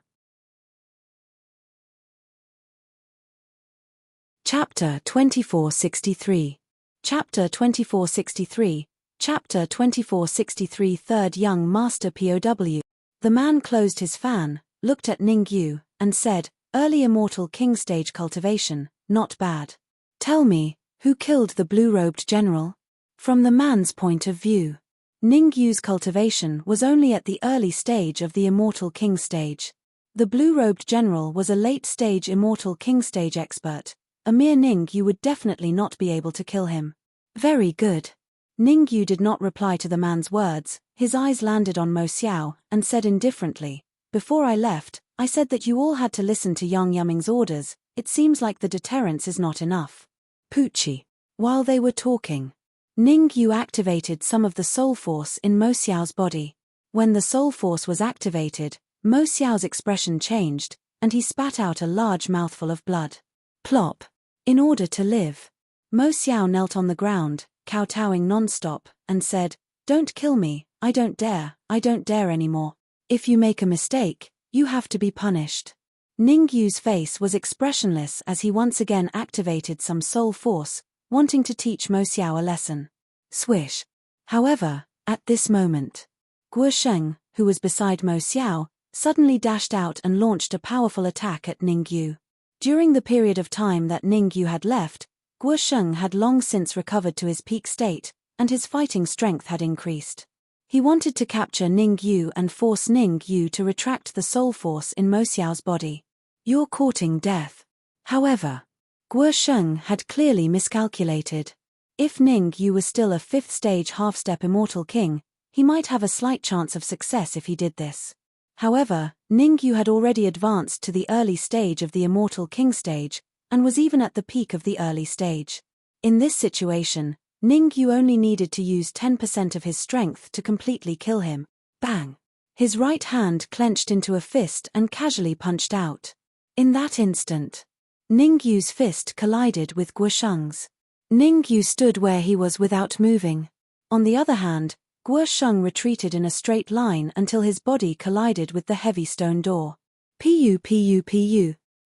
Chapter 2463. Chapter 2463. Chapter 2463. Third Young Master POW. The man closed his fan, looked at Ning Yu, and said, "Early Immortal King stage cultivation, not bad. Tell me, who killed the blue-robed general?" From the man's point of view, Ning Yu's cultivation was only at the early stage of the Immortal King stage. The blue-robed general was a late-stage Immortal King stage expert. A mere Ning Yu would definitely not be able to kill him. Very good. Ning Yu did not reply to the man's words. His eyes landed on Mo Xiao, and said indifferently, "Before I left, I said that you all had to listen to Yang Yuming's orders. It seems like the deterrence is not enough." Poochie. While they were talking, Ning Yu activated some of the soul force in Mo Xiao's body. When the soul force was activated, Mo Xiao's expression changed, and he spat out a large mouthful of blood. Plop. In order to live, Mo Xiao knelt on the ground, kowtowing non-stop, and said, "Don't kill me, I don't dare anymore. If you make a mistake, you have to be punished." Ning Yu's face was expressionless as he once again activated some soul force, wanting to teach Mo Xiao a lesson. Swish. However, at this moment, Guo Sheng, who was beside Mo Xiao, suddenly dashed out and launched a powerful attack at Ning Yu. During the period of time that Ning Yu had left, Guo Sheng had long since recovered to his peak state, and his fighting strength had increased. He wanted to capture Ning Yu and force Ning Yu to retract the soul force in Mo Xiao's body. "You're courting death." However, Guo Sheng had clearly miscalculated. If Ning Yu was still a 5th stage half-step Immortal King, he might have a slight chance of success if he did this. However, Ning Yu had already advanced to the early stage of the Immortal King stage, and was even at the peak of the early stage. In this situation, Ning Yu only needed to use 10% of his strength to completely kill him. Bang! His right hand clenched into a fist and casually punched out. In that instant, Ning Yu's fist collided with Guo Sheng's. Ning Yu stood where he was without moving. On the other hand, Guo Sheng retreated in a straight line until his body collided with the heavy stone door. Pu.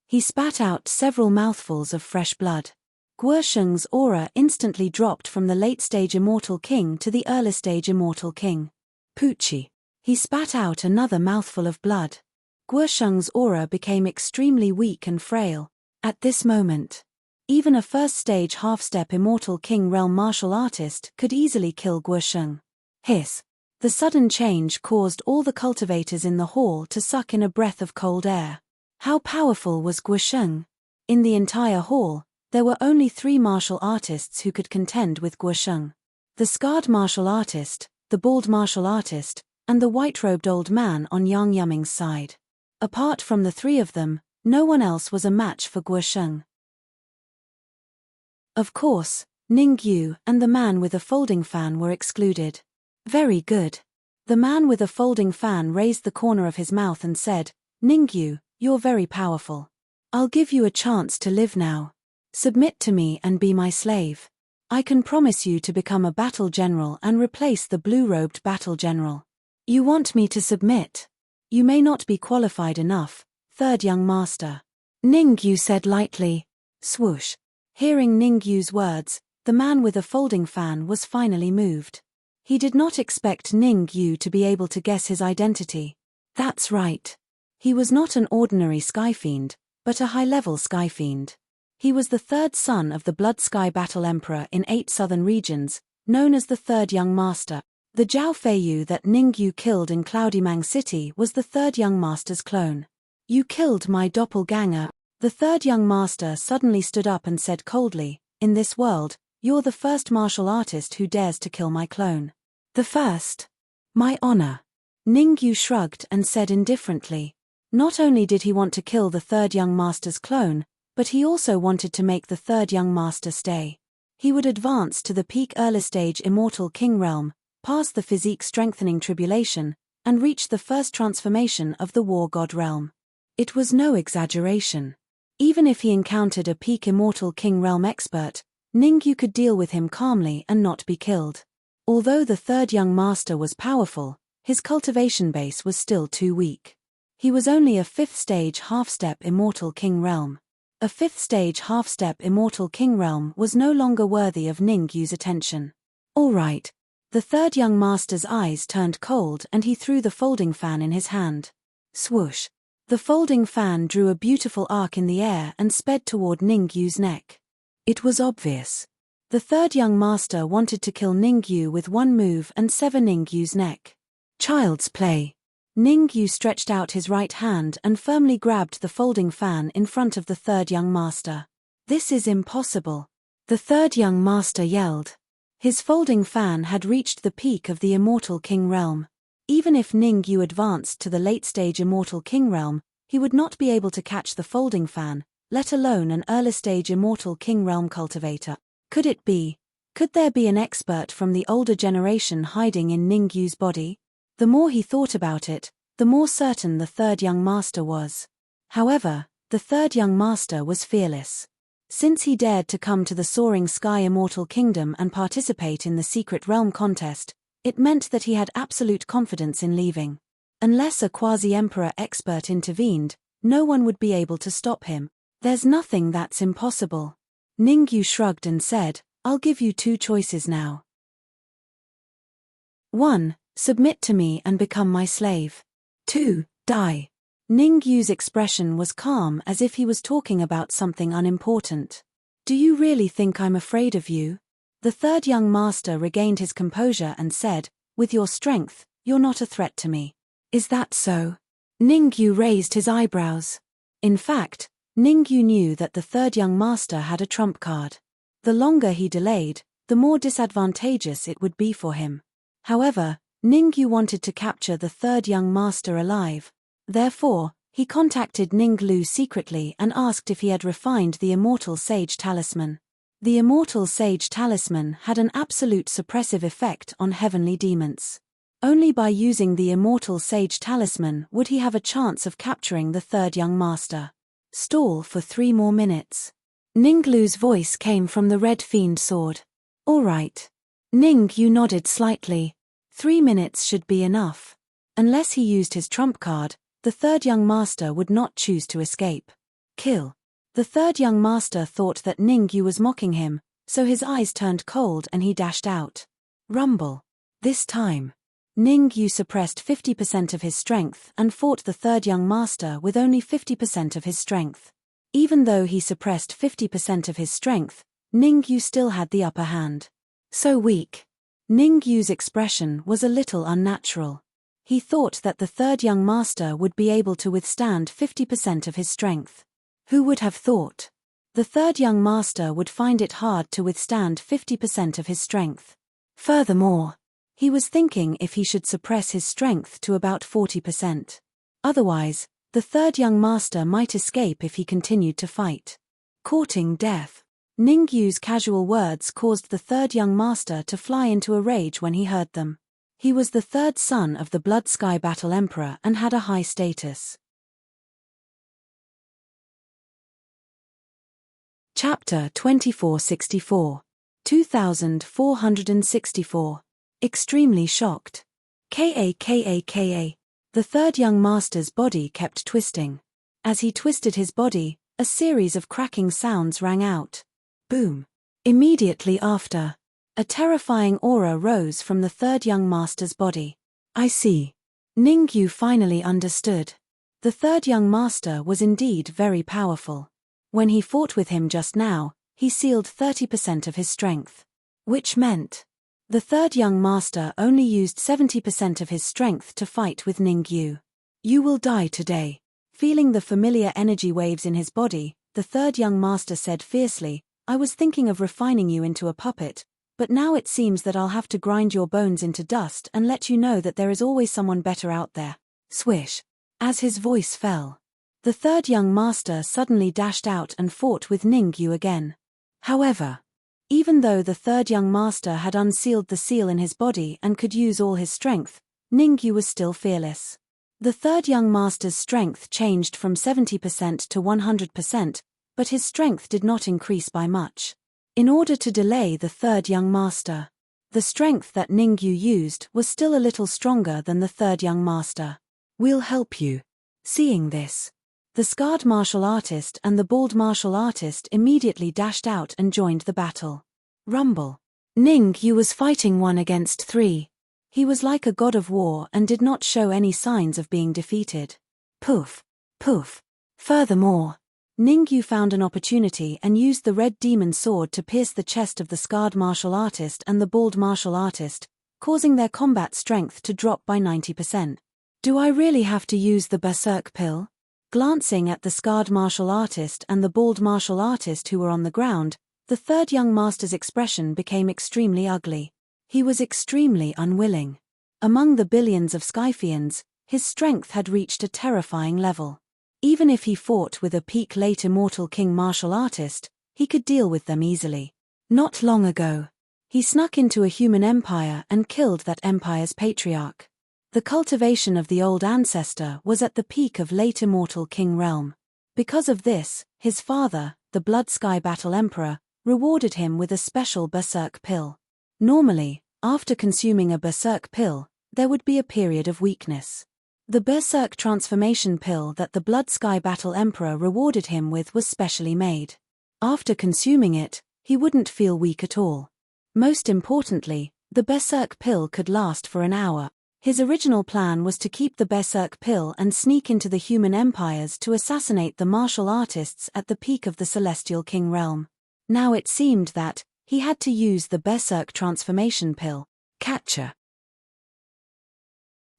He spat out several mouthfuls of fresh blood. Guo Sheng's aura instantly dropped from the late-stage Immortal King to the early-stage Immortal King. Poochie. He spat out another mouthful of blood. Guo Sheng's aura became extremely weak and frail. At this moment, even a first-stage half-step Immortal King realm martial artist could easily kill Guo Sheng. Hiss. The sudden change caused all the cultivators in the hall to suck in a breath of cold air. How powerful was Guo Sheng? In the entire hall, there were only 3 martial artists who could contend with Guo Sheng. The scarred martial artist, the bald martial artist, and the white-robed old man on Yang Yuming's side. Apart from the 3 of them, no one else was a match for Guo Sheng. Of course, Ning Yu and the man with a folding fan were excluded. Very good. The man with a folding fan raised the corner of his mouth and said, "Ning Yu, you're very powerful. I'll give you a chance to live now. Submit to me and be my slave. I can promise you to become a battle general and replace the blue-robed battle general." "You want me to submit? You may not be qualified enough, third young master," Ning Yu said lightly. Swoosh. Hearing Ning Yu's words, the man with a folding fan was finally moved. He did not expect Ning Yu to be able to guess his identity. That's right. He was not an ordinary Skyfiend, but a high-level Skyfiend. He was the 3rd son of the Blood Sky Battle Emperor in 8 southern regions, known as the Third Young Master. The Zhao Feiyu that Ning Yu killed in Cloudy Mang City was the Third Young Master's clone. "You killed my doppelganger." The Third Young Master suddenly stood up and said coldly, "In this world, you're the first martial artist who dares to kill my clone." "The first? My honor." Ning Yu shrugged and said indifferently. Not only did he want to kill the Third Young Master's clone, but he also wanted to make the Third Young Master stay. He would advance to the peak early stage immortal king realm, pass the physique strengthening tribulation, and reach the first transformation of the war god realm. It was no exaggeration. Even if he encountered a peak immortal king realm expert, Ningyu could deal with him calmly and not be killed. Although the third young master was powerful, his cultivation base was still too weak. He was only a 5th stage half-step immortal king realm. A 5th stage half-step immortal king realm was no longer worthy of Ningyu's attention. All right. The third young master's eyes turned cold and he threw the folding fan in his hand. Swoosh. The folding fan drew a beautiful arc in the air and sped toward Ningyu's neck. It was obvious. The third young master wanted to kill Ningyu with one move and sever Ningyu's neck. Child's play. Ningyu stretched out his right hand and firmly grabbed the folding fan in front of the third young master. This is impossible. The third young master yelled. His folding fan had reached the peak of the immortal king realm. Even if Ningyu advanced to the late-stage immortal king realm, he would not be able to catch the folding fan, let alone an early-stage immortal king realm cultivator. Could it be? Could there be an expert from the older generation hiding in Ningyu's body? The more he thought about it, the more certain the third young master was. However, the third young master was fearless. Since he dared to come to the Soaring Sky Immortal Kingdom and participate in the Secret Realm contest, it meant that he had absolute confidence in leaving. Unless a quasi-emperor expert intervened, no one would be able to stop him. There's nothing that's impossible. Ningyu shrugged and said, I'll give you 2 choices now. 1. Submit to me and become my slave. 2. Die. Ningyu's expression was calm as if he was talking about something unimportant. Do you really think I'm afraid of you? The third young master regained his composure and said, with your strength, you're not a threat to me. Is that so? Ningyu raised his eyebrows. In fact, Ningyu knew that the third young master had a trump card. The longer he delayed, the more disadvantageous it would be for him. However, Ningyu wanted to capture the third young master alive. Therefore, he contacted Ninglu secretly and asked if he had refined the Immortal Sage Talisman. The Immortal Sage Talisman had an absolute suppressive effect on heavenly demons. Only by using the Immortal Sage Talisman would he have a chance of capturing the third young master. Stall for 3 more minutes. Ninglu's voice came from the red fiend sword. All right. Ningyu nodded slightly. 3 minutes should be enough. Unless he used his trump card, the third young master would not choose to escape. Kill. The third young master thought that Ningyu was mocking him, so his eyes turned cold and he dashed out. Rumble. This time, Ningyu suppressed 50% of his strength and fought the third young master with only 50% of his strength. Even though he suppressed 50% of his strength, Ningyu still had the upper hand. So weak. Ningyu's expression was a little unnatural. He thought that the third young master would be able to withstand 50% of his strength. Who would have thought? The third young master would find it hard to withstand 50% of his strength. Furthermore, he was thinking if he should suppress his strength to about 40%. Otherwise, the third young master might escape if he continued to fight. Courting death. Ningyu's casual words caused the third young master to fly into a rage when he heard them. He was the third son of the Blood Sky Battle Emperor and had a high status. Chapter 2464. 2464. Extremely shocked. Ka. The third young master's body kept twisting. As he twisted his body, a series of cracking sounds rang out. Boom. Immediately after, a terrifying aura rose from the third young master's body. I see. Ningyu finally understood. The third young master was indeed very powerful. When he fought with him just now, he sealed 30% of his strength. Which meant the third young master only used 70% of his strength to fight with Ningyu. You will die today. Feeling the familiar energy waves in his body, the third young master said fiercely, I was thinking of refining you into a puppet, but now it seems that I'll have to grind your bones into dust and let you know that there is always someone better out there. Swish. As his voice fell, the third young master suddenly dashed out and fought with Ningyu again. However, Even though the third young master had unsealed the seal in his body and could use all his strength, Ningyu was still fearless. The third young master's strength changed from 70% to 100%, but his strength did not increase by much. In order to delay the third young master, the strength that Ningyu used was still a little stronger than the third young master. "We'll help you." Seeing this, the scarred martial artist and the bald martial artist immediately dashed out and joined the battle. Rumble. Ningyu was fighting 1 against 3. He was like a god of war and did not show any signs of being defeated. Poof. Poof. Furthermore, Ningyu found an opportunity and used the red demon sword to pierce the chest of the scarred martial artist and the bald martial artist, causing their combat strength to drop by 90%. "Do I really have to use the berserk pill?" Glancing at the scarred martial artist and the bald martial artist who were on the ground, the third young master's expression became extremely ugly. He was extremely unwilling. Among the billions of Skyfians, his strength had reached a terrifying level. Even if he fought with a peak late immortal king martial artist, he could deal with them easily. Not long ago, he snuck into a human empire and killed that empire's patriarch. The cultivation of the old ancestor was at the peak of late immortal king realm. Because of this, his father, the Blood Sky Battle Emperor, rewarded him with a special berserk pill. Normally, after consuming a berserk pill, there would be a period of weakness. The berserk transformation pill that the Blood Sky Battle Emperor rewarded him with was specially made. After consuming it, he wouldn't feel weak at all. Most importantly, the berserk pill could last for an hour. His original plan was to keep the berserk pill and sneak into the human empires to assassinate the martial artists at the peak of the Celestial King realm. Now it seemed that he had to use the berserk transformation pill. Catcher.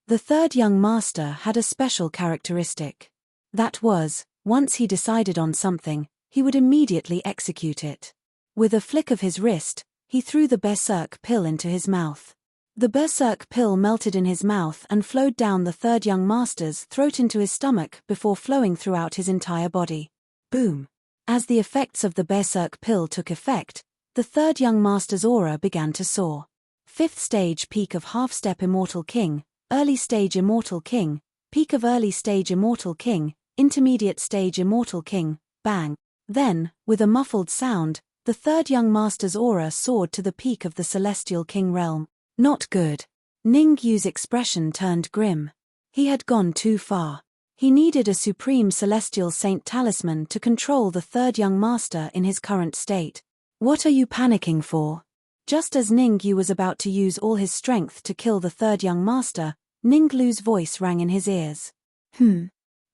The third young master had a special characteristic. That was, once he decided on something, he would immediately execute it. With a flick of his wrist, he threw the berserk pill into his mouth. The berserk pill melted in his mouth and flowed down the third young master's throat into his stomach before flowing throughout his entire body. Boom. As the effects of the berserk pill took effect, the third young master's aura began to soar. 5th stage peak of half-step immortal king, early stage immortal king, peak of early stage immortal king, intermediate stage immortal king, bang. Then, with a muffled sound, the third young master's aura soared to the peak of the Celestial King realm. Not good. Ningyu's expression turned grim. He had gone too far. He needed a supreme celestial saint talisman to control the third young master in his current state. "What are you panicking for?" Just as Ningyu was about to use all his strength to kill the third young master, Ninglu's voice rang in his ears.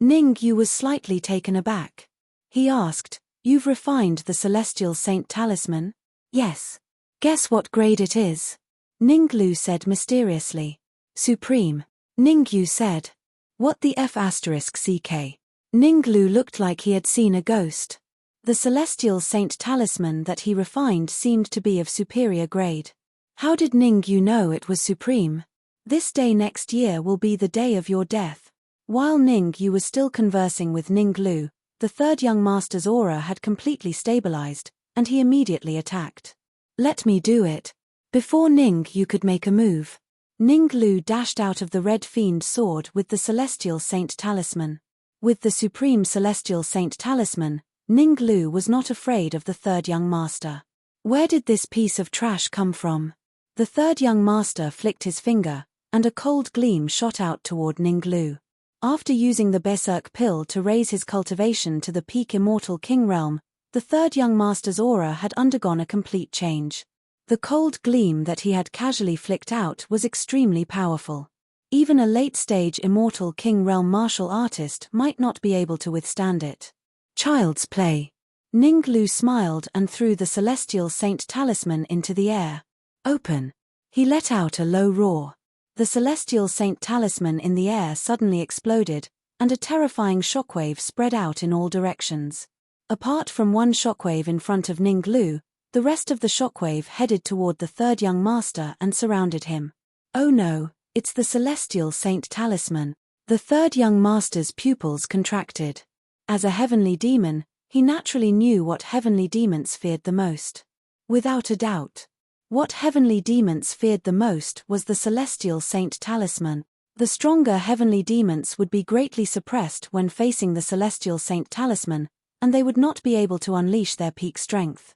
Ningyu was slightly taken aback. He asked, "You've refined the celestial saint talisman?" "Yes." "Guess what grade it is?" Ninglu said mysteriously. "Supreme." Ningyu said. "What the F***CK?" Ninglu looked like he had seen a ghost. The celestial saint talisman that he refined seemed to be of superior grade. How did Ningyu know it was supreme? "This day next year will be the day of your death." While Ningyu was still conversing with Ninglu, the third young master's aura had completely stabilized, and he immediately attacked. "Let me do it." Before Ningyu could make a move, Ninglu dashed out of the red fiend sword with the celestial saint talisman. With the supreme celestial saint talisman, Ninglu was not afraid of the third young master. Where did this piece of trash come from? The third young master flicked his finger, and a cold gleam shot out toward Ninglu. After using the berserk pill to raise his cultivation to the peak immortal king realm, the third young master's aura had undergone a complete change. The cold gleam that he had casually flicked out was extremely powerful. Even a late-stage immortal king realm martial artist might not be able to withstand it. Child's play. Ninglu smiled and threw the celestial saint talisman into the air. "Open." He let out a low roar. The celestial saint talisman in the air suddenly exploded, and a terrifying shockwave spread out in all directions. Apart from one shockwave in front of Ninglu, the rest of the shockwave headed toward the third young master and surrounded him. "Oh no, it's the celestial saint talisman." The third young master's pupils contracted. As a heavenly demon, he naturally knew what heavenly demons feared the most. Without a doubt. What heavenly demons feared the most was the celestial saint talisman. The stronger heavenly demons would be greatly suppressed when facing the celestial saint talisman, and they would not be able to unleash their peak strength.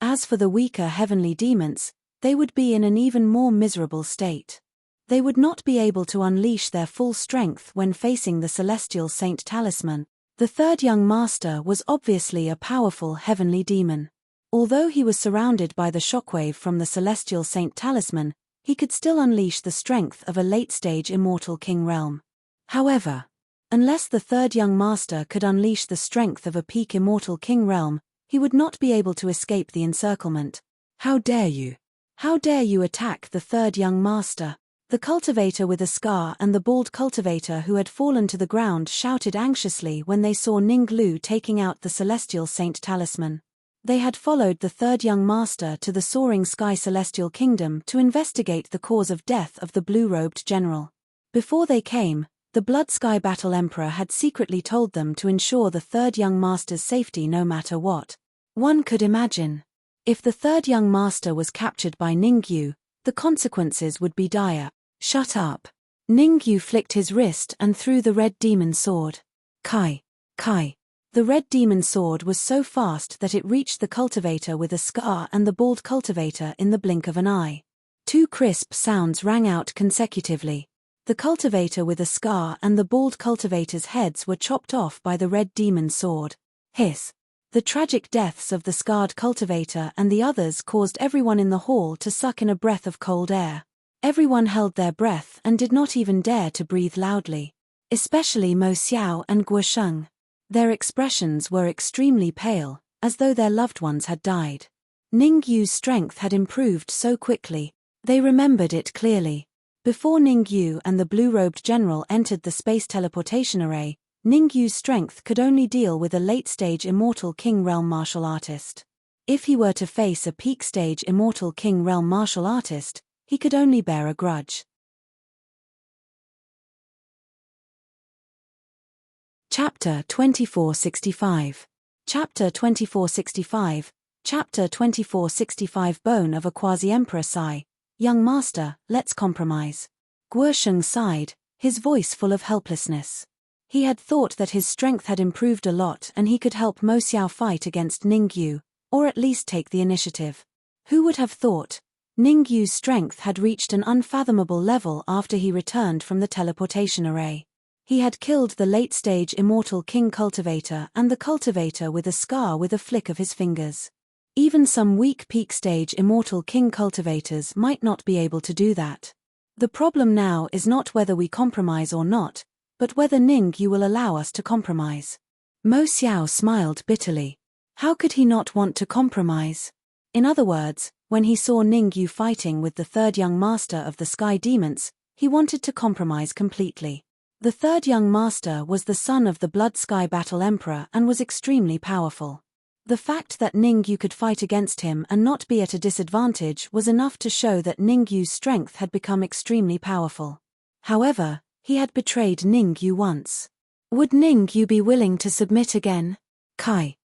As for the weaker heavenly demons, they would be in an even more miserable state. They would not be able to unleash their full strength when facing the celestial saint talisman. The third young master was obviously a powerful heavenly demon. Although he was surrounded by the shockwave from the celestial saint talisman, he could still unleash the strength of a late-stage immortal king realm. However, unless the third young master could unleash the strength of a peak immortal king realm, he would not be able to escape the encirclement. How dare you? How dare you attack the third young master? The cultivator with a scar and the bald cultivator who had fallen to the ground shouted anxiously when they saw Ning Lu taking out the celestial saint talisman. They had followed the third young master to the soaring sky celestial kingdom to investigate the cause of death of the blue-robed general. Before they came, the Blood Sky Battle Emperor had secretly told them to ensure the third young master's safety no matter what. One could imagine. If the third young master was captured by Ningyu, the consequences would be dire. Shut up. Ningyu flicked his wrist and threw the red demon sword. Kai. Kai. The red demon sword was so fast that it reached the cultivator with a scar and the bald cultivator in the blink of an eye. Two crisp sounds rang out consecutively. The cultivator with a scar and the bald cultivator's heads were chopped off by the red demon sword. Hiss. The tragic deaths of the scarred cultivator and the others caused everyone in the hall to suck in a breath of cold air. Everyone held their breath and did not even dare to breathe loudly. Especially Mo Xiao and Guosheng. Their expressions were extremely pale, as though their loved ones had died. Ningyu's strength had improved so quickly. They remembered it clearly. Before Ningyu and the blue-robed general entered the space teleportation array, Ningyu's strength could only deal with a late-stage immortal king realm martial artist. If he were to face a peak-stage immortal king realm martial artist, he could only bear a grudge. Chapter 2465. Chapter 2465. Chapter 2465. Bone of a Quasi-Emperor Sigh. Young master, let's compromise. Guosheng sighed, his voice full of helplessness. He had thought that his strength had improved a lot and he could help Mo Xiao fight against Ningyu, or at least take the initiative. Who would have thought? Ningyu's strength had reached an unfathomable level after he returned from the teleportation array. He had killed the late-stage immortal king cultivator and the cultivator with a scar with a flick of his fingers. Even some weak peak-stage immortal king cultivators might not be able to do that. The problem now is not whether we compromise or not, but whether Ningyu will allow us to compromise. Mo Xiao smiled bitterly. How could he not want to compromise? In other words, when he saw Ningyu fighting with the third young master of the sky demons, he wanted to compromise completely. The third young master was the son of the Blood Sky Battle Emperor and was extremely powerful. The fact that Ningyu could fight against him and not be at a disadvantage was enough to show that Ningyu's strength had become extremely powerful. However, he had betrayed Ningyu once. Would Ningyu be willing to submit again? Kai.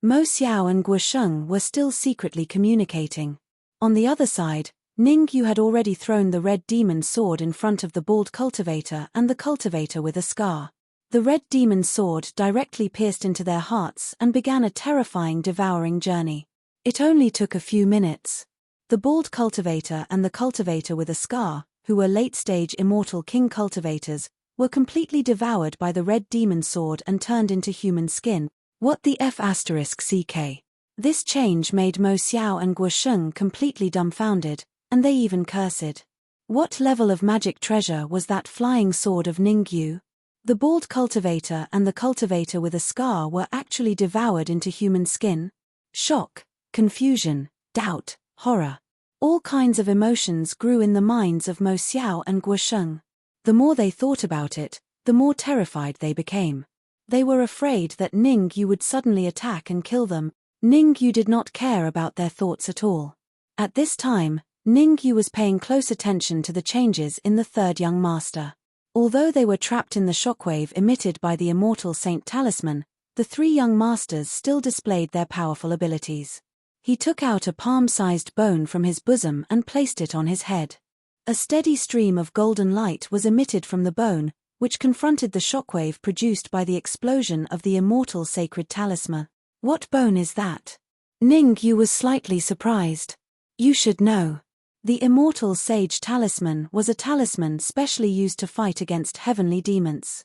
Mo Xiao and Guosheng were still secretly communicating. On the other side, Ningyu had already thrown the red demon sword in front of the bald cultivator and the cultivator with a scar. The red demon sword directly pierced into their hearts and began a terrifying devouring journey. It only took a few minutes. The bald cultivator and the cultivator with a scar, who were late-stage immortal king cultivators, were completely devoured by the red demon sword and turned into human skin. What the F***ck? This change made Mo Xiao and Guosheng completely dumbfounded, and they even cursed. What level of magic treasure was that flying sword of Ningyu? The bald cultivator and the cultivator with a scar were actually devoured into human skin. Shock, confusion, doubt, horror. All kinds of emotions grew in the minds of Mo Xiao and Guosheng. The more they thought about it, the more terrified they became. They were afraid that Ningyu would suddenly attack and kill them. Ningyu did not care about their thoughts at all. At this time, Ningyu was paying close attention to the changes in the third young master. Although they were trapped in the shockwave emitted by the immortal Saint Talisman, the three young masters still displayed their powerful abilities. He took out a palm-sized bone from his bosom and placed it on his head. A steady stream of golden light was emitted from the bone, which confronted the shockwave produced by the explosion of the immortal sacred talisman. "What bone is that?" Ning Yu was slightly surprised. "You should know. The immortal sage talisman was a talisman specially used to fight against heavenly demons."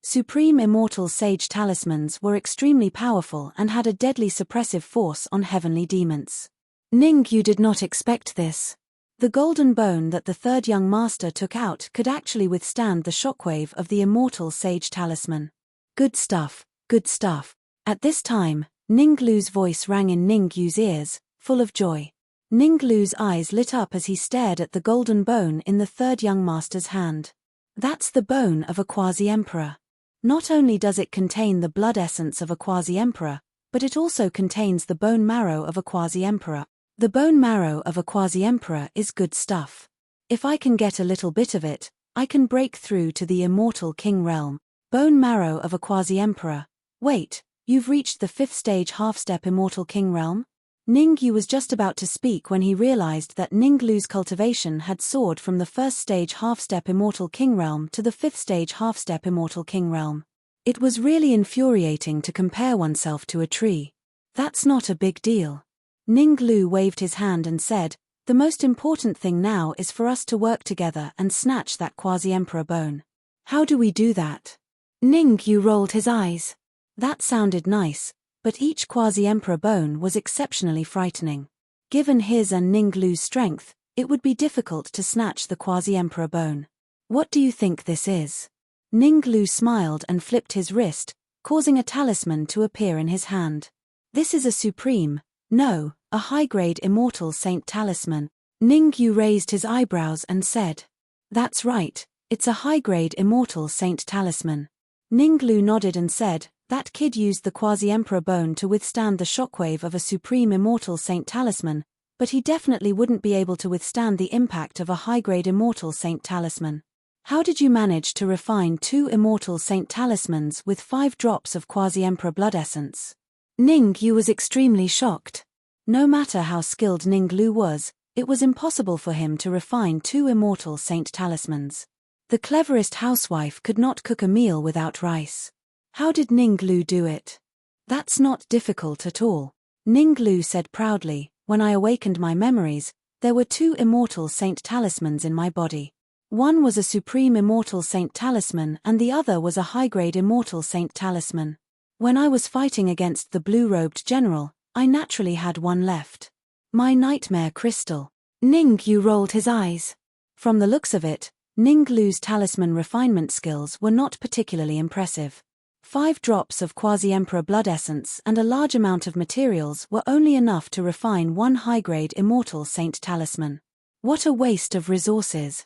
Supreme immortal sage talismans were extremely powerful and had a deadly suppressive force on heavenly demons. Ning Yu did not expect this. The golden bone that the third young master took out could actually withstand the shockwave of the immortal sage talisman. Good stuff, good stuff. At this time, Ning Lu's voice rang in Ning Yu's ears, full of joy. Ning Lu's eyes lit up as he stared at the golden bone in the third young master's hand. That's the bone of a quasi-emperor. Not only does it contain the blood essence of a quasi-emperor, but it also contains the bone marrow of a quasi-emperor. The bone marrow of a quasi-emperor is good stuff. If I can get a little bit of it, I can break through to the immortal king realm. Bone marrow of a quasi-emperor. Wait, you've reached the 5th stage half-step immortal king realm? Ning Yu was just about to speak when he realized that Ning Lu's cultivation had soared from the 1st stage half-step immortal king realm to the 5th stage half-step immortal king realm. It was really infuriating to compare oneself to a tree. That's not a big deal. Ning Lu waved his hand and said, "The most important thing now is for us to work together and snatch that quasi-emperor bone." "How do we do that?" Ning Yu rolled his eyes. That sounded nice, but each quasi-emperor bone was exceptionally frightening. Given his and Ning Lu's strength, it would be difficult to snatch the quasi-emperor bone. "What do you think this is?" Ning Lu smiled and flipped his wrist, causing a talisman to appear in his hand. "This is a supreme, no, a high-grade immortal saint talisman." Ning Yu raised his eyebrows and said, "That's right, it's a high-grade immortal saint talisman." Ning Lu nodded and said, "That kid used the quasi-emperor bone to withstand the shockwave of a supreme immortal saint talisman, but he definitely wouldn't be able to withstand the impact of a high-grade immortal saint talisman. How did you manage to refine 2 immortal saint talismans with 5 drops of quasi-emperor blood essence?" Ning Yu was extremely shocked. No matter how skilled Ning Lu was, it was impossible for him to refine 2 immortal saint talismans. The cleverest housewife could not cook a meal without rice. How did Ning Lu do it? "That's not difficult at all," Ning Lu said proudly. "When I awakened my memories, there were 2 immortal saint talismans in my body. One was a supreme immortal saint talisman and the other was a high-grade immortal saint talisman. When I was fighting against the blue-robed general, I naturally had one left. My nightmare crystal." Ning Yu rolled his eyes. From the looks of it, Ning Lu's talisman refinement skills were not particularly impressive. 5 drops of quasi-emperor blood essence and a large amount of materials were only enough to refine one high-grade immortal saint talisman. What a waste of resources.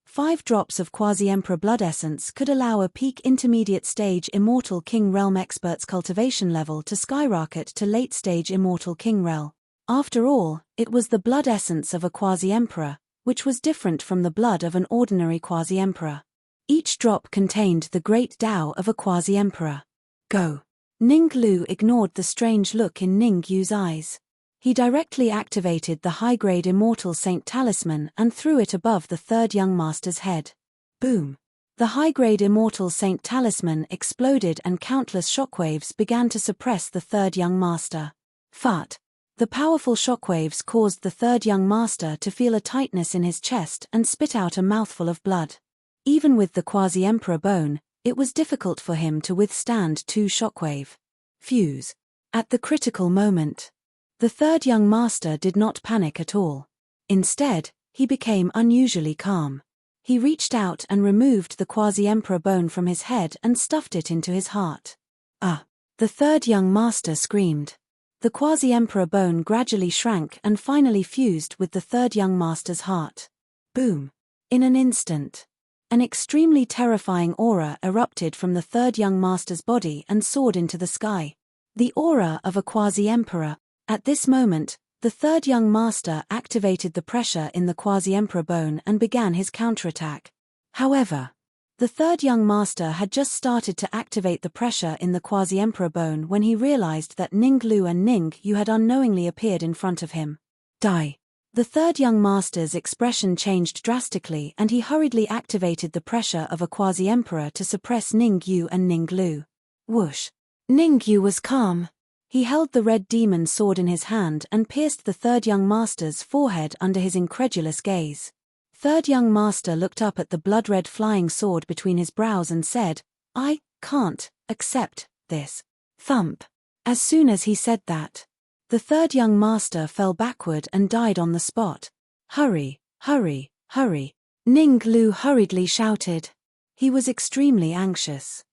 5 drops of quasi-emperor blood essence could allow a peak intermediate stage immortal king realm expert's cultivation level to skyrocket to late stage immortal king realm. After all, it was the blood essence of a quasi-emperor, which was different from the blood of an ordinary quasi-emperor. Each drop contained the great Tao of a quasi-emperor. "Go." Ning Lu ignored the strange look in Ning Yu's eyes. He directly activated the high-grade immortal saint talisman and threw it above the third young master's head. Boom! The high-grade immortal saint talisman exploded and countless shockwaves began to suppress the third young master. Fart! The powerful shockwaves caused the third young master to feel a tightness in his chest and spit out a mouthful of blood. Even with the quasi-emperor bone, it was difficult for him to withstand 2 shockwave. Fuse. At the critical moment, the third young master did not panic at all. Instead, he became unusually calm. He reached out and removed the quasi-emperor bone from his head and stuffed it into his heart. "Ah!" The third young master screamed. The quasi-emperor bone gradually shrank and finally fused with the third young master's heart. Boom! In an instant, an extremely terrifying aura erupted from the third young master's body and soared into the sky. The aura of a quasi-emperor. At this moment, the third young master activated the pressure in the quasi-emperor bone and began his counterattack. However, The third young master had just started to activate the pressure in the quasi-emperor bone when he realized that Ning Lu and Ning Yu had unknowingly appeared in front of him. Die. The third young master's expression changed drastically and he hurriedly activated the pressure of a quasi-emperor to suppress Ning Yu and Ning Lu. Whoosh. Ning Yu was calm. He held the red demon sword in his hand and pierced the third young master's forehead under his incredulous gaze. Third young master looked up at the blood-red flying sword between his brows and said, "I can't accept this." Thump. As soon as he said that, the third young master fell backward and died on the spot. Hurry, hurry, hurry. Ning Lu hurriedly shouted. He was extremely anxious.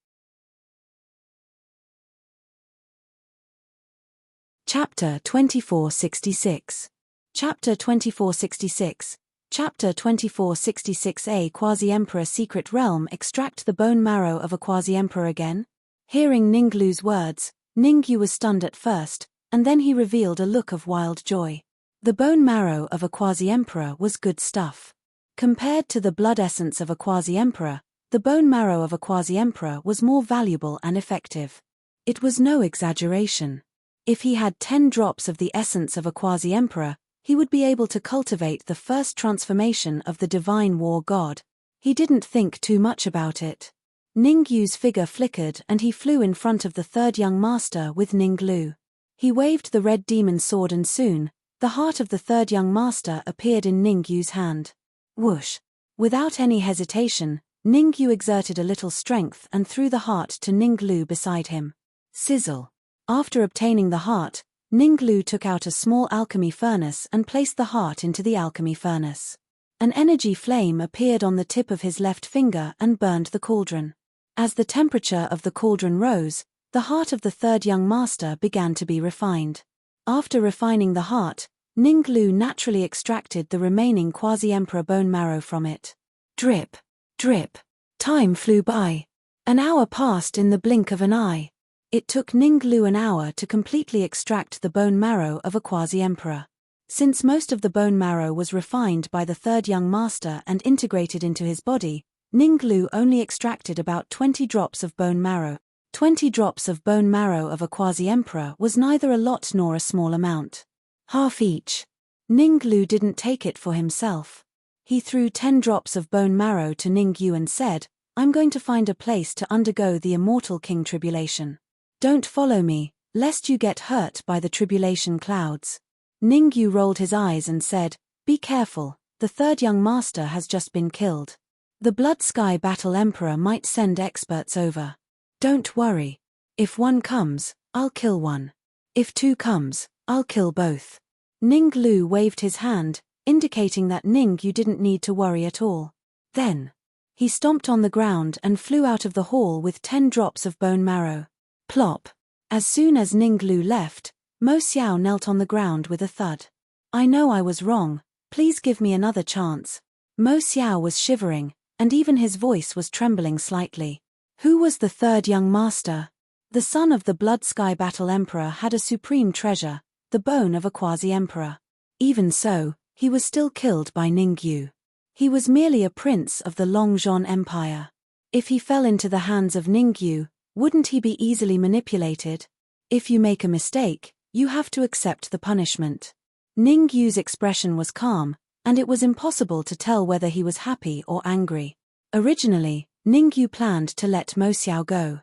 Chapter 2466. Chapter 2466. Chapter 2466. A Quasi-Emperor Secret Realm. Extract the bone marrow of a Quasi-Emperor again? Hearing Ning Lu's words, Ning Yu was stunned at first, and then he revealed a look of wild joy. The bone marrow of a Quasi-Emperor was good stuff. Compared to the blood essence of a Quasi-Emperor, the bone marrow of a Quasi-Emperor was more valuable and effective. It was no exaggeration. If he had 10 drops of the essence of a Quasi-Emperor, he would be able to cultivate the first transformation of the divine war god. He didn't think too much about it. Ning Yu's figure flickered and he flew in front of the third young master with Ning Lu. He waved the red demon sword and soon, the heart of the third young master appeared in Ning Yu's hand. Whoosh! Without any hesitation, Ning Yu exerted a little strength and threw the heart to Ning Lu beside him. Sizzle! After obtaining the heart, Ning Lu took out a small alchemy furnace and placed the heart into the alchemy furnace. An energy flame appeared on the tip of his left finger and burned the cauldron. As the temperature of the cauldron rose, the heart of the third young master began to be refined. After refining the heart, Ning Lu naturally extracted the remaining quasi-emperor bone marrow from it. Drip, drip. Time flew by. An hour passed in the blink of an eye. It took Ning Lu an hour to completely extract the bone marrow of a quasi-emperor. Since most of the bone marrow was refined by the third young master and integrated into his body, Ning Lu only extracted about 20 drops of bone marrow. 20 drops of bone marrow of a quasi-emperor was neither a lot nor a small amount. Half each. Ning Lu didn't take it for himself. He threw 10 drops of bone marrow to Ning Yu and said, "I'm going to find a place to undergo the immortal king tribulation. Don't follow me, lest you get hurt by the tribulation clouds." Ning Yu rolled his eyes and said, "Be careful, the third young master has just been killed. The Blood Sky Battle Emperor might send experts over. Don't worry. If one comes, I'll kill one. If two comes, I'll kill both." Ning Lu waved his hand, indicating that Ning Yu didn't need to worry at all. Then, he stomped on the ground and flew out of the hall with 10 drops of bone marrow. Plop. As soon as Ning Lu left, Mo Xiao knelt on the ground with a thud. "I know I was wrong, please give me another chance." Mo Xiao was shivering, and even his voice was trembling slightly. Who was the third young master? The son of the Blood Sky Battle Emperor had a supreme treasure, the bone of a quasi-emperor. Even so, he was still killed by Ning Yu. He was merely a prince of the Longzhon Empire. If he fell into the hands of Ning Yu, wouldn't he be easily manipulated? If you make a mistake, you have to accept the punishment. Ning Yu's expression was calm, and it was impossible to tell whether he was happy or angry. Originally, Ning Yu planned to let Mo Xiao go.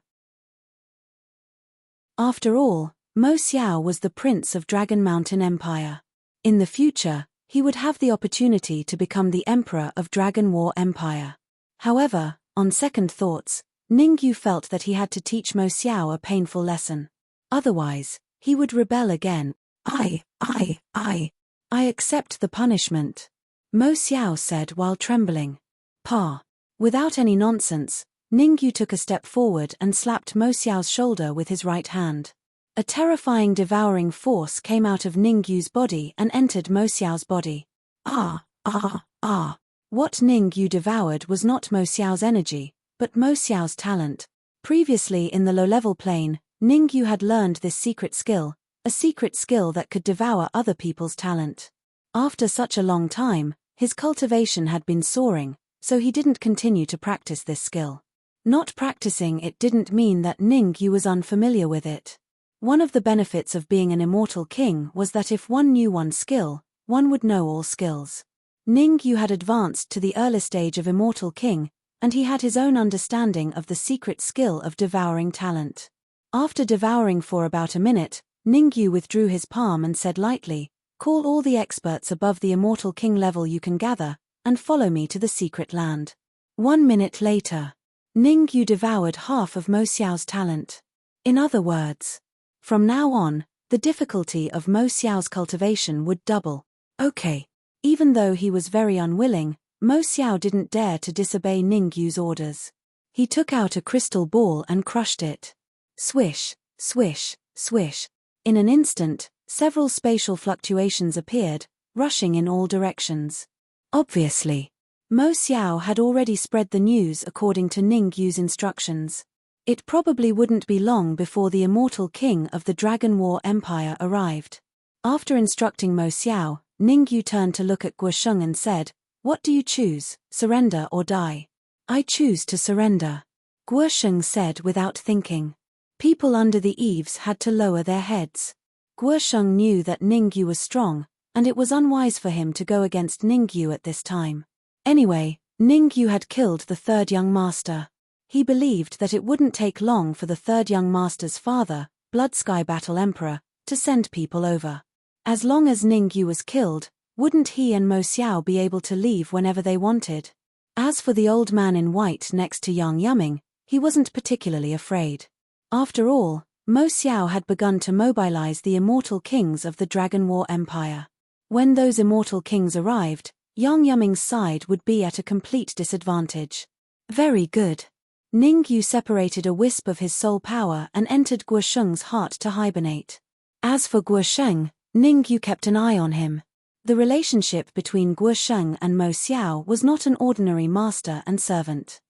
After all, Mo Xiao was the prince of Dragon Mountain Empire. In the future, he would have the opportunity to become the emperor of Dragon War Empire. However, on second thoughts, Ning Yu felt that he had to teach Mo Xiao a painful lesson. Otherwise, he would rebel again. I accept the punishment," Mo Xiao said while trembling. "Pa." Without any nonsense, Ning Yu took a step forward and slapped Mo Xiao's shoulder with his right hand. A terrifying devouring force came out of Ning Yu's body and entered Mo Xiao's body. What Ning Yu devoured was not Mo Xiao's energy, but Mo Xiao's talent. Previously in the low-level plane, Ning Yu had learned this secret skill, a secret skill that could devour other people's talent. After such a long time, his cultivation had been soaring, so he didn't continue to practice this skill. Not practicing it didn't mean that Ningyu was unfamiliar with it. One of the benefits of being an immortal king was that if one knew one skill, one would know all skills. Ningyu had advanced to the early stage of immortal king, and he had his own understanding of the secret skill of devouring talent. After devouring for about a minute, Ningyu withdrew his palm and said lightly, "Call all the experts above the immortal king level you can gather, and follow me to the secret land." 1 minute later, Ningyu devoured half of Mo Xiao's talent. In other words, from now on, the difficulty of Mo Xiao's cultivation would double. Okay. Even though he was very unwilling, Mo Xiao didn't dare to disobey Ningyu's orders. He took out a crystal ball and crushed it. Swish, swish, swish. In an instant, several spatial fluctuations appeared, rushing in all directions. Obviously, Mo Xiao had already spread the news according to Ningyu's instructions. It probably wouldn't be long before the immortal king of the Dragon War Empire arrived. After instructing Mo Xiao, Ningyu turned to look at Guosheng and said, "What do you choose, surrender or die?" "I choose to surrender," Guosheng said without thinking. People under the eaves had to lower their heads. Guosheng knew that Ningyu was strong, and it was unwise for him to go against Ningyu at this time. Anyway, Ningyu had killed the third young master. He believed that it wouldn't take long for the third young master's father, Blood Sky Battle Emperor, to send people over. As long as Ningyu was killed, wouldn't he and Mo Xiao be able to leave whenever they wanted? As for the old man in white next to Yang Yuming, he wasn't particularly afraid. After all, Mo Xiao had begun to mobilize the immortal kings of the Dragon War Empire. When those immortal kings arrived, Yang Yuming's side would be at a complete disadvantage. Very good. Ningyu separated a wisp of his soul power and entered Guosheng's heart to hibernate. As for Guosheng, Ningyu kept an eye on him. The relationship between Guosheng and Mo Xiao was not an ordinary master and servant.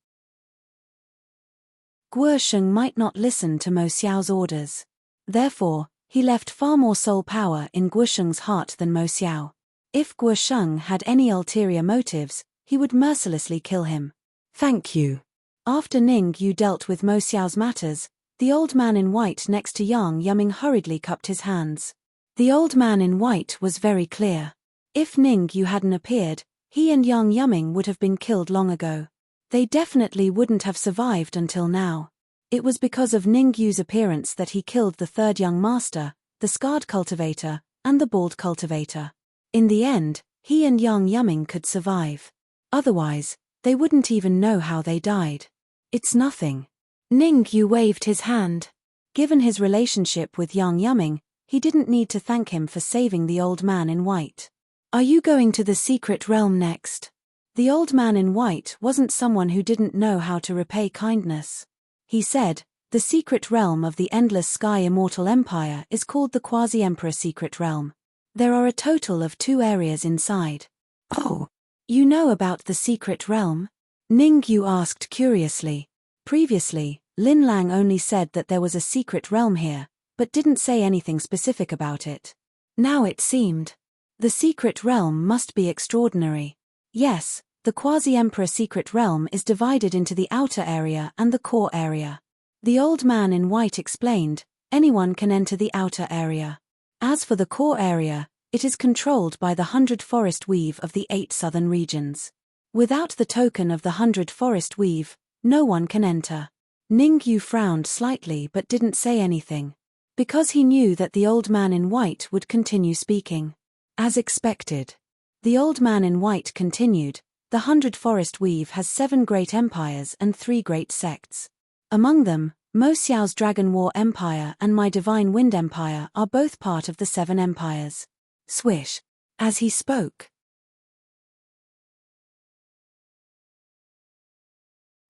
Guosheng might not listen to Mo Xiao's orders. Therefore, he left far more soul power in Guosheng's heart than Mo Xiao. If Guosheng had any ulterior motives, he would mercilessly kill him. Thank you. After Ningyu dealt with Mo Xiao's matters, the old man in white next to Yang Yuming hurriedly cupped his hands. The old man in white was very clear. If Ningyu hadn't appeared, he and Yang Yuming would have been killed long ago. They definitely wouldn't have survived until now. It was because of Ningyu's appearance that he killed the third young master, the scarred cultivator, and the bald cultivator. In the end, he and Yang Yuming could survive. Otherwise, they wouldn't even know how they died. It's nothing. Ningyu waved his hand. Given his relationship with Yang Yuming, he didn't need to thank him for saving the old man in white. Are you going to the secret realm next? The old man in white wasn't someone who didn't know how to repay kindness. He said, "The secret realm of the Endless Sky Immortal Empire is called the Quasi-Emperor Secret Realm. There are a total of 2 areas inside." "Oh, you know about the secret realm?" Ningyu asked curiously. Previously, Lin Lang only said that there was a secret realm here, but didn't say anything specific about it. Now it seemed. The secret realm must be extraordinary. Yes, the Quasi-Emperor Secret Realm is divided into the outer area and the core area. The old man in white explained, anyone can enter the outer area. As for the core area, it is controlled by the 100 Forest Weave of the 8 southern regions. Without the token of the 100 Forest Weave, no one can enter. Ningyu frowned slightly but didn't say anything. Because he knew that the old man in white would continue speaking. As expected. The old man in white continued, the 100 Forest Weave has 7 great empires and 3 great sects. Among them, Mo Xiao's Dragon War Empire and my Divine Wind Empire are both part of the 7 empires. Swish. As he spoke.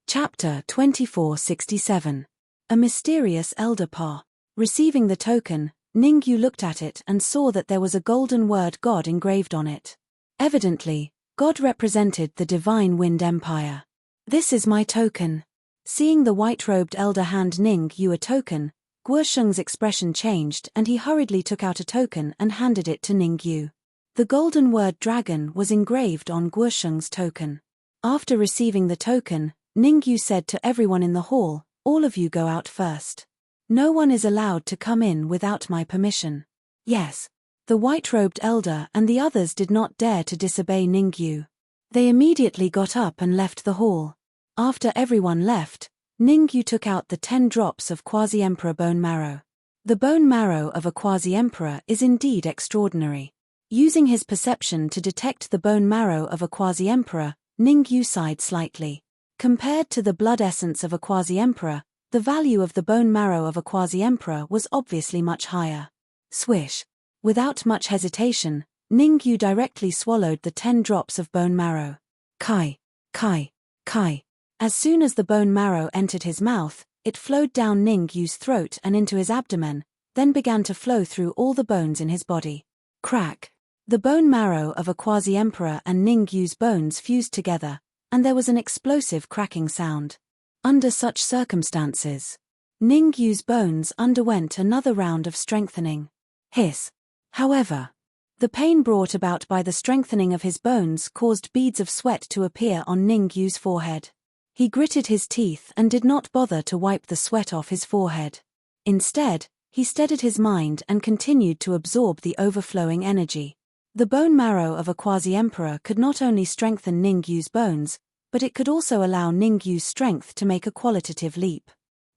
Chapter 2467. A mysterious elder paw. Receiving the token, Ningyu looked at it and saw that there was a golden word God engraved on it. Evidently, God represented the Divine Wind Empire. This is my token. Seeing the white-robed elder hand Ningyu a token, Guosheng's expression changed and he hurriedly took out a token and handed it to Ningyu. The golden word dragon was engraved on Guosheng's token. After receiving the token, Ningyu said to everyone in the hall, "All of you go out first. No one is allowed to come in without my permission." Yes. The white-robed elder and the others did not dare to disobey Ningyu. They immediately got up and left the hall. After everyone left, Ningyu took out the 10 drops of quasi-emperor bone marrow. The bone marrow of a quasi-emperor is indeed extraordinary. Using his perception to detect the bone marrow of a quasi-emperor, Ningyu sighed slightly. Compared to the blood essence of a quasi-emperor, the value of the bone marrow of a quasi-emperor was obviously much higher. Swish. Without much hesitation, Ningyu directly swallowed the 10 drops of bone marrow. Kai. Kai. Kai. As soon as the bone marrow entered his mouth, it flowed down Ningyu's throat and into his abdomen, then began to flow through all the bones in his body. Crack. The bone marrow of a quasi-emperor and Ningyu's bones fused together, and there was an explosive cracking sound. Under such circumstances, Ningyu's bones underwent another round of strengthening. Hiss. However, the pain brought about by the strengthening of his bones caused beads of sweat to appear on Ningyu's forehead. He gritted his teeth and did not bother to wipe the sweat off his forehead. Instead, he steadied his mind and continued to absorb the overflowing energy. The bone marrow of a quasi-emperor could not only strengthen Ningyu's bones, but it could also allow Ningyu's strength to make a qualitative leap.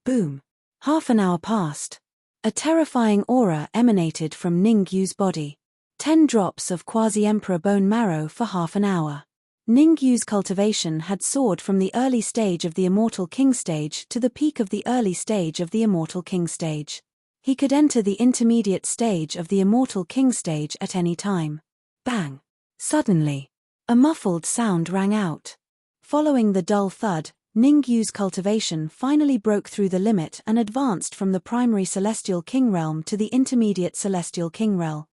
Boom. Half an hour passed. A terrifying aura emanated from Ningyu's body. 10 drops of quasi-emperor bone marrow for half an hour. Ningyu's cultivation had soared from the early stage of the Immortal King stage to the peak of the early stage of the Immortal King stage. He could enter the intermediate stage of the Immortal King stage at any time. Bang! Suddenly, a muffled sound rang out. Following the dull thud, Ningyu's cultivation finally broke through the limit and advanced from the primary Celestial King realm to the intermediate Celestial King realm.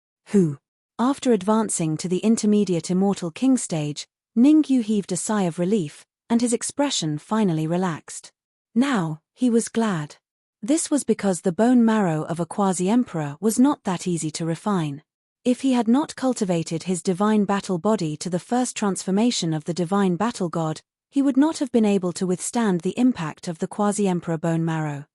After advancing to the intermediate Immortal King stage, Ningyu heaved a sigh of relief, and his expression finally relaxed. Now, he was glad. This was because the bone marrow of a quasi-emperor was not that easy to refine. If he had not cultivated his divine battle body to the first transformation of the divine battle god, he would not have been able to withstand the impact of the quasi-emperor bone marrow.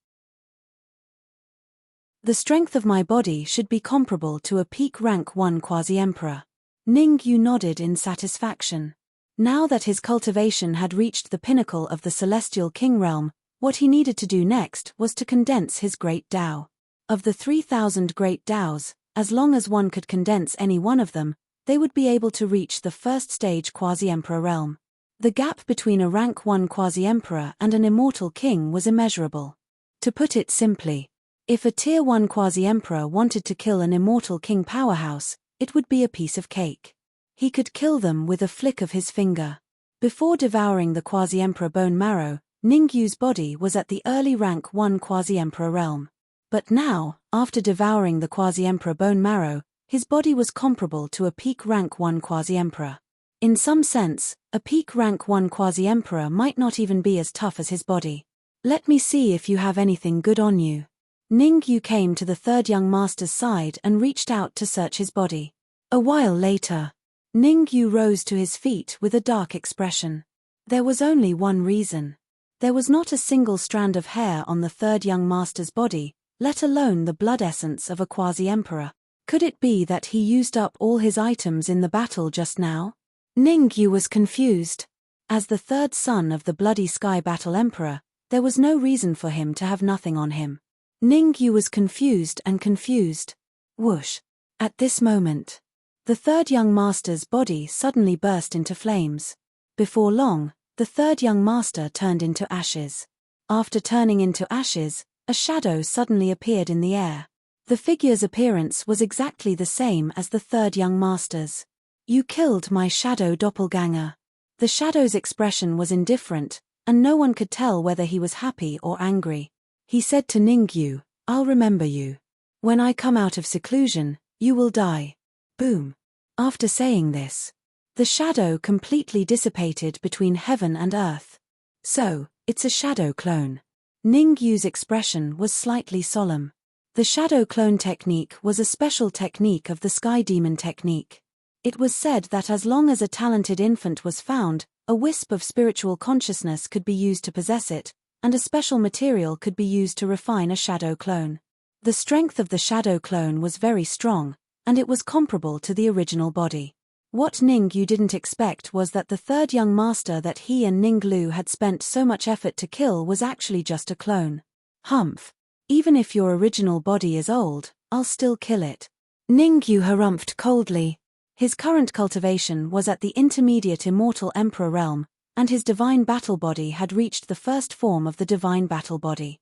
The strength of my body should be comparable to a peak rank 1 quasi-emperor. Ningyu nodded in satisfaction. Now that his cultivation had reached the pinnacle of the Celestial King realm, what he needed to do next was to condense his great Tao. Of the 3,000 great Taos, as long as one could condense any one of them, they would be able to reach the first stage quasi-emperor realm. The gap between a rank 1 quasi-emperor and an immortal king was immeasurable. To put it simply, if a tier 1 quasi-emperor wanted to kill an immortal king powerhouse, it would be a piece of cake. He could kill them with a flick of his finger. Before devouring the quasi-emperor bone marrow, Ningyu's body was at the early rank 1 quasi-emperor realm. But now, after devouring the quasi-emperor bone marrow, his body was comparable to a peak rank 1 quasi-emperor. In some sense, a peak rank 1 quasi-emperor might not even be as tough as his body. Let me see if you have anything good on you. Ningyu came to the third young master's side and reached out to search his body. A while later, Ningyu rose to his feet with a dark expression. There was only one reason. There was not a single strand of hair on the third young master's body, let alone the blood essence of a quasi-emperor. Could it be that he used up all his items in the battle just now? Ningyu was confused. As the third son of the Bloody Sky Battle Emperor, there was no reason for him to have nothing on him. Ningyu was confused and confused. Whoosh! At this moment, the third young master's body suddenly burst into flames. Before long, the third young master turned into ashes. After turning into ashes, a shadow suddenly appeared in the air. The figure's appearance was exactly the same as the third young master's. You killed my shadow doppelganger. The shadow's expression was indifferent, and no one could tell whether he was happy or angry. He said to Ningyu, "I'll remember you. When I come out of seclusion, you will die." Boom. After saying this, the shadow completely dissipated between heaven and earth. So, it's a shadow clone. Ningyu's expression was slightly solemn. The shadow clone technique was a special technique of the Sky Demon technique. It was said that as long as a talented infant was found, A wisp of spiritual consciousness could be used to possess it, and a special material could be used to refine a shadow clone. The strength of the shadow clone was very strong, and it was comparable to the original body. What Ning Yu didn't expect was that the third young master that he and Ning Lu had spent so much effort to kill was actually just a clone. Humph. Even if your original body is old, I'll still kill it. Ning Yu harumphed coldly. His current cultivation was at the intermediate immortal emperor realm, and his divine battle body had reached the first form of the divine battle body.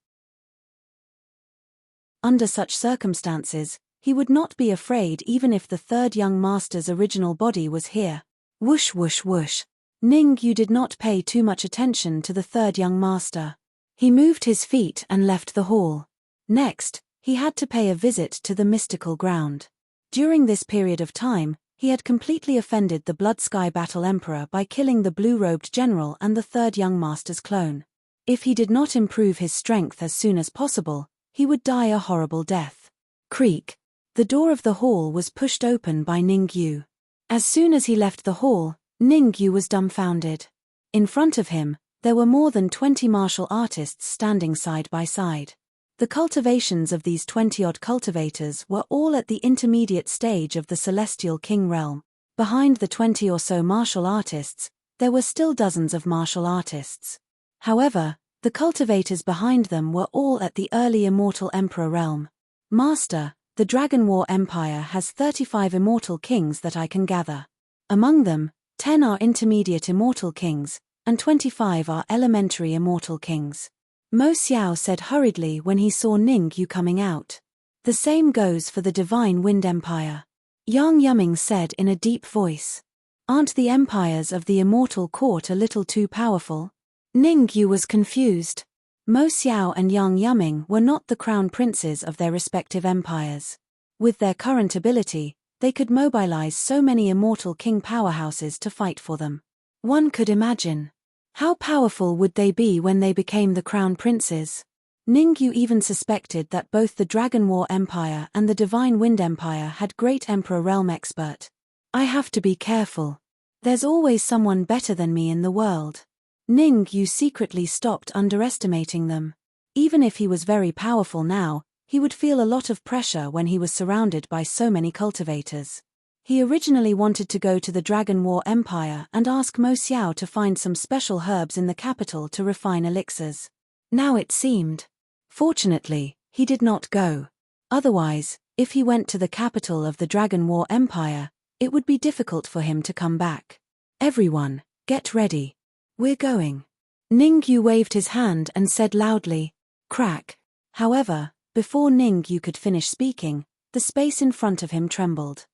Under such circumstances, he would not be afraid even if the third young master's original body was here. Whoosh whoosh whoosh. Ning Yu did not pay too much attention to the third young master. He moved his feet and left the hall. Next, he had to pay a visit to the mystical ground. During this period of time, he had completely offended the Blood Sky Battle Emperor by killing the blue-robed general and the third young master's clone. If he did not improve his strength as soon as possible, he would die a horrible death. Creak. The door of the hall was pushed open by Ning Yu. As soon as he left the hall, Ning Yu was dumbfounded. In front of him, there were more than 20 martial artists standing side by side. The cultivations of these 20-odd cultivators were all at the intermediate stage of the Celestial King realm. Behind the 20 or so martial artists, there were still dozens of martial artists. However, the cultivators behind them were all at the early Immortal Emperor realm. Master, the Dragon War Empire has 35 Immortal Kings that I can gather. Among them, 10 are Intermediate Immortal Kings, and 25 are Elementary Immortal Kings. Mo Xiao said hurriedly when he saw Ning Yu coming out. The same goes for the Divine Wind Empire. Yang Yuming said in a deep voice. Aren't the empires of the Immortal Court a little too powerful? Ning Yu was confused. Mo Xiao and Yang Yuming were not the crown princes of their respective empires. With their current ability, they could mobilize so many Immortal King powerhouses to fight for them. One could imagine. How powerful would they be when they became the crown princes? Ning Yu even suspected that both the Dragon War Empire and the Divine Wind Empire had great Emperor Realm expert. I have to be careful. There's always someone better than me in the world. Ning Yu secretly stopped underestimating them. Even if he was very powerful now, he would feel a lot of pressure when he was surrounded by so many cultivators. He originally wanted to go to the Dragon War Empire and ask Mo Xiao to find some special herbs in the capital to refine elixirs. Now it seemed. Fortunately, he did not go. Otherwise, if he went to the capital of the Dragon War Empire, it would be difficult for him to come back. Everyone, get ready. We're going. Ning Yu waved his hand and said loudly, crack. However, before Ning Yu could finish speaking, the space in front of him trembled.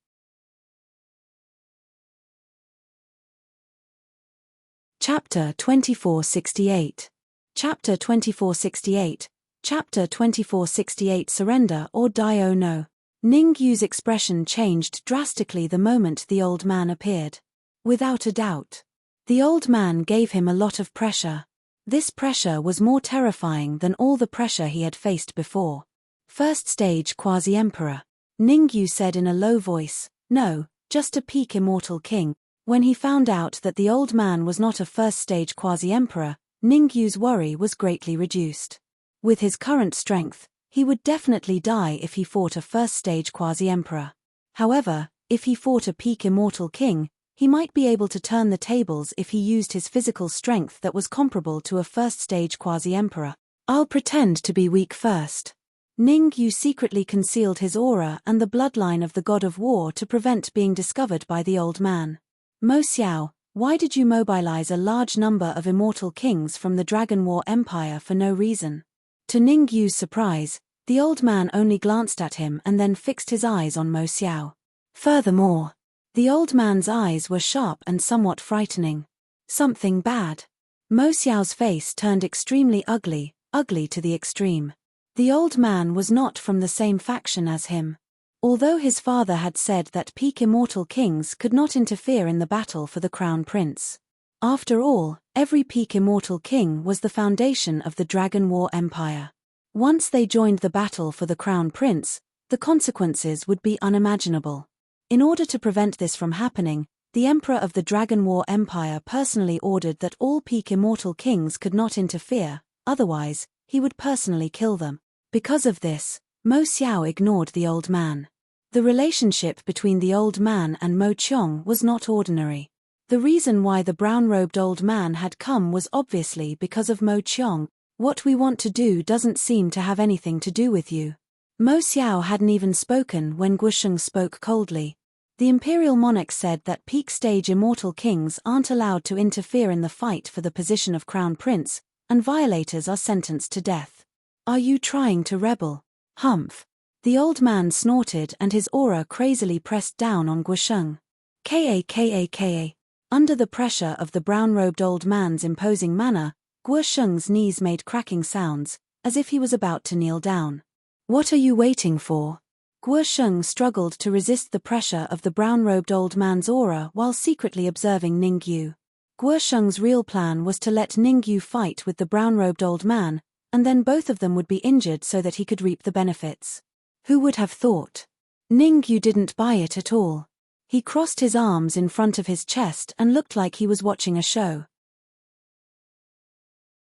Chapter 2468. Chapter 2468. Chapter 2468 Surrender or Die or No. Ning Yu's expression changed drastically the moment the old man appeared. Without a doubt. The old man gave him a lot of pressure. This pressure was more terrifying than all the pressure he had faced before. First stage Quasi-Emperor. Ning Yu said in a low voice, no, just a peak Immortal King. When he found out that the old man was not a first-stage quasi-emperor, Ning Yu's worry was greatly reduced. With his current strength, he would definitely die if he fought a first-stage quasi-emperor. However, if he fought a peak Immortal King, he might be able to turn the tables if he used his physical strength that was comparable to a first-stage quasi-emperor. I'll pretend to be weak first. Ning Yu secretly concealed his aura and the bloodline of the god of war to prevent being discovered by the old man. Mo Xiao, why did you mobilize a large number of Immortal Kings from the Dragon War Empire for no reason? To Ning Yu's surprise, the old man only glanced at him and then fixed his eyes on Mo Xiao. Furthermore, the old man's eyes were sharp and somewhat frightening. Something bad. Mo Xiao's face turned extremely ugly, ugly to the extreme. The old man was not from the same faction as him. Although his father had said that peak Immortal Kings could not interfere in the battle for the Crown Prince. After all, every peak Immortal King was the foundation of the Dragon War Empire. Once they joined the battle for the Crown Prince, the consequences would be unimaginable. In order to prevent this from happening, The Emperor of the Dragon War Empire personally ordered that all peak immortal kings could not interfere, otherwise, he would personally kill them. Because of this, Mo Xiao ignored the old man. The relationship between the old man and Mo Qiong was not ordinary. The reason why the brown-robed old man had come was obviously because of Mo Qiong. What we want to do doesn't seem to have anything to do with you. Mo Xiao hadn't even spoken when Guosheng spoke coldly. The imperial monarch said that peak-stage immortal kings aren't allowed to interfere in the fight for the position of crown prince, and violators are sentenced to death. Are you trying to rebel? Humph. The old man snorted and his aura crazily pressed down on Guosheng. Ka. Under the pressure of the brown-robed old man's imposing manner, Guosheng's knees made cracking sounds, as if he was about to kneel down. What are you waiting for? Guosheng struggled to resist the pressure of the brown-robed old man's aura while secretly observing Ningyu. Guosheng's real plan was to let Ningyu fight with the brown-robed old man, and then both of them would be injured so that he could reap the benefits. Who would have thought? Ningyu didn't buy it at all. He crossed his arms in front of his chest and looked like he was watching a show.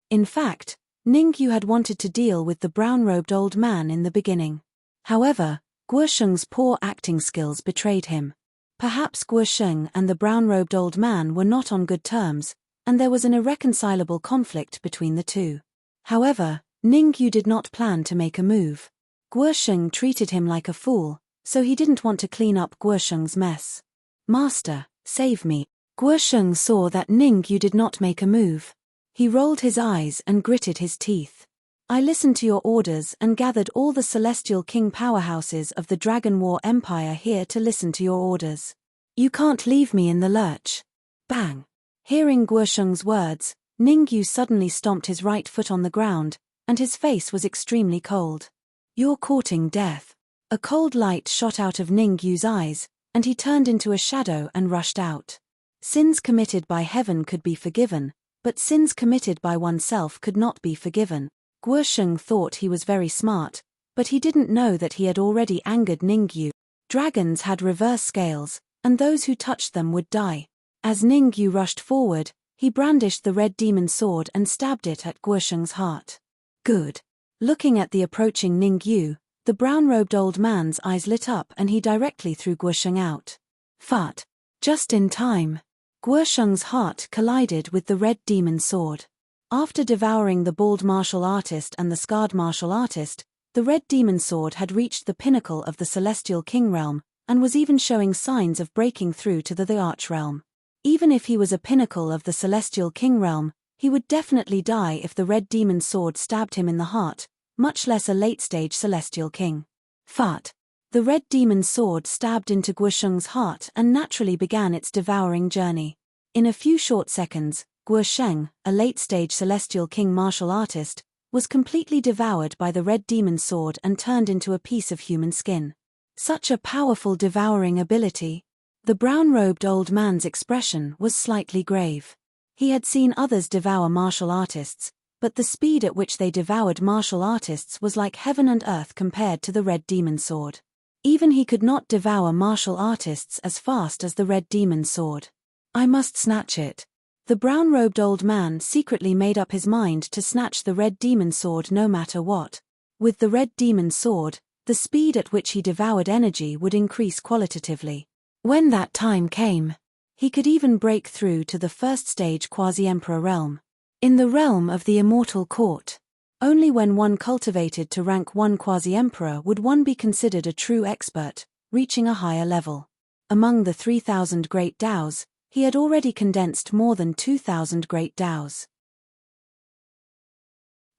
In fact, Ningyu had wanted to deal with the brown-robed old man in the beginning. However, Guosheng's poor acting skills betrayed him. Perhaps Guosheng and the brown-robed old man were not on good terms, and there was an irreconcilable conflict between the two. However, Ningyu did not plan to make a move. Guosheng treated him like a fool, so he didn't want to clean up Guosheng's mess. Master, save me. Guosheng saw that Ningyu did not make a move. He rolled his eyes and gritted his teeth. I listened to your orders and gathered all the celestial king powerhouses of the Dragon War Empire here to listen to your orders. You can't leave me in the lurch. Bang! Hearing Guosheng's words, Ningyu suddenly stomped his right foot on the ground, and his face was extremely cold. You're courting death. A cold light shot out of Ningyu's eyes, and he turned into a shadow and rushed out. Sins committed by heaven could be forgiven, but sins committed by oneself could not be forgiven. Guosheng thought he was very smart, but he didn't know that he had already angered Ningyu. Dragons had reverse scales, and those who touched them would die. As Ningyu rushed forward, he brandished the red demon sword and stabbed it at Guosheng's heart. Good. Looking at the approaching Ningyu, the brown-robed old man's eyes lit up and he directly threw Guosheng out. Fart. Just in time. Guosheng's heart collided with the red demon sword. After devouring the bald martial artist and the scarred martial artist, the red demon sword had reached the pinnacle of the celestial king realm, and was even showing signs of breaking through to the arch realm. Even if he was a pinnacle of the celestial king realm, he would definitely die if the red demon sword stabbed him in the heart, much less a late-stage celestial king. Fart. The red demon sword stabbed into Guosheng's heart and naturally began its devouring journey. In a few short seconds, Guosheng, a late-stage celestial king martial artist, was completely devoured by the red demon sword and turned into a piece of human skin. Such a powerful devouring ability. The brown-robed old man's expression was slightly grave. He had seen others devour martial artists, but the speed at which they devoured martial artists was like heaven and earth compared to the red demon sword. Even he could not devour martial artists as fast as the red demon sword. I must snatch it. The brown-robed old man secretly made up his mind to snatch the red demon sword no matter what. With the red demon sword, the speed at which he devoured energy would increase qualitatively. When that time came, he could even break through to the first-stage quasi-emperor realm. In the realm of the immortal court, only when one cultivated to rank 1 quasi-emperor would one be considered a true expert, reaching a higher level. Among the 3,000 great Daos, he had already condensed more than 2,000 great Daos.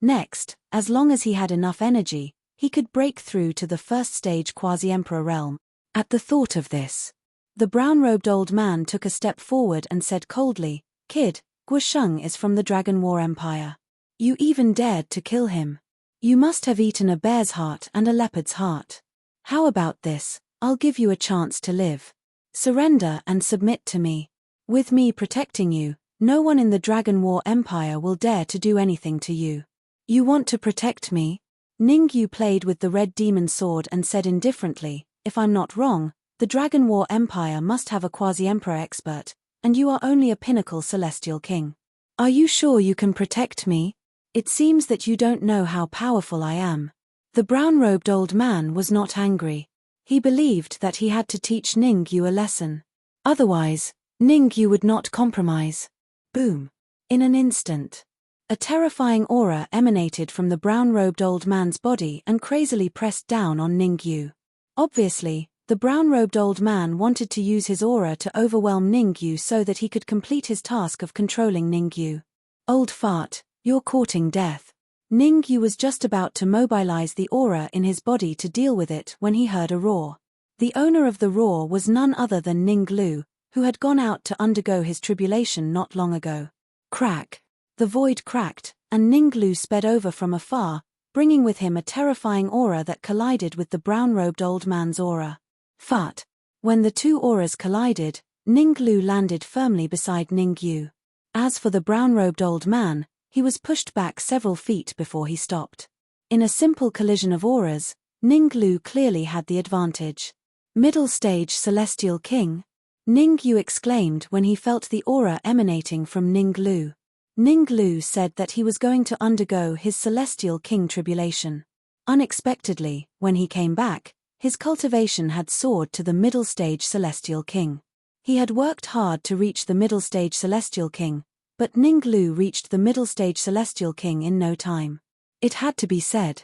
Next, as long as he had enough energy, he could break through to the first-stage quasi-emperor realm. At the thought of this, the brown-robed old man took a step forward and said coldly, Kid, Guosheng is from the Dragon War Empire. You even dared to kill him. You must have eaten a bear's heart and a leopard's heart. How about this? I'll give you a chance to live. Surrender and submit to me. With me protecting you, no one in the Dragon War Empire will dare to do anything to you. You want to protect me? Ningyu played with the red demon sword and said indifferently, if I'm not wrong, The Dragon War Empire must have a quasi-emperor expert, and you are only a pinnacle celestial king. Are you sure you can protect me? It seems that you don't know how powerful I am. The brown-robed old man was not angry. He believed that he had to teach Ningyu a lesson. Otherwise, Ningyu would not compromise. Boom. In an instant, a terrifying aura emanated from the brown-robed old man's body and crazily pressed down on Ningyu. Obviously, the brown-robed old man wanted to use his aura to overwhelm Ningyu so that he could complete his task of controlling Ningyu. Old fart, you're courting death. Ningyu was just about to mobilize the aura in his body to deal with it when he heard a roar. The owner of the roar was none other than Ninglu, who had gone out to undergo his tribulation not long ago. Crack. The void cracked, and Ninglu sped over from afar, bringing with him a terrifying aura that collided with the brown-robed old man's aura. Fart. When the two auras collided, Ninglu landed firmly beside Ningyu. As for the brown-robed old man, he was pushed back several feet before he stopped. In a simple collision of auras, Ninglu clearly had the advantage. Middle stage celestial king? Ningyu exclaimed when he felt the aura emanating from Ninglu. Ninglu said that he was going to undergo his celestial king tribulation. Unexpectedly, when he came back, his cultivation had soared to the middle stage celestial king. He had worked hard to reach the middle stage celestial king, but Ninglu reached the middle stage celestial king in no time. It had to be said.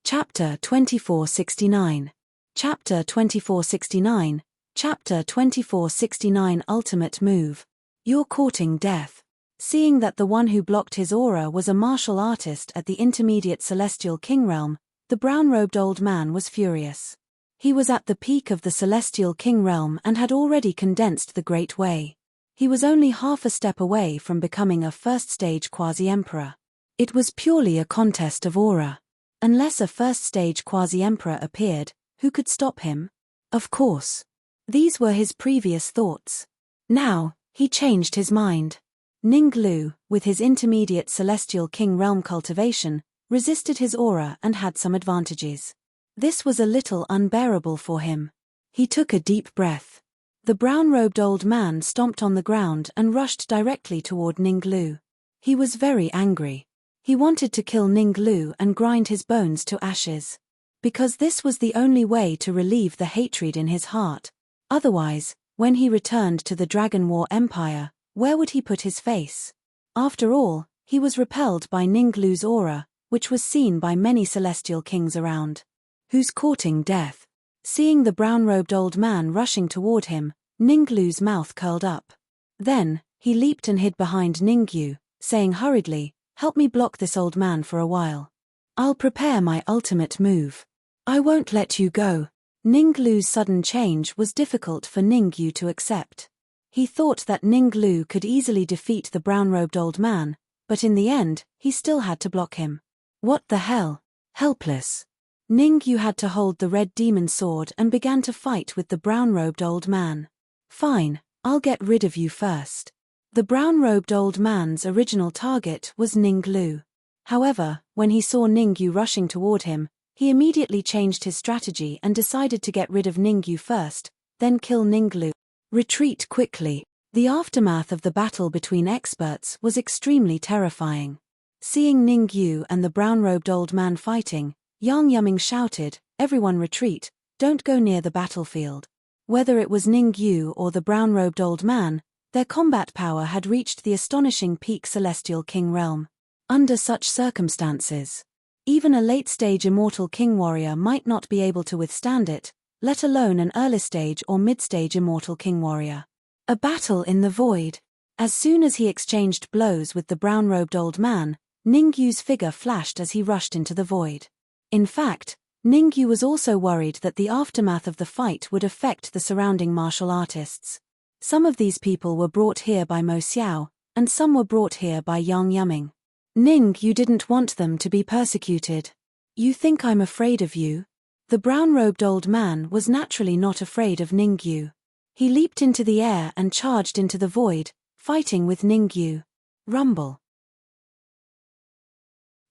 Chapter 2469. Chapter 2469. Chapter 2469 Ultimate Move. You're courting death. Seeing that the one who blocked his aura was a martial artist at the intermediate celestial king realm, the brown-robed old man was furious. He was at the peak of the celestial king realm and had already condensed the Great Way. He was only half a step away from becoming a first-stage quasi-emperor. It was purely a contest of aura. Unless a first-stage quasi-emperor appeared, who could stop him? Of course. These were his previous thoughts. Now, he changed his mind. Ninglu, with his intermediate celestial king realm cultivation, resisted his aura and had some advantages. This was a little unbearable for him. He took a deep breath. The brown-robed old man stomped on the ground and rushed directly toward Ninglu. He was very angry. He wanted to kill Ninglu and grind his bones to ashes. Because this was the only way to relieve the hatred in his heart. Otherwise, when he returned to the Dragon War Empire, where would he put his face? After all, he was repelled by Ninglu's aura, which was seen by many celestial kings around. Who's courting death? Seeing the brown-robed old man rushing toward him, Ninglu's mouth curled up. Then, he leaped and hid behind Ningyu, saying hurriedly, "Help me block this old man for a while. I'll prepare my ultimate move. I won't let you go." Ninglu's sudden change was difficult for Ningyu to accept. He thought that Ninglu could easily defeat the brown-robed old man, but in the end, he still had to block him. What the hell? Helpless. Ningyu had to hold the red demon sword and began to fight with the brown-robed old man. Fine, I'll get rid of you first. The brown-robed old man's original target was Ninglu. However, when he saw Ningyu rushing toward him, he immediately changed his strategy and decided to get rid of Ningyu first, then kill Ninglu. Retreat quickly. The aftermath of the battle between experts was extremely terrifying. Seeing Ningyu and the brown-robed old man fighting, Yang Yuming shouted, "Everyone retreat, don't go near the battlefield." Whether it was Ningyu or the brown-robed old man, their combat power had reached the astonishing peak celestial king realm. Under such circumstances, even a late-stage immortal king warrior might not be able to withstand it, let alone an early-stage or mid-stage immortal king warrior. A battle in the void. As soon as he exchanged blows with the brown-robed old man, Ningyu's figure flashed as he rushed into the void. In fact, Ningyu was also worried that the aftermath of the fight would affect the surrounding martial artists. Some of these people were brought here by Mo Xiao, and some were brought here by Yang Yuming. "Ningyu didn't want them to be persecuted. You think I'm afraid of you?" The brown-robed old man was naturally not afraid of Ningyu. He leaped into the air and charged into the void, fighting with Ningyu. Rumble.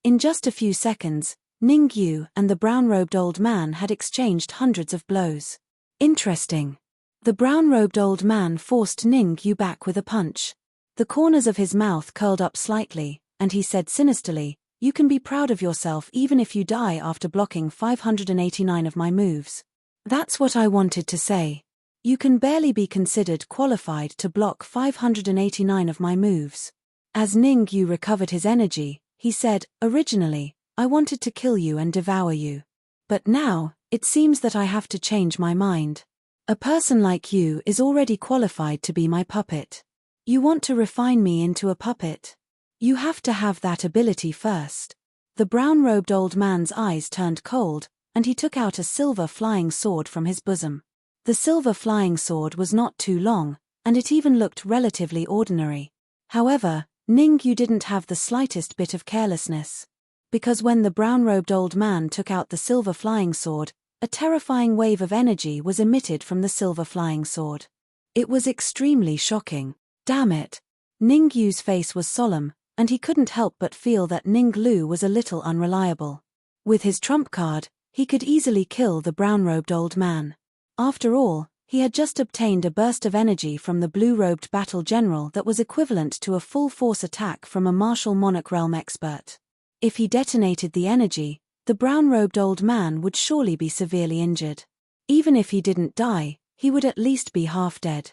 In just a few seconds, Ning Yu and the brown-robed old man had exchanged hundreds of blows. Interesting. The brown-robed old man forced Ning Yu back with a punch. The corners of his mouth curled up slightly, and he said sinisterly, "You can be proud of yourself even if you die after blocking 589 of my moves." That's what I wanted to say. You can barely be considered qualified to block 589 of my moves. As Ning Yu recovered his energy, he said, "Originally, I wanted to kill you and devour you. But now, it seems that I have to change my mind. A person like you is already qualified to be my puppet. You want to refine me into a puppet? You have to have that ability first." The brown-robed old man's eyes turned cold, and he took out a silver flying sword from his bosom. The silver flying sword was not too long, and it even looked relatively ordinary. However, Ning Yu didn't have the slightest bit of carelessness. Because when the brown-robed old man took out the silver flying sword, a terrifying wave of energy was emitted from the silver flying sword. It was extremely shocking. Damn it! Ning Yu's face was solemn, and he couldn't help but feel that Ning Lu was a little unreliable. With his trump card, he could easily kill the brown-robed old man. After all, he had just obtained a burst of energy from the blue-robed battle general that was equivalent to a full-force attack from a martial monarch realm expert. If he detonated the energy, the brown-robed old man would surely be severely injured. Even if he didn't die, he would at least be half dead.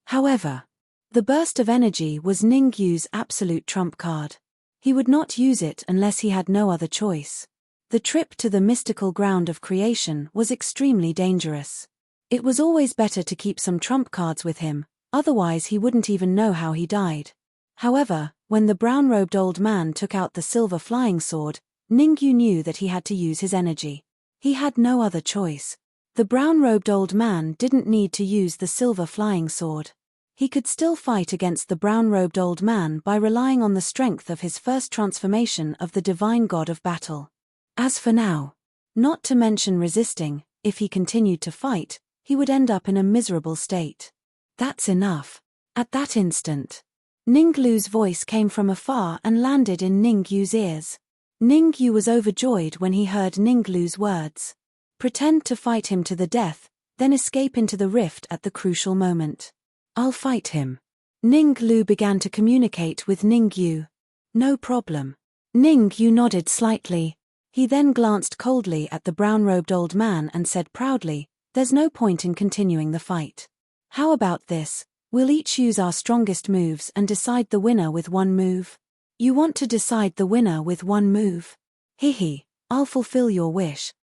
However, the burst of energy was Ning Yu's absolute trump card. He would not use it unless he had no other choice. The trip to the mystical ground of creation was extremely dangerous. It was always better to keep some trump cards with him, otherwise he wouldn't even know how he died. However, when the brown-robed old man took out the silver flying sword, Ning Yu knew that he had to use his energy. He had no other choice. The brown-robed old man didn't need to use the silver flying sword. He could still fight against the brown-robed old man by relying on the strength of his first transformation of the divine god of battle. As for now, not to mention resisting, if he continued to fight, he would end up in a miserable state. That's enough. At that instant, Ning Lu's voice came from afar and landed in Ning Yu's ears. Ning Yu was overjoyed when he heard Ning Lu's words. Pretend to fight him to the death, then escape into the rift at the crucial moment. I'll fight him. Ning Lu began to communicate with Ning Yu. No problem. Ning Yu nodded slightly. He then glanced coldly at the brown-robed old man and said proudly, "There's no point in continuing the fight. How about this? We'll each use our strongest moves and decide the winner with one move." "You want to decide the winner with one move? Hehe, I'll fulfill your wish."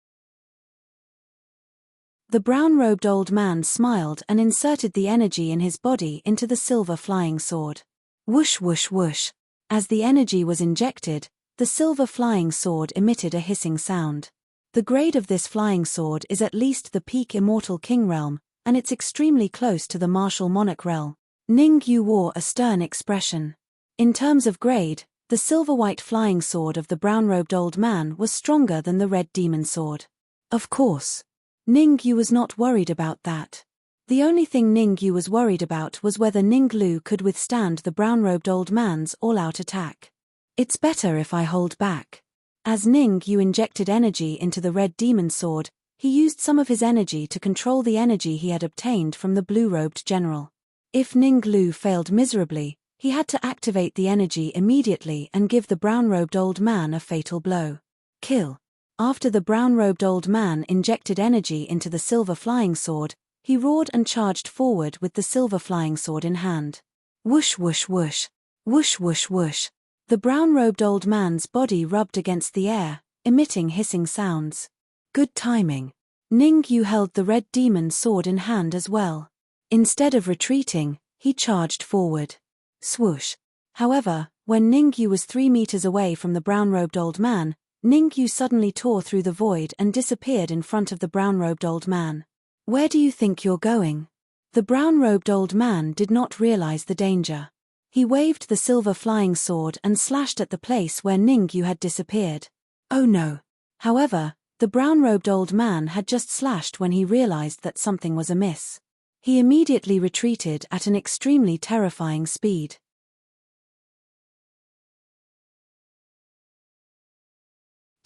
The brown-robed old man smiled and inserted the energy in his body into the silver flying sword. Whoosh whoosh whoosh. As the energy was injected, the silver flying sword emitted a hissing sound. The grade of this flying sword is at least the peak immortal king realm, and it's extremely close to the martial monarch realm. Ning Yu wore a stern expression. In terms of grade, the silver-white flying sword of the brown-robed old man was stronger than the red demon sword. Of course, Ning Yu was not worried about that. The only thing Ning Yu was worried about was whether Ning Lu could withstand the brown-robed old man's all-out attack. It's better if I hold back. As Ning Yu injected energy into the red demon sword, he used some of his energy to control the energy he had obtained from the blue-robed general. If Ning Lu failed miserably, he had to activate the energy immediately and give the brown-robed old man a fatal blow. Kill. After the brown-robed old man injected energy into the silver flying sword, he roared and charged forward with the silver flying sword in hand. Whoosh whoosh whoosh. Whoosh whoosh whoosh. The brown-robed old man's body rubbed against the air, emitting hissing sounds. Good timing. Ning Yu held the red demon sword in hand as well. Instead of retreating, he charged forward. Swoosh. However, when Ning Yu was 3 meters away from the brown-robed old man, Ning Yu suddenly tore through the void and disappeared in front of the brown-robed old man. Where do you think you're going? The brown-robed old man did not realize the danger. He waved the silver flying sword and slashed at the place where Ning Yu had disappeared. Oh no. However, the brown-robed old man had just slashed when he realized that something was amiss. He immediately retreated at an extremely terrifying speed.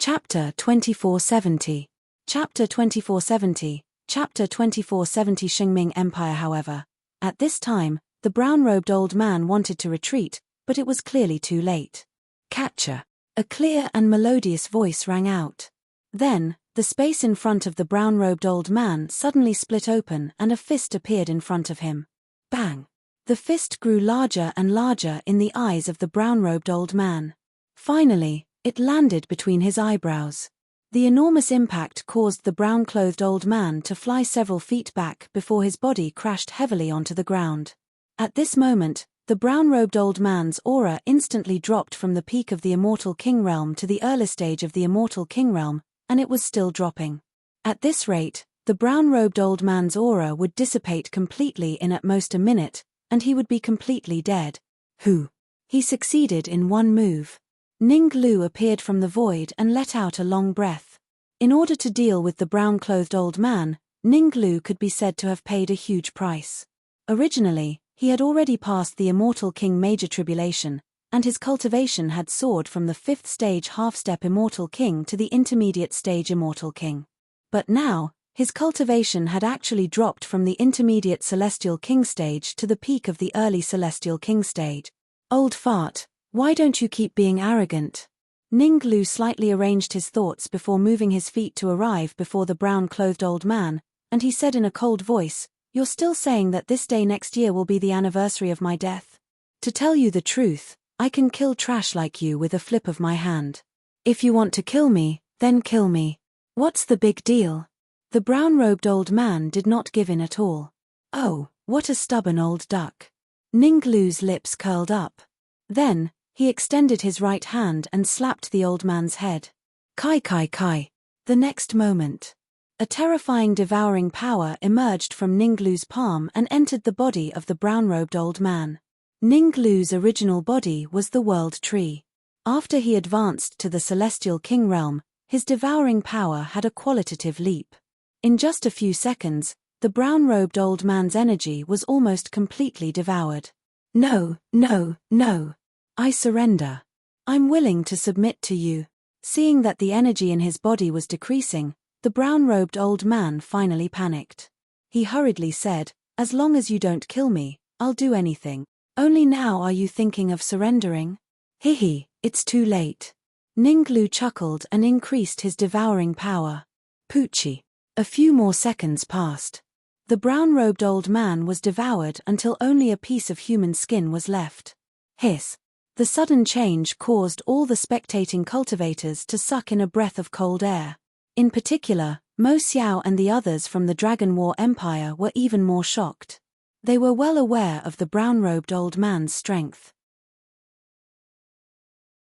Chapter 2470. Chapter 2470. Chapter 2470. Qingming Empire. However, at this time, the brown-robed old man wanted to retreat, but it was clearly too late. Catcher. A clear and melodious voice rang out. Then, the space in front of the brown-robed old man suddenly split open and a fist appeared in front of him. Bang! The fist grew larger and larger in the eyes of the brown-robed old man. Finally, it landed between his eyebrows. The enormous impact caused the brown-clothed old man to fly several feet back before his body crashed heavily onto the ground. At this moment, the brown-robed old man's aura instantly dropped from the peak of the Immortal King realm to the early stage of the Immortal King realm, and it was still dropping. At this rate, the brown-robed old man's aura would dissipate completely in at most a minute, and he would be completely dead. Who? He succeeded in one move. Ning Lu appeared from the void and let out a long breath. In order to deal with the brown-clothed old man, Ning Lu could be said to have paid a huge price. Originally, he had already passed the Immortal King Major Tribulation, and his cultivation had soared from the 5th stage half-step Immortal King to the intermediate stage Immortal King. But now, his cultivation had actually dropped from the intermediate Celestial King stage to the peak of the early Celestial King stage. Old fart. Why don't you keep being arrogant? Ning Lu slightly arranged his thoughts before moving his feet to arrive before the brown-clothed old man, and he said in a cold voice, "You're still saying that this day next year will be the anniversary of my death? To tell you the truth, I can kill trash like you with a flip of my hand. If you want to kill me, then kill me. What's the big deal?" The brown-robed old man did not give in at all. Oh, what a stubborn old duck. Ning Lu's lips curled up. Then, he extended his right hand and slapped the old man's head. Kai kai kai. The next moment, a terrifying devouring power emerged from Ning Lu's palm and entered the body of the brown-robed old man. Ning Lu's original body was the World Tree. After he advanced to the Celestial King realm, his devouring power had a qualitative leap. In just a few seconds, the brown-robed old man's energy was almost completely devoured. No, no, no. I surrender. I'm willing to submit to you. Seeing that the energy in his body was decreasing, the brown-robed old man finally panicked. He hurriedly said, "As long as you don't kill me, I'll do anything. Only now are you thinking of surrendering?" Hihi, it's too late. Ning Lu chuckled and increased his devouring power. Poochie. A few more seconds passed. The brown-robed old man was devoured until only a piece of human skin was left. Hiss. The sudden change caused all the spectating cultivators to suck in a breath of cold air. In particular, Mo Xiao and the others from the Dragon War Empire were even more shocked. They were well aware of the brown-robed old man's strength.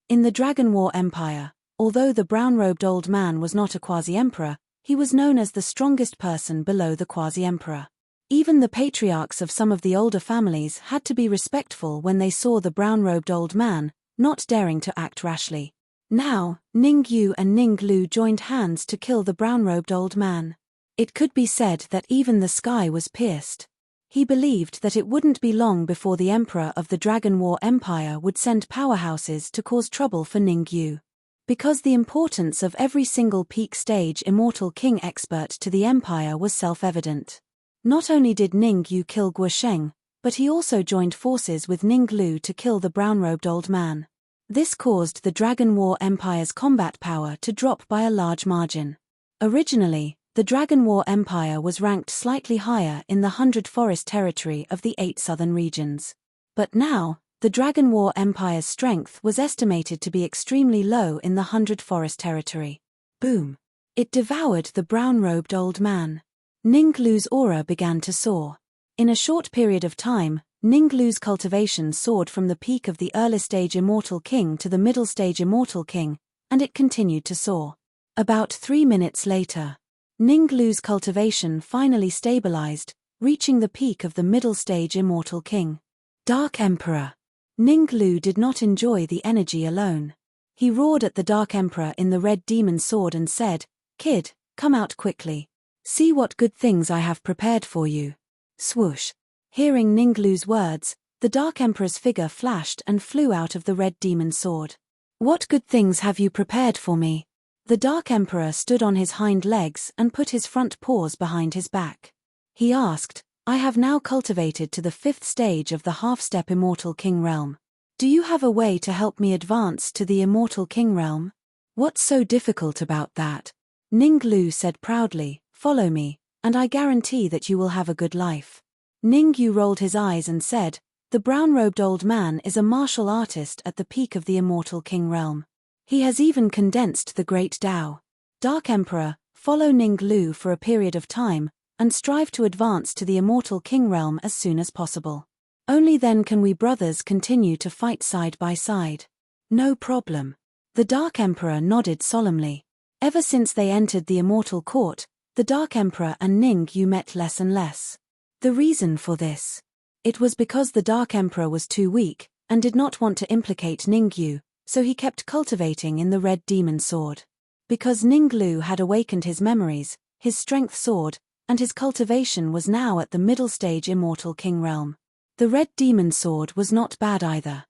In the Dragon War Empire, although the brown-robed old man was not a quasi-emperor, he was known as the strongest person below the quasi-emperor. Even the patriarchs of some of the older families had to be respectful when they saw the brown-robed old man, not daring to act rashly. Now, Ning Yu and Ning Lu joined hands to kill the brown-robed old man. It could be said that even the sky was pierced. He believed that it wouldn't be long before the emperor of the Dragon War Empire would send powerhouses to cause trouble for Ning Yu. Because the importance of every single peak stage Immortal King expert to the empire was self-evident. Not only did Ning Yu kill Guosheng, but he also joined forces with Ning Lu to kill the brown-robed old man. This caused the Dragon War Empire's combat power to drop by a large margin. Originally, the Dragon War Empire was ranked slightly higher in the 100 Forest territory of the 8 southern regions. But now, the Dragon War Empire's strength was estimated to be extremely low in the 100 Forest territory. Boom! It devoured the brown-robed old man. Ning Lu's aura began to soar. In a short period of time, Ning Lu's cultivation soared from the peak of the early stage Immortal King to the middle stage Immortal King, and it continued to soar. About 3 minutes later, Ning Lu's cultivation finally stabilized, reaching the peak of the middle stage Immortal King. Dark Emperor. Ning Lu did not enjoy the energy alone. He roared at the Dark Emperor in the red demon sword and said, "Kid, come out quickly. See what good things I have prepared for you." Swoosh. Hearing Ning Lu's words, the Dark Emperor's figure flashed and flew out of the red demon sword. "What good things have you prepared for me?" The Dark Emperor stood on his hind legs and put his front paws behind his back. He asked, I have now cultivated to the 5th stage of the half-step Immortal King realm. Do you have a way to help me advance to the Immortal King realm? What's so difficult about that? Ning Lu said proudly, follow me, and I guarantee that you will have a good life. Ning Yu rolled his eyes and said, the brown-robed old man is a martial artist at the peak of the Immortal King realm. He has even condensed the Great Tao. Dark Emperor, follow Ning Lu for a period of time, and strive to advance to the Immortal King realm as soon as possible. Only then can we brothers continue to fight side by side. No problem. The Dark Emperor nodded solemnly. Ever since they entered the Immortal Court, the Dark Emperor and Ning Yu met less and less. The reason for this? It was because the Dark Emperor was too weak, and did not want to implicate Ning Yu, so he kept cultivating in the Red Demon Sword. Because Ning Lu had awakened his memories, his strength soared, and his cultivation was now at the middle stage Immortal King realm. The Red Demon Sword was not bad either.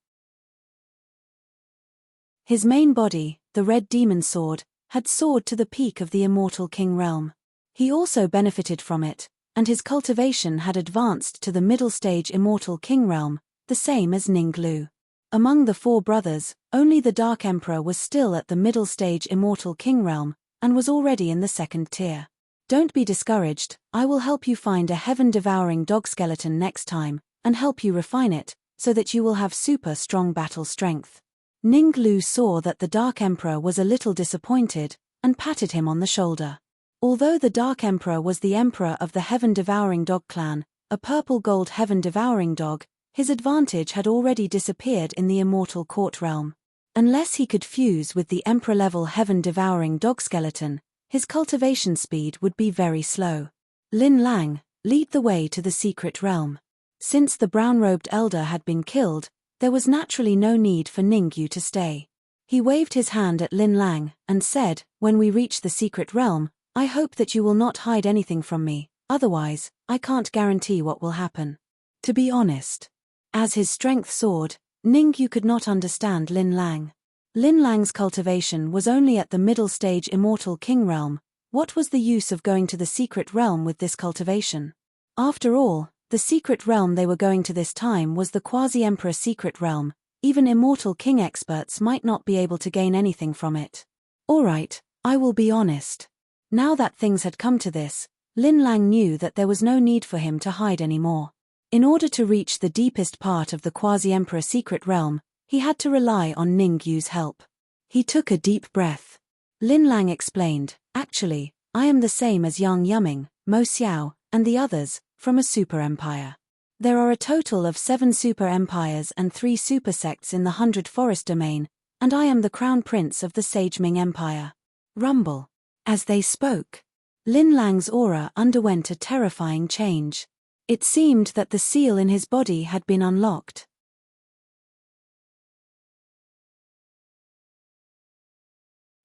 His main body, the Red Demon Sword, had soared to the peak of the Immortal King realm. He also benefited from it, and his cultivation had advanced to the middle stage Immortal King realm, the same as Ning Lu. Among the 4 brothers, only the Dark Emperor was still at the middle stage Immortal King realm, and was already in the 2nd tier. Don't be discouraged, I will help you find a heaven-devouring dog skeleton next time, and help you refine it, so that you will have super strong battle strength. Ning Lu saw that the Dark Emperor was a little disappointed, and patted him on the shoulder. Although the Dark Emperor was the emperor of the heaven-devouring dog clan, a purple-gold heaven-devouring dog, his advantage had already disappeared in the Immortal Court realm. Unless he could fuse with the emperor-level heaven-devouring dog skeleton, his cultivation speed would be very slow. Lin Lang, lead the way to the secret realm. Since the brown-robed elder had been killed, there was naturally no need for Ning Yu to stay. He waved his hand at Lin Lang, and said, when we reach the secret realm, I hope that you will not hide anything from me, otherwise, I can't guarantee what will happen. To be honest. As his strength soared, Ning Yu could not understand Lin Lang. Lin Lang's cultivation was only at the middle stage Immortal King realm. What was the use of going to the secret realm with this cultivation? After all, the secret realm they were going to this time was the Quasi-Emperor secret realm. Even Immortal King experts might not be able to gain anything from it. Alright, I will be honest. Now that things had come to this, Lin Lang knew that there was no need for him to hide anymore. In order to reach the deepest part of the Quasi-Emperor secret realm, he had to rely on Ning Yu's help. He took a deep breath. Lin Lang explained, actually, I am the same as Yang Yuming, Mo Xiao, and the others, from a super empire. There are a total of 7 super empires and 3 super sects in the 100 Forest domain, and I am the crown prince of the Sage Ming Empire. Rumble. As they spoke, Lin Lang's aura underwent a terrifying change. It seemed that the seal in his body had been unlocked.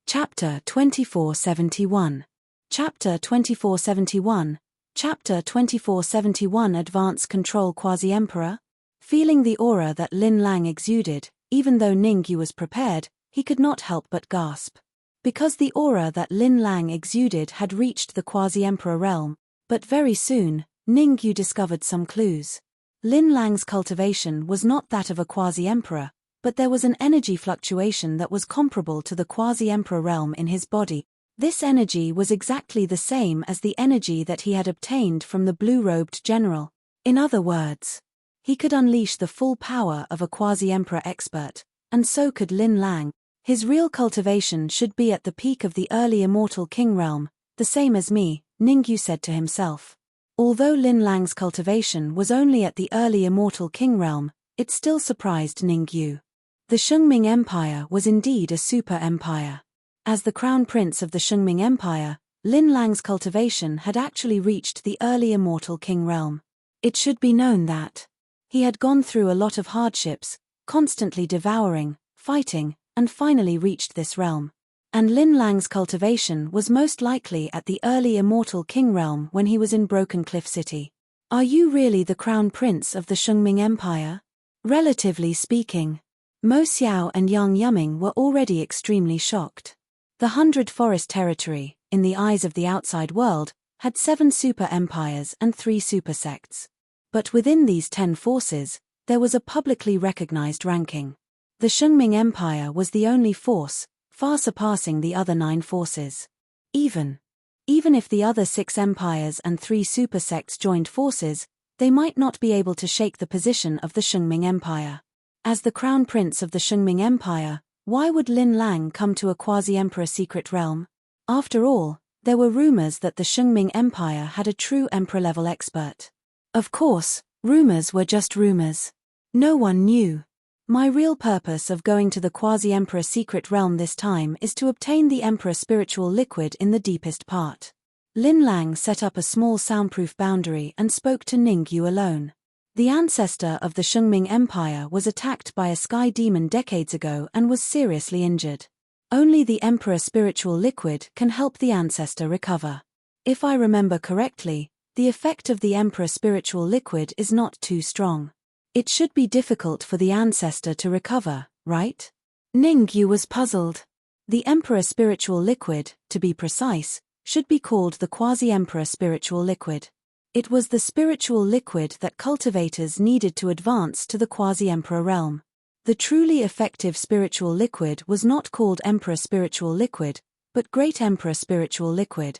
Chapter 2471. Chapter 2471. Chapter 2471 Advance Control Quasi-Emperor. Feeling the aura that Lin Lang exuded, even though Ning Yu was prepared, he could not help but gasp. Because the aura that Lin Lang exuded had reached the Quasi-Emperor realm, but very soon, Ning Yu discovered some clues. Lin Lang's cultivation was not that of a Quasi-Emperor, but there was an energy fluctuation that was comparable to the Quasi-Emperor realm in his body. This energy was exactly the same as the energy that he had obtained from the blue-robed general. In other words, he could unleash the full power of a Quasi-Emperor expert, and so could Lin Lang. His real cultivation should be at the peak of the early Immortal King realm, the same as me, Ning Yu said to himself. Although Lin Lang's cultivation was only at the early Immortal King realm, it still surprised Ning Yu. The Shengming Empire was indeed a super empire. As the crown prince of the Shengming Empire, Lin Lang's cultivation had actually reached the early Immortal King realm. It should be known that he had gone through a lot of hardships, constantly devouring, fighting, and finally reached this realm. And Lin Lang's cultivation was most likely at the early Immortal King realm when he was in Broken Cliff City. Are you really the crown prince of the Shengming Empire? Relatively speaking, Mo Xiao and Yang Yuming were already extremely shocked. The 100 Forest territory, in the eyes of the outside world, had 7 super empires and 3 super sects. But within these 10 forces, there was a publicly recognized ranking. The Shungming Empire was the only force, far surpassing the other 9 forces. Even if the other 6 empires and 3 super sects joined forces, they might not be able to shake the position of the Shungming Empire. As the crown prince of the Shungming Empire, why would Lin Lang come to a quasi-emperor secret realm? After all, there were rumors that the Shungming Empire had a true emperor-level expert. Of course, rumors were just rumors. No one knew. My real purpose of going to the quasi-emperor secret realm this time is to obtain the emperor spiritual liquid in the deepest part. Lin Lang set up a small soundproof boundary and spoke to Ningyu alone. The ancestor of the Shungming Empire was attacked by a sky demon decades ago and was seriously injured. Only the emperor spiritual liquid can help the ancestor recover. If I remember correctly, the effect of the emperor spiritual liquid is not too strong. It should be difficult for the ancestor to recover, right? Ningyu was puzzled. The emperor spiritual liquid, to be precise, should be called the quasi-emperor spiritual liquid. It was the spiritual liquid that cultivators needed to advance to the quasi-emperor realm. The truly effective spiritual liquid was not called emperor spiritual liquid, but great emperor spiritual liquid.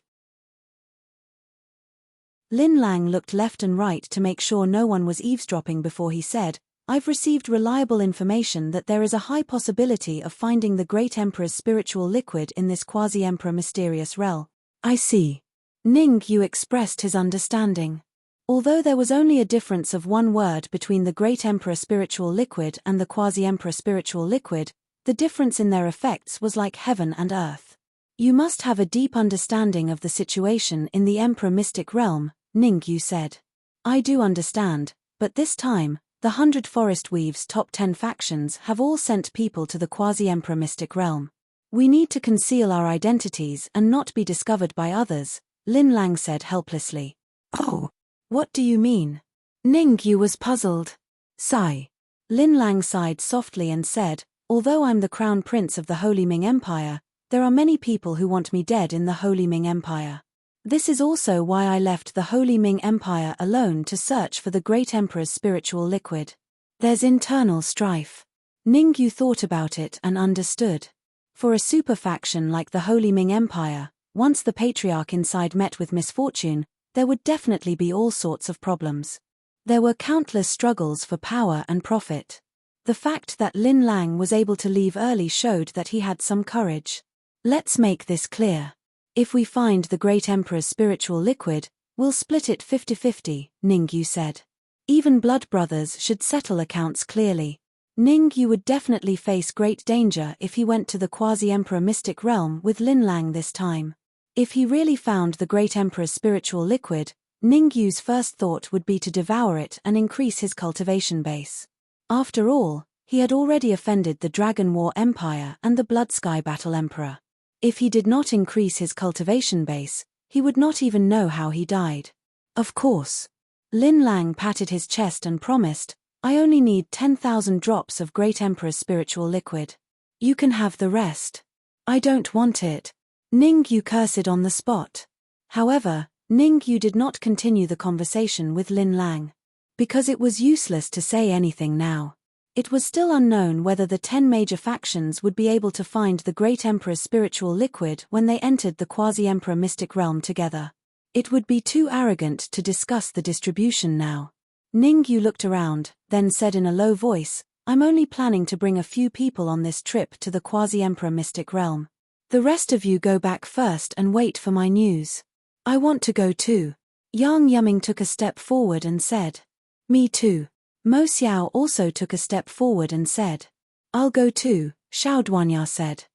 Lin Lang looked left and right to make sure no one was eavesdropping before he said, "I've received reliable information that there is a high possibility of finding the great emperor's spiritual liquid in this quasi-emperor mysterious realm." I see. Ningyu expressed his understanding. Although there was only a difference of 1 word between the great emperor spiritual liquid and the quasi-emperor spiritual liquid, the difference in their effects was like heaven and earth. You must have a deep understanding of the situation in the emperor mystic realm, Ningyu said. I do understand, but this time, the 100 Forest Weave's top 10 factions have all sent people to the quasi-emperor mystic realm. We need to conceal our identities and not be discovered by others, Lin Lang said helplessly. Oh, what do you mean? Ningyu was puzzled. Sigh. Lin Lang sighed softly and said, although I'm the crown prince of the Holy Ming Empire, there are many people who want me dead in the Holy Ming Empire. This is also why I left the Holy Ming Empire alone to search for the great emperor's spiritual liquid. There's internal strife. Ningyu thought about it and understood. For a super faction like the Holy Ming Empire, once the patriarch inside met with misfortune, there would definitely be all sorts of problems. There were countless struggles for power and profit. The fact that Lin Lang was able to leave early showed that he had some courage. Let's make this clear. If we find the great emperor's spiritual liquid, we'll split it 50-50, Ningyu said. Even blood brothers should settle accounts clearly. Ningyu would definitely face great danger if he went to the quasi-emperor mystic realm with Lin Lang this time. If he really found the great emperor's spiritual liquid, Ningyu's first thought would be to devour it and increase his cultivation base. After all, he had already offended the Dragon War Empire and the Blood Sky Battle Emperor. If he did not increase his cultivation base, he would not even know how he died. Of course. Lin Lang patted his chest and promised, I only need 10,000 drops of Great Emperor's spiritual liquid. You can have the rest. I don't want it. Ningyu cursed on the spot. However, Ningyu did not continue the conversation with Lin Lang. Because it was useless to say anything now. It was still unknown whether the 10 major factions would be able to find the Great Emperor's spiritual liquid when they entered the quasi-emperor mystic realm together. It would be too arrogant to discuss the distribution now. Ningyu looked around, then said in a low voice, I'm only planning to bring a few people on this trip to the quasi-emperor mystic realm. The rest of you go back first and wait for my news. I want to go too. Yang Yuming took a step forward and said. Me too. Mo Xiao also took a step forward and said. I'll go too, Xiao Duanya said.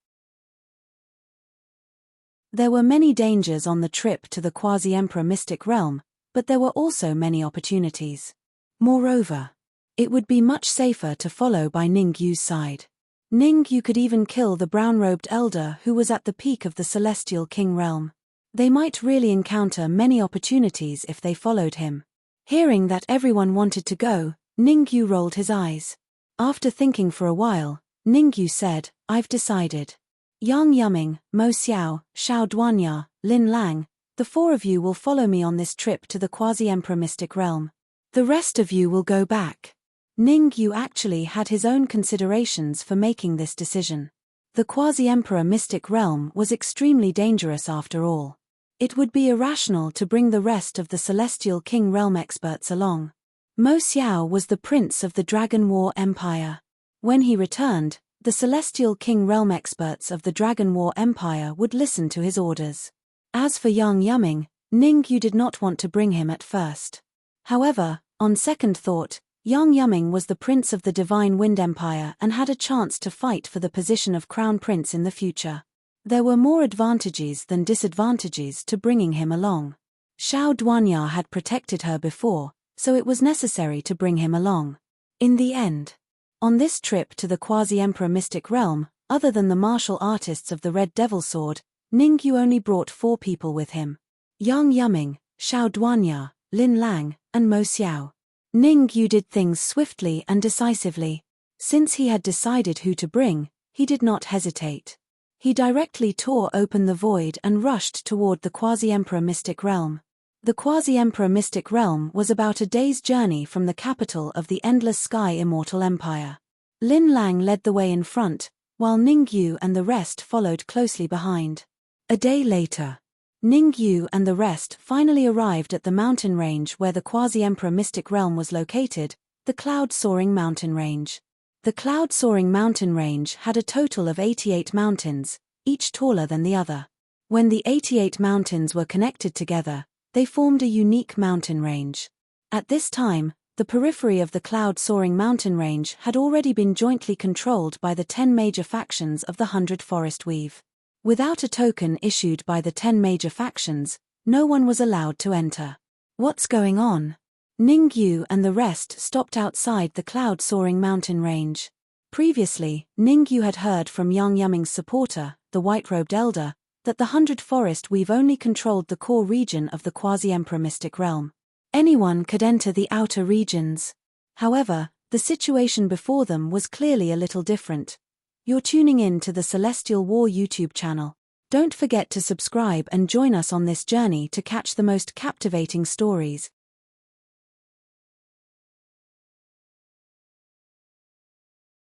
There were many dangers on the trip to the quasi-emperor mystic realm, but there were also many opportunities. Moreover, it would be much safer to follow by Ningyu's side. Ningyu could even kill the brown-robed elder who was at the peak of the Celestial King realm. They might really encounter many opportunities if they followed him. Hearing that everyone wanted to go, Ningyu rolled his eyes. After thinking for a while, Ningyu said, I've decided. Yang Yuming, Mo Xiao, Xiao Duanya, Lin Lang, the four of you will follow me on this trip to the quasi-emperor mystic realm. The rest of you will go back. Ning Yu actually had his own considerations for making this decision. The quasi-emperor mystic realm was extremely dangerous after all. It would be irrational to bring the rest of the Celestial King realm experts along. Mo Xiao was the prince of the Dragon War Empire. When he returned, the Celestial King realm experts of the Dragon War Empire would listen to his orders. As for Yang Yuming, Ning Yu did not want to bring him at first. However, on second thought, Yang Yuming was the prince of the Divine Wind Empire and had a chance to fight for the position of crown prince in the future. There were more advantages than disadvantages to bringing him along. Xiao Duanya had protected her before, so it was necessary to bring him along. In the end, on this trip to the quasi-emperor mystic realm, other than the martial artists of the Red Devil Sword, Ning Yu only brought 4 people with him: Yang Yuming, Xiao Duanya, Lin Lang, and Mo Xiao. Ning Yu did things swiftly and decisively. Since he had decided who to bring, he did not hesitate. He directly tore open the void and rushed toward the quasi-emperor mystic realm. The quasi-emperor mystic realm was about a day's journey from the capital of the Endless Sky Immortal Empire. Lin Lang led the way in front, while Ning Yu and the rest followed closely behind. A day later, Ning Yu and the rest finally arrived at the mountain range where the quasi-emperor mystic realm was located, the Cloud-Soaring Mountain Range. The Cloud-Soaring Mountain Range had a total of 88 mountains, each taller than the other. When the 88 mountains were connected together, they formed a unique mountain range. At this time, the periphery of the Cloud-Soaring Mountain Range had already been jointly controlled by the 10 major factions of the 100 Forest Weave. Without a token issued by the 10 major factions, no one was allowed to enter. What's going on? Ning Yu and the rest stopped outside the Cloud-Soaring Mountain Range. Previously, Ning Yu had heard from Yang Yuming's supporter, the White-Robed Elder, that the 100 Forest Weave only controlled the core region of the quasi-emperor mystic realm. Anyone could enter the outer regions. However, the situation before them was clearly a little different. You're tuning in to the Celestial War YouTube channel. Don't forget to subscribe and join us on this journey to catch the most captivating stories,